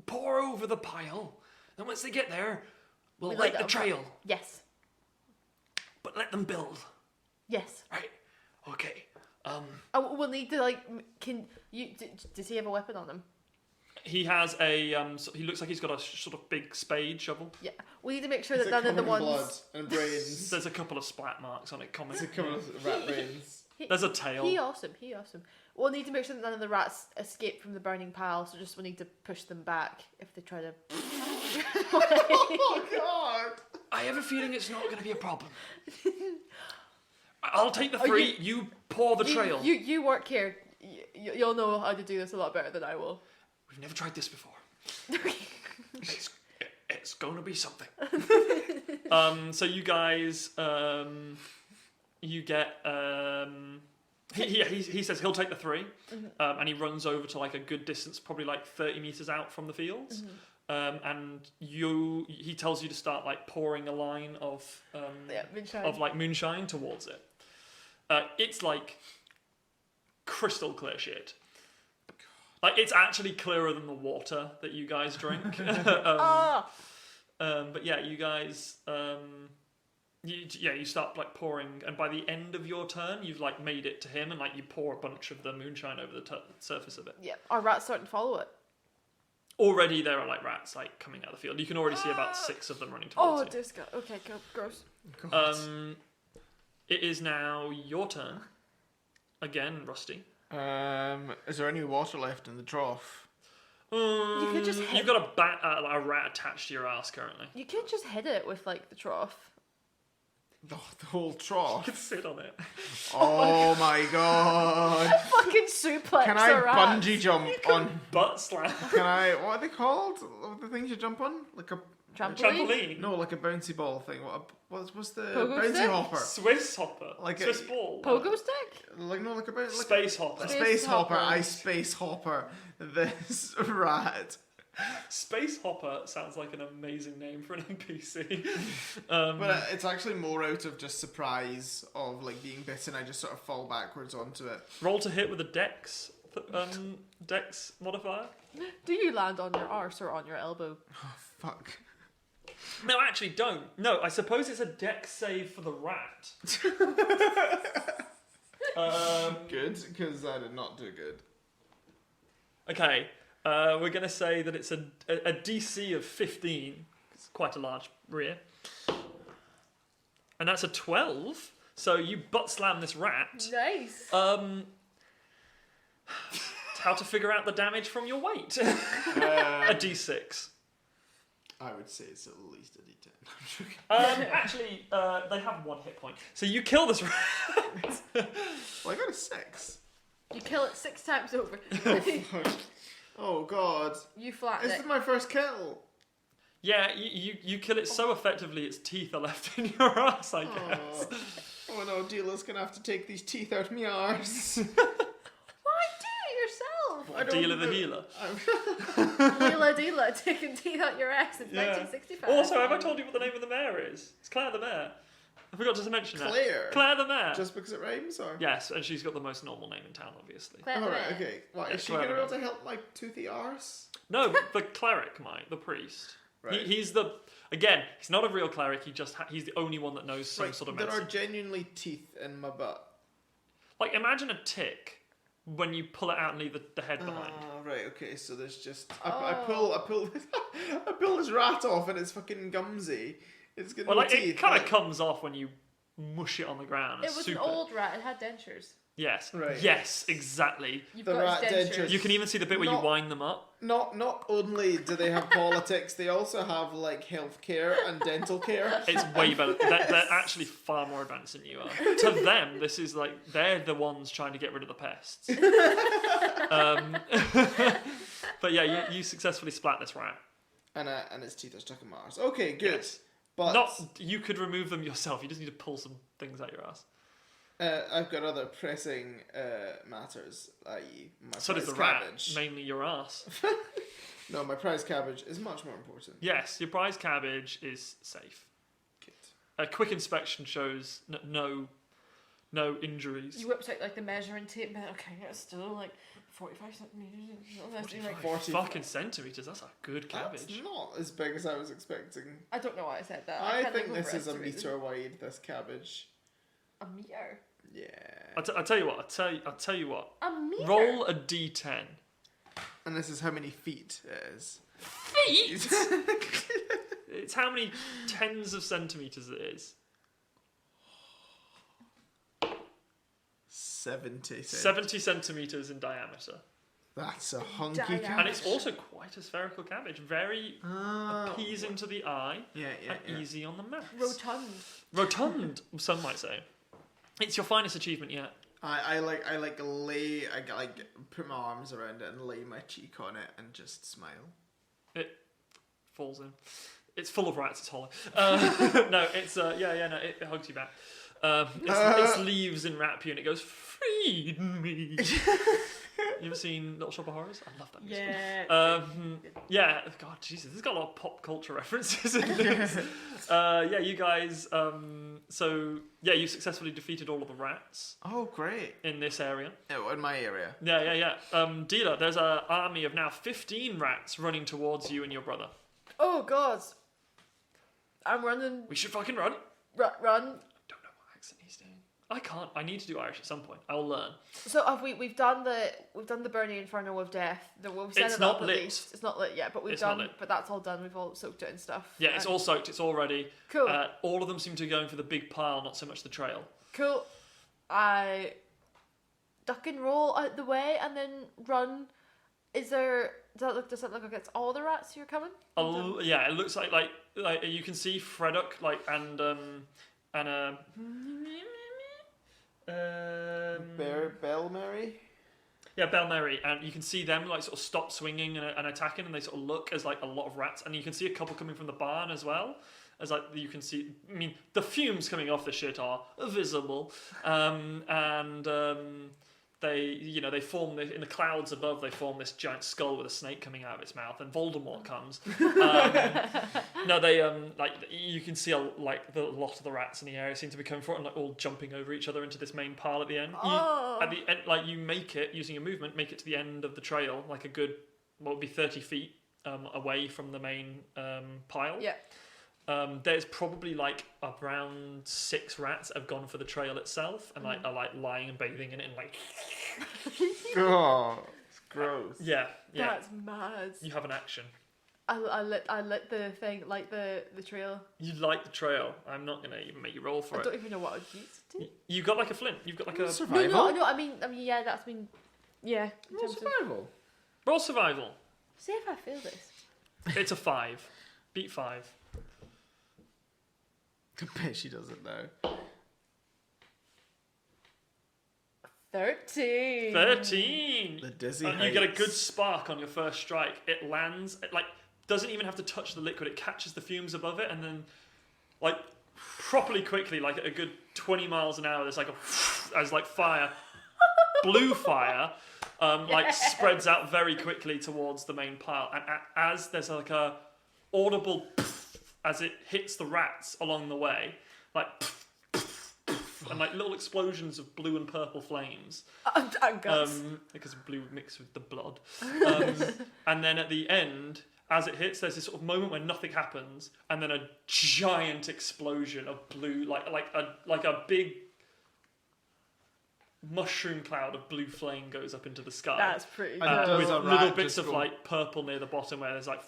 pour over the pile, then once they get there, we'll We light light the it on trail, Yes. but let them build. Yes. Right, okay. Oh, we'll need to does he have a weapon on him? He has he looks like he's got a sort of big spade shovel. Yeah. We need to make sure Is that it none of the covered in ones. blood and brains? There's a couple of splat marks on it. Common. There's a couple of rat brains. There's a tail. He awesome. We'll need to make sure that none of the rats escape from the burning pile, so we'll need to push them back if they try to. Oh God! I have a feeling it's not going to be a problem. I'll take the 3. You pour the trail. You work here. You'll know how to do this a lot better than I will. We've never tried this before. It's going to be something. So you guys, you get. He says he'll take the 3, and he runs over to like a good distance, probably like 30 meters out from the fields. And he tells you to start like pouring a line of moonshine towards it. It's like crystal clear shit. Like it's actually clearer than the water that you guys drink. But yeah, you guys, you start like pouring, and by the end of your turn, you've like made it to him, and like you pour a bunch of the moonshine over the surface of it. Yeah, our rats starting to follow it. Already there are like rats like coming out of the field. You can already see about 6 of them running towards Oh, you. dear God. Okay, gross. It is now your turn. Again, Rusty. Is there any water left in the trough? You could just You've got a rat attached to your ass currently. You could just hit it with like the trough. The whole You trough. can sit on it. Oh my god. Fucking suplex. Can I a rat. bungee jump on? Butt slam. Can I? What are they called? The things you jump on? Like a Trampoline. no, like a bouncy ball thing. What's the Pogo bouncy stick? hopper? Swiss hopper. Like a- Swiss ball. Pogo stick? Like no, like a bouncy. Space hopper. A Space space hopper. hopper. I space hopper this rat. Space hopper sounds like an amazing name for an NPC. But it's actually more out of just surprise of like being bitten. I just sort of fall backwards onto it. Roll to hit with a dex modifier. Do you land on your arse or on your elbow? Fuck. No, actually, don't. No, I suppose it's a dex save for the rat. Good, because I did not do good. Okay, we're going to say that it's a DC of 15. It's quite a large rear. And that's a 12. So you butt slam this rat. Nice. How to figure out the damage from your weight? A D6. I would say it's at least a D10. Actually, they have 1 hit point. So you kill this rat. Well, I got a 6. You kill it 6 times over. Oh god. You flatten This it. is my first kill. Yeah, you kill it so effectively its teeth are left in your ass, I guess. Oh no, Deela's gonna have to take these teeth out of my arse. Why do it yourself? I don't Deela the know. healer. Deela, taking teeth out your ass since Yeah. 1965. Also, have I told you what the name of the mayor is? It's Claire the Mayor. I forgot to mention that. Claire? Claire the Mayor. Just because it rhymes, or? Yes, and she's got the most normal name in town, obviously. Claire the Alright, Mayor. okay. What, is It's she gonna be Claire. able to help my toothy arse? No, the cleric might, the priest. Right. He's the again. He's not a real cleric. He's the only one that knows some Right, sort of there medicine. are genuinely teeth in my butt. Like imagine a tick when you pull it out and leave the head behind. Right, okay, so there's just... I pull I pull this rat off and it's fucking gumsy. It's got Well, no like teeth. it kind of comes off when you mush it on the ground. It It's was super. an old rat. It had dentures. Yes. Right. Yes, exactly. You've The got rat his dentures. dentures. You can even see the bit where you Not- wind them up. Not only do they have politics, they also have like healthcare and dental care. It's way better. They're actually far more advanced than you are. To them, this is like they're the ones trying to get rid of the pests. But yeah, you successfully splat this rat. And its teeth are stuck in my arse. Okay, good. Yes. But You could remove them yourself. You just need to pull some things out your ass. I've got other pressing matters, i.e. my So does prize the rat, cabbage. mainly your ass. No, my prize cabbage is much more important. Yes, your prize cabbage is safe. Good. A quick inspection shows no injuries. You whipped out like the measuring tape and been, okay, it's still like 45 centimeters. Like, 40 fucking centimeters. That's a good cabbage. That's not as big as I was expecting. I don't know why I said that. I can't, think like, this is a overestimate it. meter wide, this cabbage. A meter? Yeah. I'll tell you what. I'll tell you what. A meter? Roll a d10. And this is how many feet it is. Feet? It's how many tens of centimeters it is. 70. 70 centimeters in diameter. That's a hunky Diameter. cabbage. And it's also quite a spherical cabbage. Very appeasing to the eye Yeah, and easy on the mouth. Rotund. Rotund, some might say. It's your finest achievement yet. I put my arms around it and lay my cheek on it and just smile. It falls in. It's full of rats. It's hollow. No, it's it hugs you back. Its leaves in wrap you and it goes, "Feed me." You ever seen Little Shop of Horrors? I love that musical. Yeah. Yeah. God, Jesus, this has got a lot of pop culture references in this. Yeah, you guys. So yeah, you successfully defeated all of the rats Oh, great. in this area. In my area. Yeah. Deela, there's an army of now 15 rats running towards you and your brother. Oh, God. I'm running. We should fucking run. Run. Don't know what accent he's doing. I can't. I need to do Irish at some point. I'll learn. So have we've done the burning inferno of death. We've set It's it not up at lit. least. It's not lit yet, but we've It's not done. lit. But that's all done. We've all soaked it and stuff. Yeah, it's all soaked. It's all ready. Cool. All of them seem to be going for the big pile, not so much the trail. Cool. I duck and roll out the way and then run. Does that look like it's all the rats who are coming? Oh yeah, it looks like you can see Freddock and and a Bell Mary. Yeah, Bell Mary, and you can see them like sort of stop swinging and attacking, and they sort of look as like a lot of rats, and you can see a couple coming from the barn as well. As like you can see, I mean, the fumes coming off the shit are visible, they form in the clouds above. They form this giant skull with a snake coming out of its mouth, and Voldemort comes. You can see a lot of the rats in the area seem to be coming forward and like all jumping over each other into this main pile at the end. At the end, like you make it using your movement, make it to the end of the trail, like a good what would be 30 feet away from the main pile. Yeah. There's probably like around 6 rats that have gone for the trail itself and are like lying and bathing in it and like. Oh, it's gross. Yeah. That's mad. You have an action. I lit the thing, like the trail. You like the trail. I'm not gonna even make you roll for I it. don't even know what I'd use it to. You got like a flint. You've got like a survival. No. I mean, yeah, that's been, yeah. in Roll terms of- survival. roll survival. See if I feel this. It's a 5. Beat 5. I bet she doesn't know. 13. 13. The dizzy And you get a heights. good spark on your first strike. It lands. It like doesn't even have to touch the liquid. It catches the fumes above it, and then like properly quickly, like at a good 20 miles an hour, there's like as like fire, blue fire, like spreads out very quickly towards the main pile, and as there's like a audible as it hits the rats along the way, like. And like little explosions of blue and purple flames. Guts. Because blue mixed with the blood. And then at the end, as it hits, there's this sort of moment where nothing happens, and then a giant explosion of blue, like a big mushroom cloud of blue flame goes up into the sky. That's pretty And good. does with a little rat bits just of go- like purple near the bottom where there's like.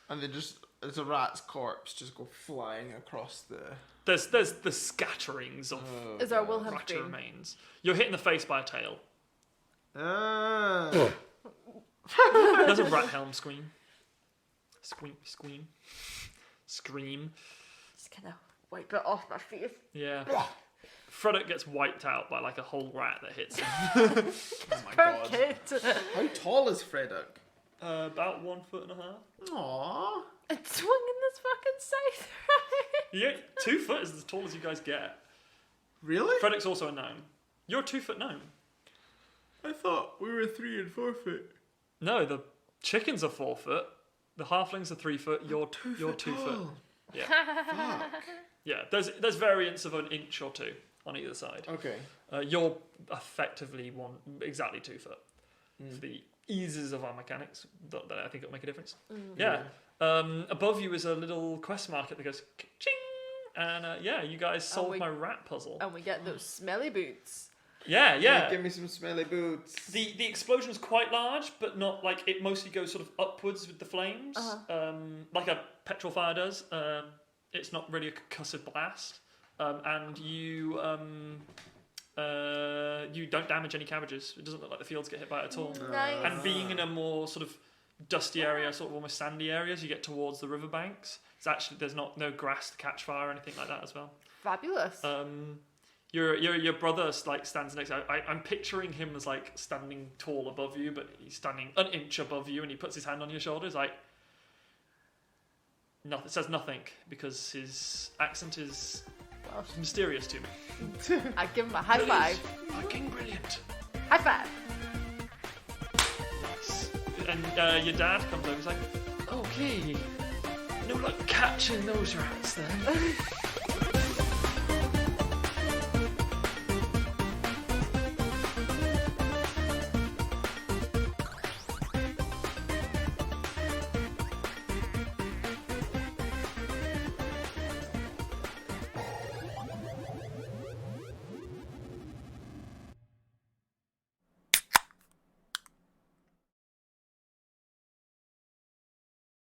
And they just, as a rat's corpse, just go flying across the. There's the scatterings of Is our Wilhelm rat scream? remains. You're hit in the face by a tail. There's a rat helm scream. Scream. Just kind of wipe it off my face. Yeah. Frederick gets wiped out by like a whole rat that hits him. Oh my god. Kid. How tall is Frederick? About 1.5 feet. Aww. It's swinging this fucking scythe. Yeah, 2 foot is as tall as you guys get. Really? Frederick's also a gnome. You're a 2 foot gnome. I thought we were 3 and 4 foot. No, the chickens are 4 foot. The halflings are 3 foot. You're 2 foot. Yeah. Fuck. Yeah. There's variants of an inch or 2 on either side. Okay. You're effectively exactly 2 foot. For the eases of our mechanics, that I think it'll make a difference. Yeah. Above you is a little quest marker that goes ching, and you guys solved my rat puzzle. And we get those smelly boots. Yeah. Give me some smelly boots. The explosion's quite large, but not like it mostly goes sort of upwards with the flames, like a petrol fire does. It's not really a concussive blast, and you don't damage any cabbages. It doesn't look like the fields get hit by it at all. Nice. And being in a more sort of dusty area, sort of almost sandy area, as you get towards the riverbanks, it's actually there's no grass to catch fire or anything like that as well. Fabulous. Your brother like stands next. I'm picturing him as like standing tall above you, but he's standing an inch above you, and he puts his hand on your shoulder. It's like nothing. Says nothing because his accent is mysterious to me. I give him a high five. Fucking brilliant. High five. Nice. And your dad comes over. He's like, okay, no luck catching those rats then.